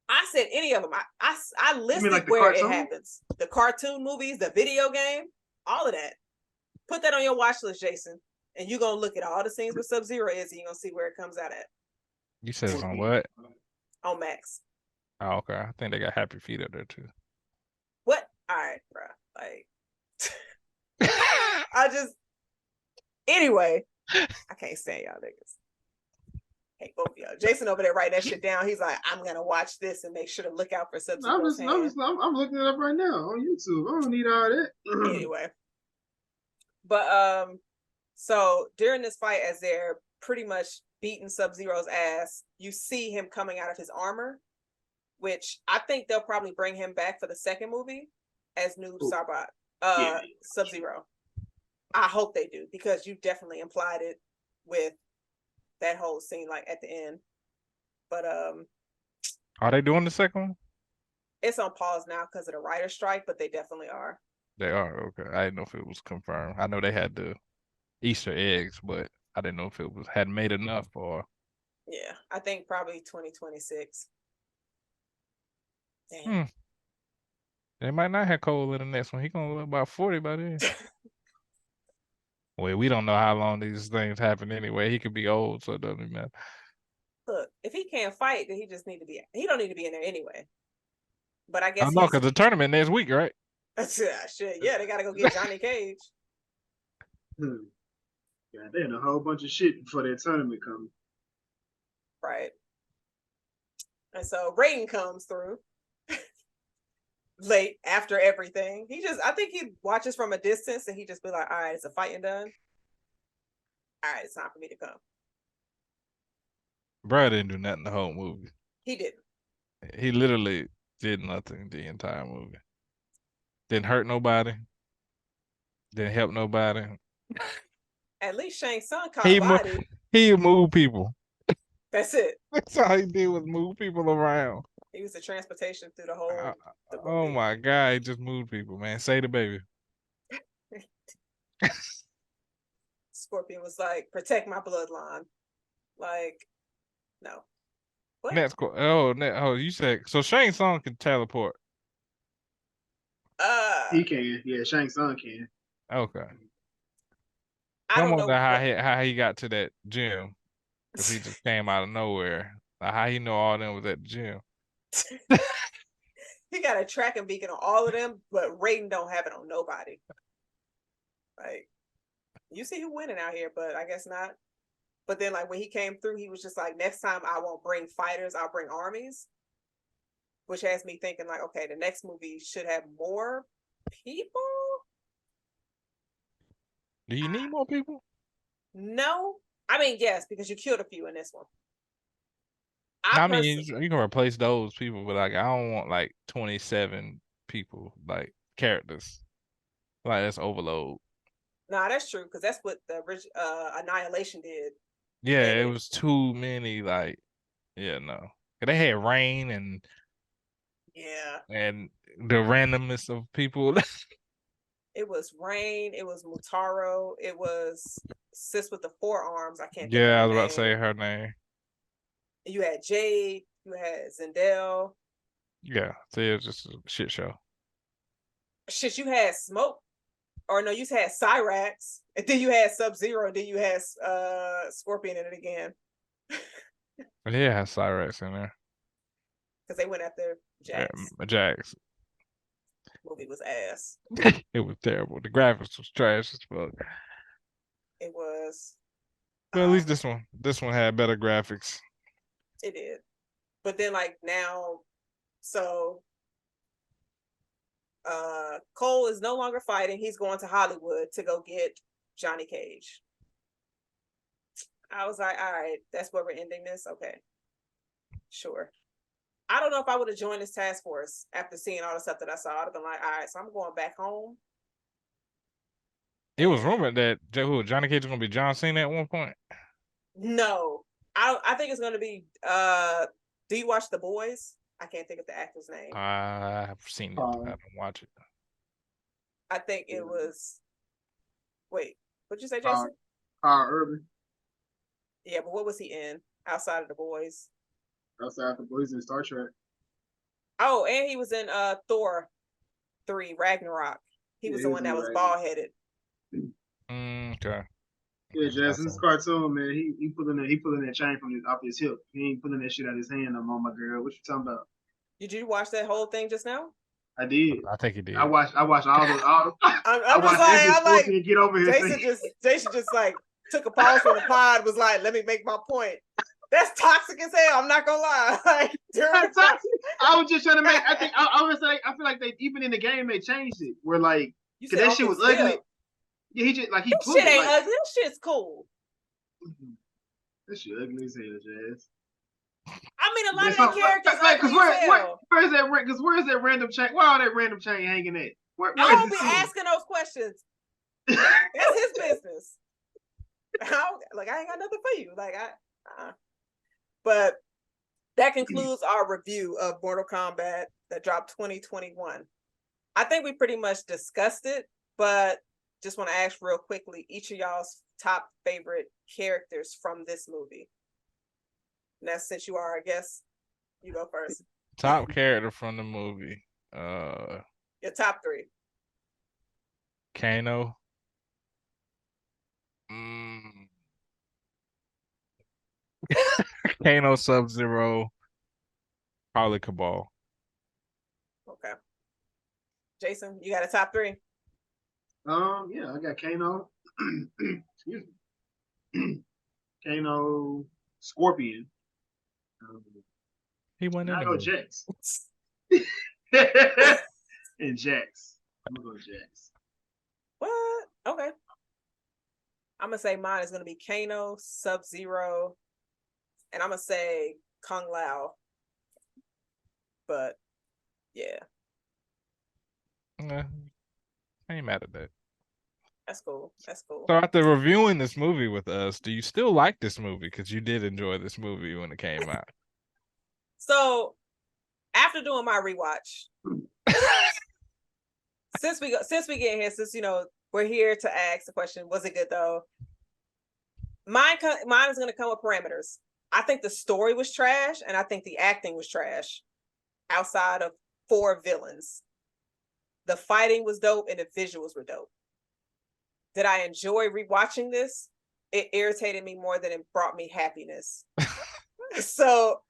I said any of them. I listed like where cartoon? it happens. The cartoon movies, the video game, all of that. Put that on your watch list, Jason, and you're gonna look at all the scenes where Subzero is, and you're gonna see where it comes out at. You said it's on what? On Max. Oh, okay. I think they got Happy Feet up there too. What? All right, bro. Like, I just. Anyway, I can't stand y'all niggas. Hey, both of y'all. Jason over there writing that shit down. He's like, I'm gonna watch this and make sure to look out for Subzero's hand. I'm looking it up right now on YouTube. I don't need all that. Anyway, but so during this fight, as they're pretty much beating Subzero's ass, you see him coming out of his armor, which I think they'll probably bring him back for the second movie as Noob Saibot, Subzero. I hope they do, because you definitely implied it with that whole scene, like at the end. But are they doing the second one? It's on pause now because of the writer's strike, but they definitely are. They are, okay. I didn't know if it was confirmed. I know they had the Easter eggs, but I didn't know if it was had made enough or. Yeah, I think probably 2026. Damn. They might not have Cole in the next one. He gonna look about 40 by then. Well, we don't know how long these things happen anyway. He could be old, so it doesn't matter. Look, if he can't fight, then he don't need to be in there anyway. But I guess I know, because the tournament next week, right? Shit, yeah, they gotta go get Johnny Cage. Yeah, they had a whole bunch of shit before that tournament comes. Right. And so Raiden comes through late after everything. I think he watches from a distance and he just be like, all right, it's a fighting done. All right, it's time for me to come. Bro didn't do nothing the whole movie. He didn't. He literally did nothing the entire movie. Didn't hurt nobody. Didn't help nobody. At least Shang Tsung caught body. He moved people. That's it. That's all he did was move people around. He was the transportation through the whole. Oh my God, he just moved people, man. Say the baby. Scorpion was like, protect my bloodline. Like, no. What? That's cool. Oh, you said so Shang Tsung can teleport. He can. Yeah, Shang Tsung can. Okay. I don't know how he got to that gym. Because he just came out of nowhere. Like how he know all them was at the gym. He got a tracking beacon on all of them, but Raiden don't have it on nobody. Like, you see who winning out here, but I guess not. But then, like, when he came through, he was just like, next time I won't bring fighters, I'll bring armies. Which has me thinking, like, okay, the next movie should have more people? Do you need more people? No. I mean, yes, because you killed a few in this one. I mean, you can replace those people, but like, I don't want like 27 people, like characters. Like, that's overload. Nah, that's true, because that's what the Annihilation did. Yeah, it was too many. Like, yeah, no. They had Rain and the randomness of people. It was Rain. It was Mutaro. It was Sis with the forearms. I can't. Yeah, I was about to say her name. You had Jade. You had Zendel. Yeah, so it was just a shit show. Shit, you had Smoke. Or no, you had Cyrax. And then you had Subzero. And then you had Scorpion in it again. Yeah, it has Cyrax in there. Because they went after Jax. Yeah, Jax. Movie was ass. It was terrible. The graphics was trash as fuck. It was. But at least this one had better graphics. It did. But then, like, now, so Cole is no longer fighting. He's going to Hollywood to go get Johnny Cage. I was like, all right, that's where we're ending this. Okay, sure. I don't know if I would have joined this task force after seeing all the stuff that I saw. I'd have been like, all right, so I'm going back home. It was rumored that Johnny Cage is going to be John Cena at one point. No, I think it's going to be. Do you watch The Boys? I can't think of the actor's name. I've seen it. I don't watch it. I think it was. Wait, what'd you say, Jason? Urban. Yeah, but what was he in outside of The Boys? Outside of The Boys in Star Trek. Oh, and he was in Thor 3 Ragnarok. He was the one that was bald headed. Okay. Yeah, Jazz, this cartoon, man. He pulling that chain from off his hip. He ain't pulling that shit out of his hand no more, my girl. What you talking about? Did you watch that whole thing just now? I did. I think he did. I watched all the. I'm just like, get over here. Jason just like took a pause from the pod. Was like, let me make my point. That's toxic as hell. I'm not gonna lie. Like, toxic. I was just trying to make. I feel like they even in the game they changed it. Where like, cause that shit was ugly. Yeah, he just like he. This shit ain't ugly. This shit's cool. This shit ugly as hell, Jazz. I mean, a lot of the characters like, where is that random chain? Where all that random chain hanging at? Where I don't be asking those questions. That's his business. I ain't got nothing for you. But that concludes our review of Mortal Kombat that dropped 2021. I think we pretty much discussed it, but just want to ask real quickly, each of y'all's top favorite characters from this movie. And that's since you are, I guess, you go first. Top character from the movie. Your top 3. Kano. Kano, Subzero, probably Cabal. Okay. Jason, you got a top 3? Yeah, I got Kano. Excuse me. Kano, Scorpion. He went in. I go Jax. And Jax. I'm gonna go Jax. What? Okay. I'm gonna say mine is gonna be Kano, Subzero, and I'm gonna say Kung Lao. But yeah. I ain't mad at that. That's cool. That's cool. So after reviewing this movie with us, do you still like this movie? Because you did enjoy this movie when it came out. So after doing my rewatch, since we get here, since we're here to ask the question, was it good though? Mine is gonna come with parameters. I think the story was trash, and I think the acting was trash. Outside of 4 villains, the fighting was dope and the visuals were dope. Did I enjoy rewatching this? It irritated me more than it brought me happiness. So,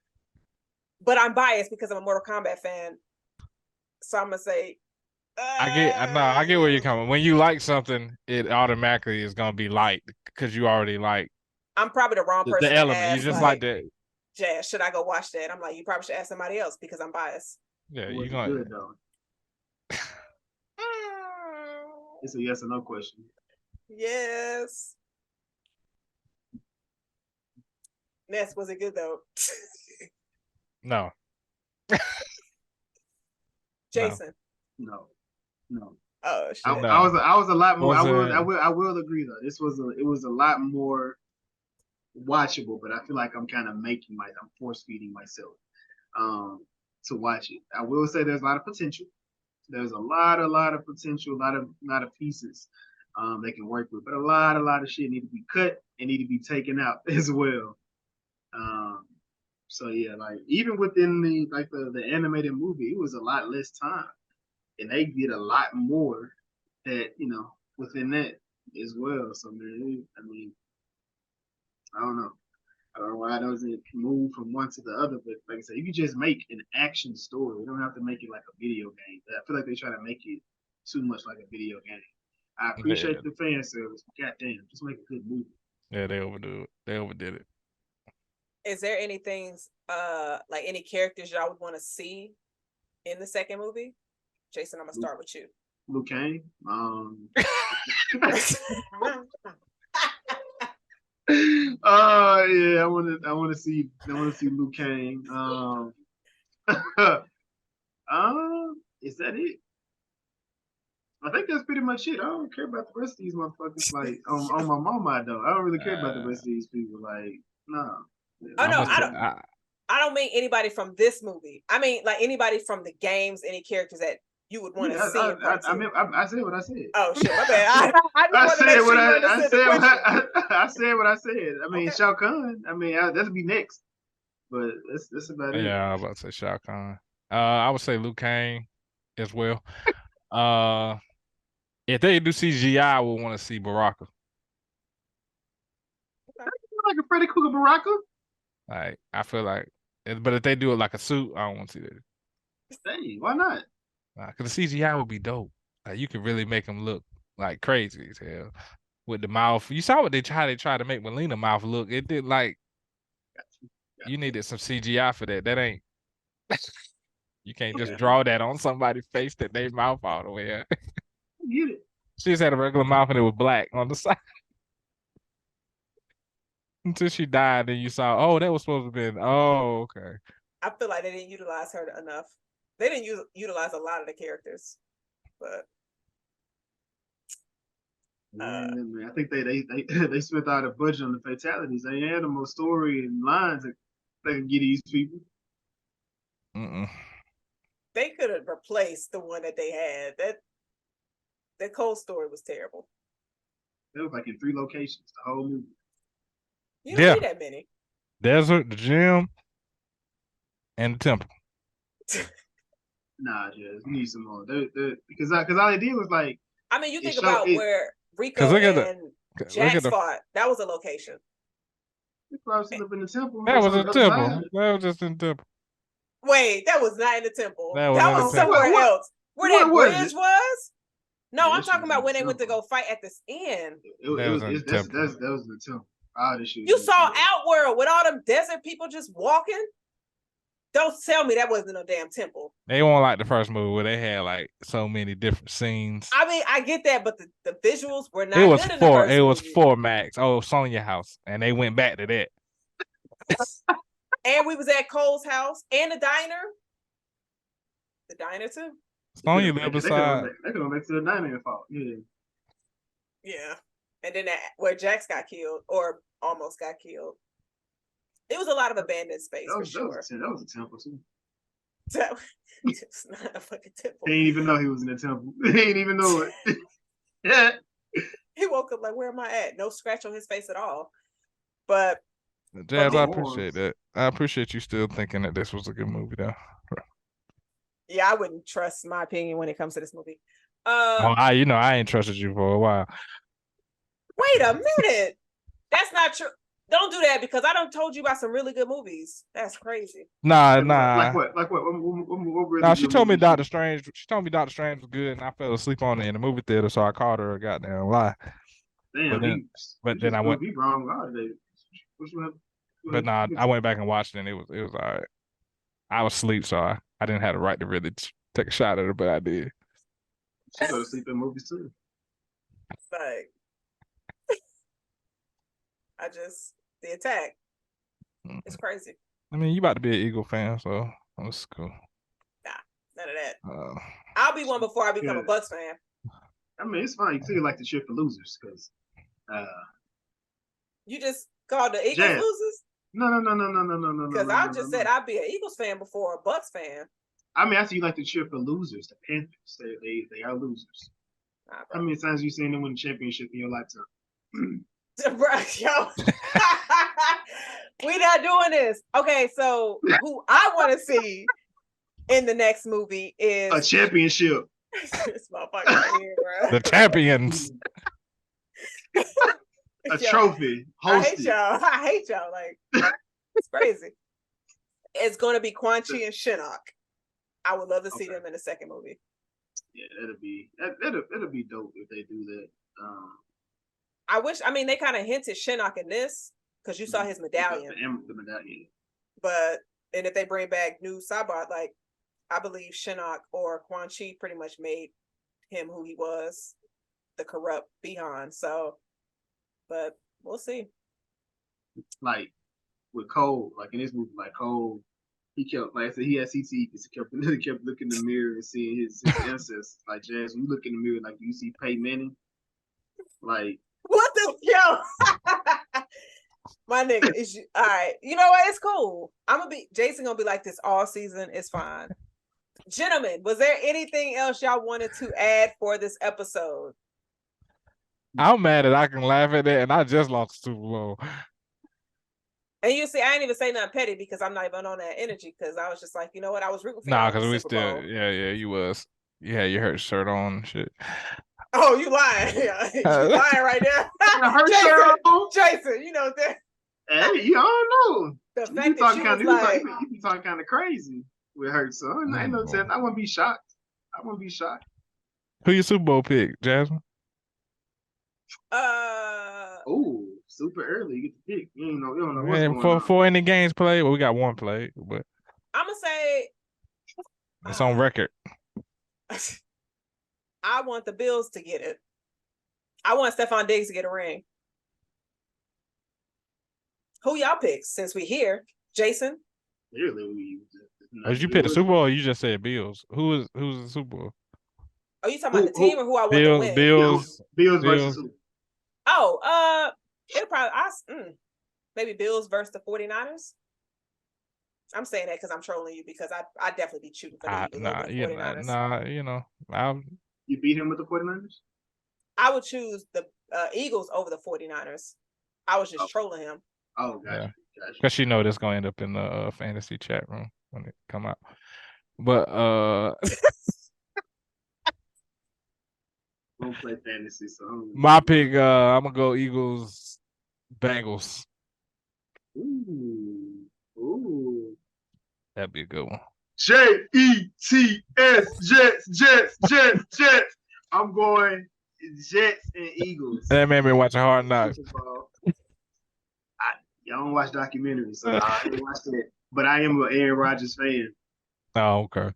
but I'm biased because I'm a Mortal Kombat fan. So I'm gonna say, I get where you're coming. When you like something, it automatically is gonna be light because you already like. I'm probably the wrong person. The element, you just like that. Jazz, should I go watch that? I'm like, you probably should ask somebody else because I'm biased. Yeah, you're gonna. Good, though. It's a yes or no question. Yes. Ness, was it good though? No. Jason. No. Oh shit. I was a lot more. I will agree though. It was a lot more watchable, but I feel like I'm kind of I'm force feeding myself to watch it. I will say there's a lot of potential. There's a lot of potential, a lot of pieces they can work with, but a lot of shit need to be cut and need to be taken out as well. So yeah, like even within the animated movie, it was a lot less time, and they did a lot more that within that as well. So man, I don't know why it doesn't move from one to the other, but like I said, you can just make an action story. You don't have to make it like a video game. I feel like they try to make it too much like a video game. I appreciate the fan service. Goddamn, just make a good movie. Yeah, they overdid it. Is there anything like any characters y'all would want to see in the second movie? Jason, I'm gonna start with you. Liu Kang. Yeah, I want to see Liu Kang. Is that it? I think that's pretty much it. I don't care about the rest of these motherfuckers. Like on my mama, I don't really care about the rest of these people. Like, no. Oh no, I don't mean anybody from this movie. I mean like anybody from the games, any characters that you would want to see. I said what I said. Oh shit, my bad. I said what I said. I mean, okay. Shao Kahn. I mean, that'll be next. But that's about it. Yeah, I was about to say Shao Kahn. I would say Liu Kang as well. If they do CGI, I would want to see Baraka. Like a Freddy Krueger Baraka? Like I feel like, but if they do it like a suit, I don't want to see that. Hey, why not? Because the CGI would be dope. Like you could really make them look like crazy as hell with the mouth. You saw what they tried to make Melina mouth look. It did like you needed some CGI for that. That ain't. You can't just draw that on somebody's face that they mouth all the way up. Get it. She just had a regular mouth and it was black on the side. Until she died, then you saw, oh, that was supposed to have been, oh, okay. I feel like they didn't utilize her enough. They didn't utilize a lot of the characters, but man, I think they spent all the budget on the fatalities. They had the most story and lines that they can get these people. They could have replaced the one that they had. That Cole story was terrible. It was like in 3 locations, the whole movie. You don't need that many. Desert, the gym, and the temple. Nah, Jazz, we need some more. Because all they did was like. I mean, you think about where Rico and Jax fought. That was a location. They probably up in the temple. That was a temple. That was just in the temple. Wait, that was not in the temple. That was somewhere else. Where that bridge was? No, I'm talking about when they went to go fight at this end. That was the temple. You saw Outworld with all them desert people just walking. Don't tell me that wasn't no damn temple. They weren't like the first movie where they had like so many different scenes. I mean, I get that, but the visuals were not. It was good 4. In the it was movie. 4 Max. Oh, Sonya House, and they went back to that. And we was at Cole's house and the diner. The diner too. Sonya lived beside. They could have made to the diner fault. Yeah. Yeah, and then where Jax got killed or almost got killed. It was a lot of abandoned space for sure. That was a temple too. It's not a fucking temple. He didn't even know he was in a temple. He didn't even know it. Yeah. He woke up like, where am I at? No scratch on his face at all. But Jazz, I appreciate that. I appreciate you still thinking that this was a good movie, though. Yeah, I wouldn't trust my opinion when it comes to this movie. I ain't trusted you for a while. Wait a minute. That's not true. Don't do that because I done told you about some really good movies. That's crazy. Nah. Like what? What really nah, she told me Doctor Strange. She told me Doctor Strange was good, and I fell asleep on it in the movie theater, so I called her a goddamn lie. Damn. But then I went. Be wrong. But nah, I went back and watched it, and it was all right. I was asleep, so I didn't have the right to really take a shot at her, but I did. She go to sleep in movies too. Like, the attack. It's crazy. I mean, you about to be an Eagle fan, so that's cool. Nah, none of that. I'll be one before I become a Bucks fan. I mean, it's fine. You feel like the shit for losers because. You just called the Eagles losers? No. Because I just said I'd be an Eagles fan before a Bucks fan. I mean, I see you like to cheer for losers. The Panthers, they are losers. How many times have you seen them win the championship in your lifetime? Yo, we not doing this. Okay, so who I want to see in the next movie is a championship. This motherfucker right here, bro. The champions. A trophy. Hosted. I hate y'all. Like, it's crazy. It's going to be Quan Chi and Shinnok. I would love to see them in the second movie. Yeah, that'll be dope if they do that. I mean, they kind of hinted Shinnok in this because you saw his medallion. The medallion. And if they bring back new Sabat, like, I believe Shinnok or Quan Chi pretty much made him who he was, the corrupt Bihan. So, but we'll see. Like with Cole, like in this movie, like Cole, he kept, like I said, he had CT because he kept looking in the mirror and seeing his ancestors. Like, Jazz, when you look in the mirror, like you see Peyton Manning, like what the yo. My nigga is all right. You know what? It's cool. Jason gonna be like this all season. It's fine. Gentlemen, was there anything else y'all wanted to add for this episode? I'm mad that I can laugh at that, and I just lost the Super Bowl. And you see, I ain't even say nothing petty because I'm not even on that energy because I was just like, you know what? I was rooting for Nah, y'all in because the we Super still, Bowl. yeah, you was. You had your hurt shirt on and shit. Oh, you lying. You lying right there. Her shirt on? Jason, you know that. Hey, you don't know. The fact that you was like... You be talking kind of crazy with her, son. I ain't no sense. I wouldn't be shocked. Who your Super Bowl pick, Jasmine? Oh, super early. You get to pick. You don't know what's Man, going on. for any games played, well, we got one played, but I'm gonna say it's on record. I want the Bills to get it. I want Stephon Diggs to get a ring. Who y'all pick since we here? Jason? Clearly, Did you pick the Super Bowl or you just said Bills? Who's the Super Bowl? Are you talking about the team or who I want to win? Bills versus who? Oh, it'll probably maybe Bills versus the 49ers. I'm saying that because I'm trolling you because I definitely be shooting for the Eagles over the 49ers. You beat him with the 49ers? I would choose the Eagles over the 49ers. I was just trolling him. Oh, gotcha. Because she know that's going to end up in the fantasy chat room when it come out. But don't play fantasy, so my pick, I'm gonna go Eagles, Bengals. Ooh. That'd be a good one. Jets, Jets. I'm going Jets and Eagles. That made me watch a Hard Knocks. Y'all don't watch documentaries, so I didn't watch that. But I am an Aaron Rodgers fan. Oh, okay.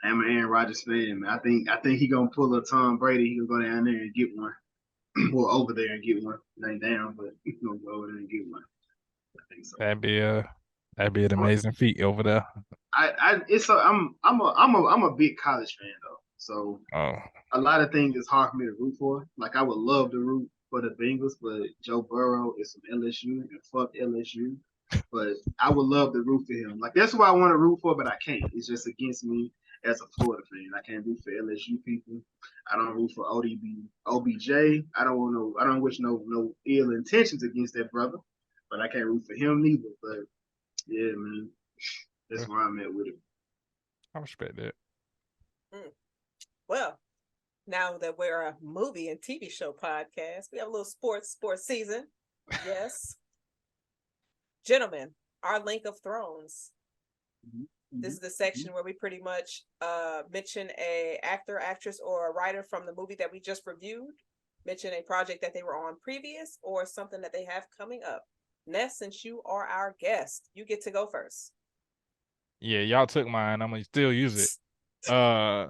I am an Aaron Rodgers fan, man. I think he gonna pull a Tom Brady. He gonna go down there and get one. Well, over there and get one. Not down, but he gonna go over there and get one. I think so. That'd be an amazing feat over there. I'm a big college fan though. So a lot of things is hard for me to root for. Like I would love to root for the Bengals, but Joe Burrow is from LSU and fuck LSU. But I would love to root for him. Like that's who I want to root for, but I can't. It's just against me as a Florida fan. I can't root for LSU people. I don't root for OBJ. I don't wish no ill intentions against that brother, but I can't root for him neither. But yeah, man, that's where I'm at with it. I respect that. Well, now that we're a movie and TV show podcast, we have a little sports season. Yes. Gentlemen, our Link of Thrones. Mm-hmm. This is the section where we pretty much mention a actor, actress, or a writer from the movie that we just reviewed, mention a project that they were on previous, or something that they have coming up. Ness, since you are our guest, you get to go first. Yeah, y'all took mine. I'm gonna still use it.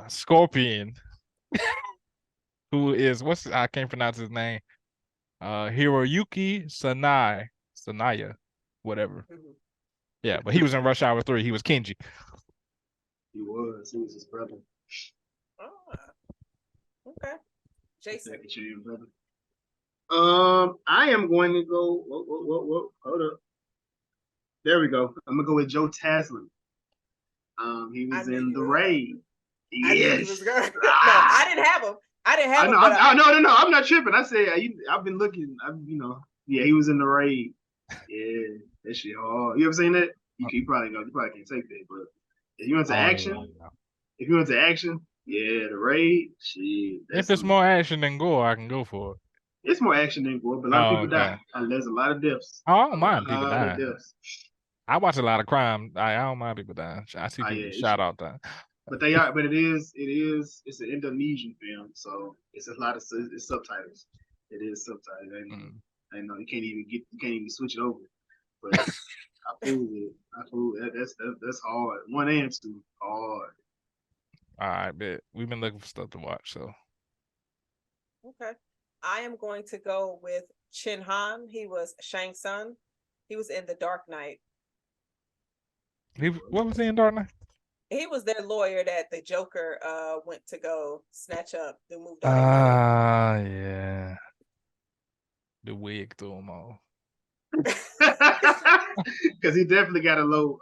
Scorpion, who is I can't pronounce his name. Hiroyuki Sanaya, whatever. Mm-hmm. Yeah, but he was in Rush Hour 3. He was Kenji. He was his brother. Oh, okay. Jason. I am going to go. Whoa, hold up. There we go. I'm gonna go with Joe Taslim. He was in The Raid. Yes. No, I didn't have him. No. I'm not tripping. I said I've been looking. Yeah, he was in The Raid. Yeah, that shit hard. You ever seen that? You probably know. You probably can't take that, but if you went to action, yeah, The Raid. Shit. If it's more action than gore, I can go for it. It's more action than gore, but a lot of people die. There's a lot of deaths. I don't mind people dying. I watch a lot of crime. I don't mind people dying. I see people shot out there. But it's an Indonesian film, so it's a lot of subtitles. It is subtitles. I know you can't even switch it over. But I fool it. That's hard. 1 and 2 hard. All right, bet we've been looking for stuff to watch. So okay, I am going to go with Chin Han. He was Shang Tsung. He was in The Dark Knight. What was he in Dark Knight? He was their lawyer that the Joker went to go snatch up the movie. Yeah. The wig threw him off. Because he definitely got a low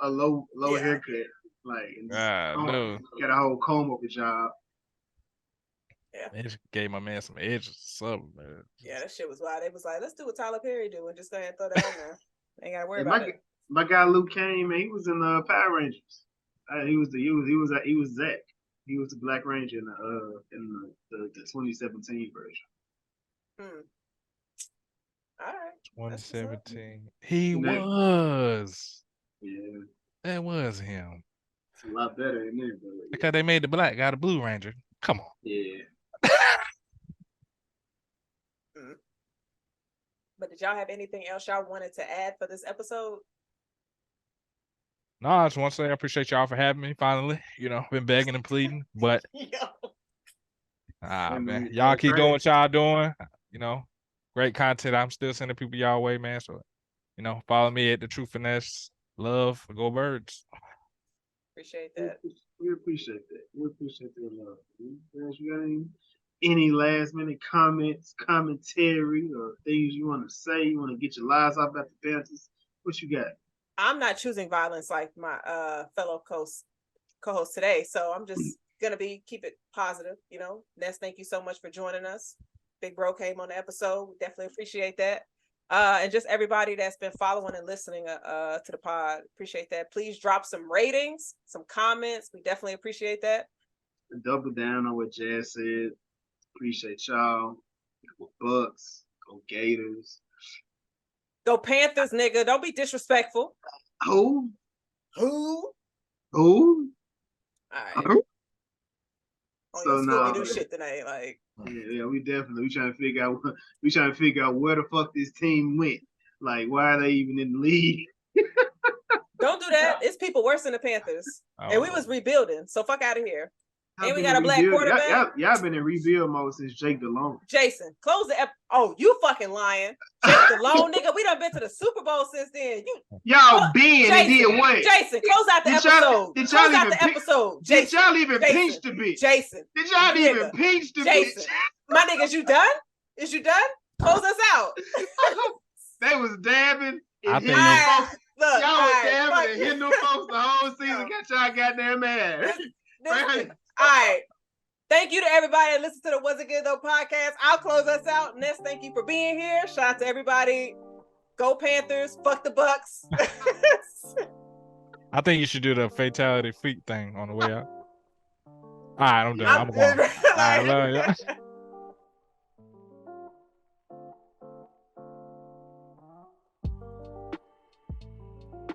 haircut. Like no. Got a whole comb over job. Yeah. They just gave my man some edges or something, man. Yeah, that shit was wild. It was like, let's do what Tyler Perry do and just go ahead and throw that on there. Ain't gotta worry about it. My guy Luke Kane, man, he was in the Power Rangers. He was Zach. He was the Black Ranger in the 2017 version. All right. 2017. He was. Yeah. That was him. It's a lot better than that, but because they made the black guy the Blue Ranger. Come on. Yeah. But did y'all have anything else y'all wanted to add for this episode? No, I just want to say I appreciate y'all for having me finally. Been begging and pleading, but man, y'all keep doing what y'all doing. Great content. I'm still sending people y'all way, man. So, follow me at the True Finesse. Love, go Birds. Appreciate that. We appreciate that. We appreciate that love. You got any last minute comments, commentary, or things you want to say? You want to get your lies off at the Panthers? What you got? I'm not choosing violence like my fellow co-host today, so I'm just gonna keep it positive. Ness, thank you so much for joining us. Big Bro came on the episode. We definitely appreciate that. And just everybody that's been following and listening to the pod, appreciate that. Please drop some ratings, some comments. We definitely appreciate that. And double down on what Jazz said. Appreciate y'all. Go Bucks. Go Gators. Go Panthers, nigga. Don't be disrespectful. Who? All right. Who? On your Scooby-Doo shit tonight, like. Yeah, we trying to figure out where the fuck this team went. Like, why are they even in the league? Don't do that. It's people worse than the Panthers. And we was rebuilding, so fuck out of here. And we got a black quarterback. Y'all been in rebuild mode since Jake Delhomme. Jason, close the Oh, you fucking lying. Jake Delhomme, nigga. We done been to the Super Bowl since then. Y'all been and did what? Jason, close out the episode. Did y'all even pinch the bitch? Jason. Did y'all even pinch the bitch? My niggas, you done? Is you done? Close us out. They was dabbing. I think y'all was dabbing and hitting them folks the whole season. Got y'all goddamn mad. All right. Thank you to everybody that listened to the Was It Good Though podcast. I'll close us out. Ness, thank you for being here. Shout out to everybody. Go Panthers. Fuck the Bucks. I think you should do the fatality feet thing on the way out. All right, I'm done. I'm going. All right, love you.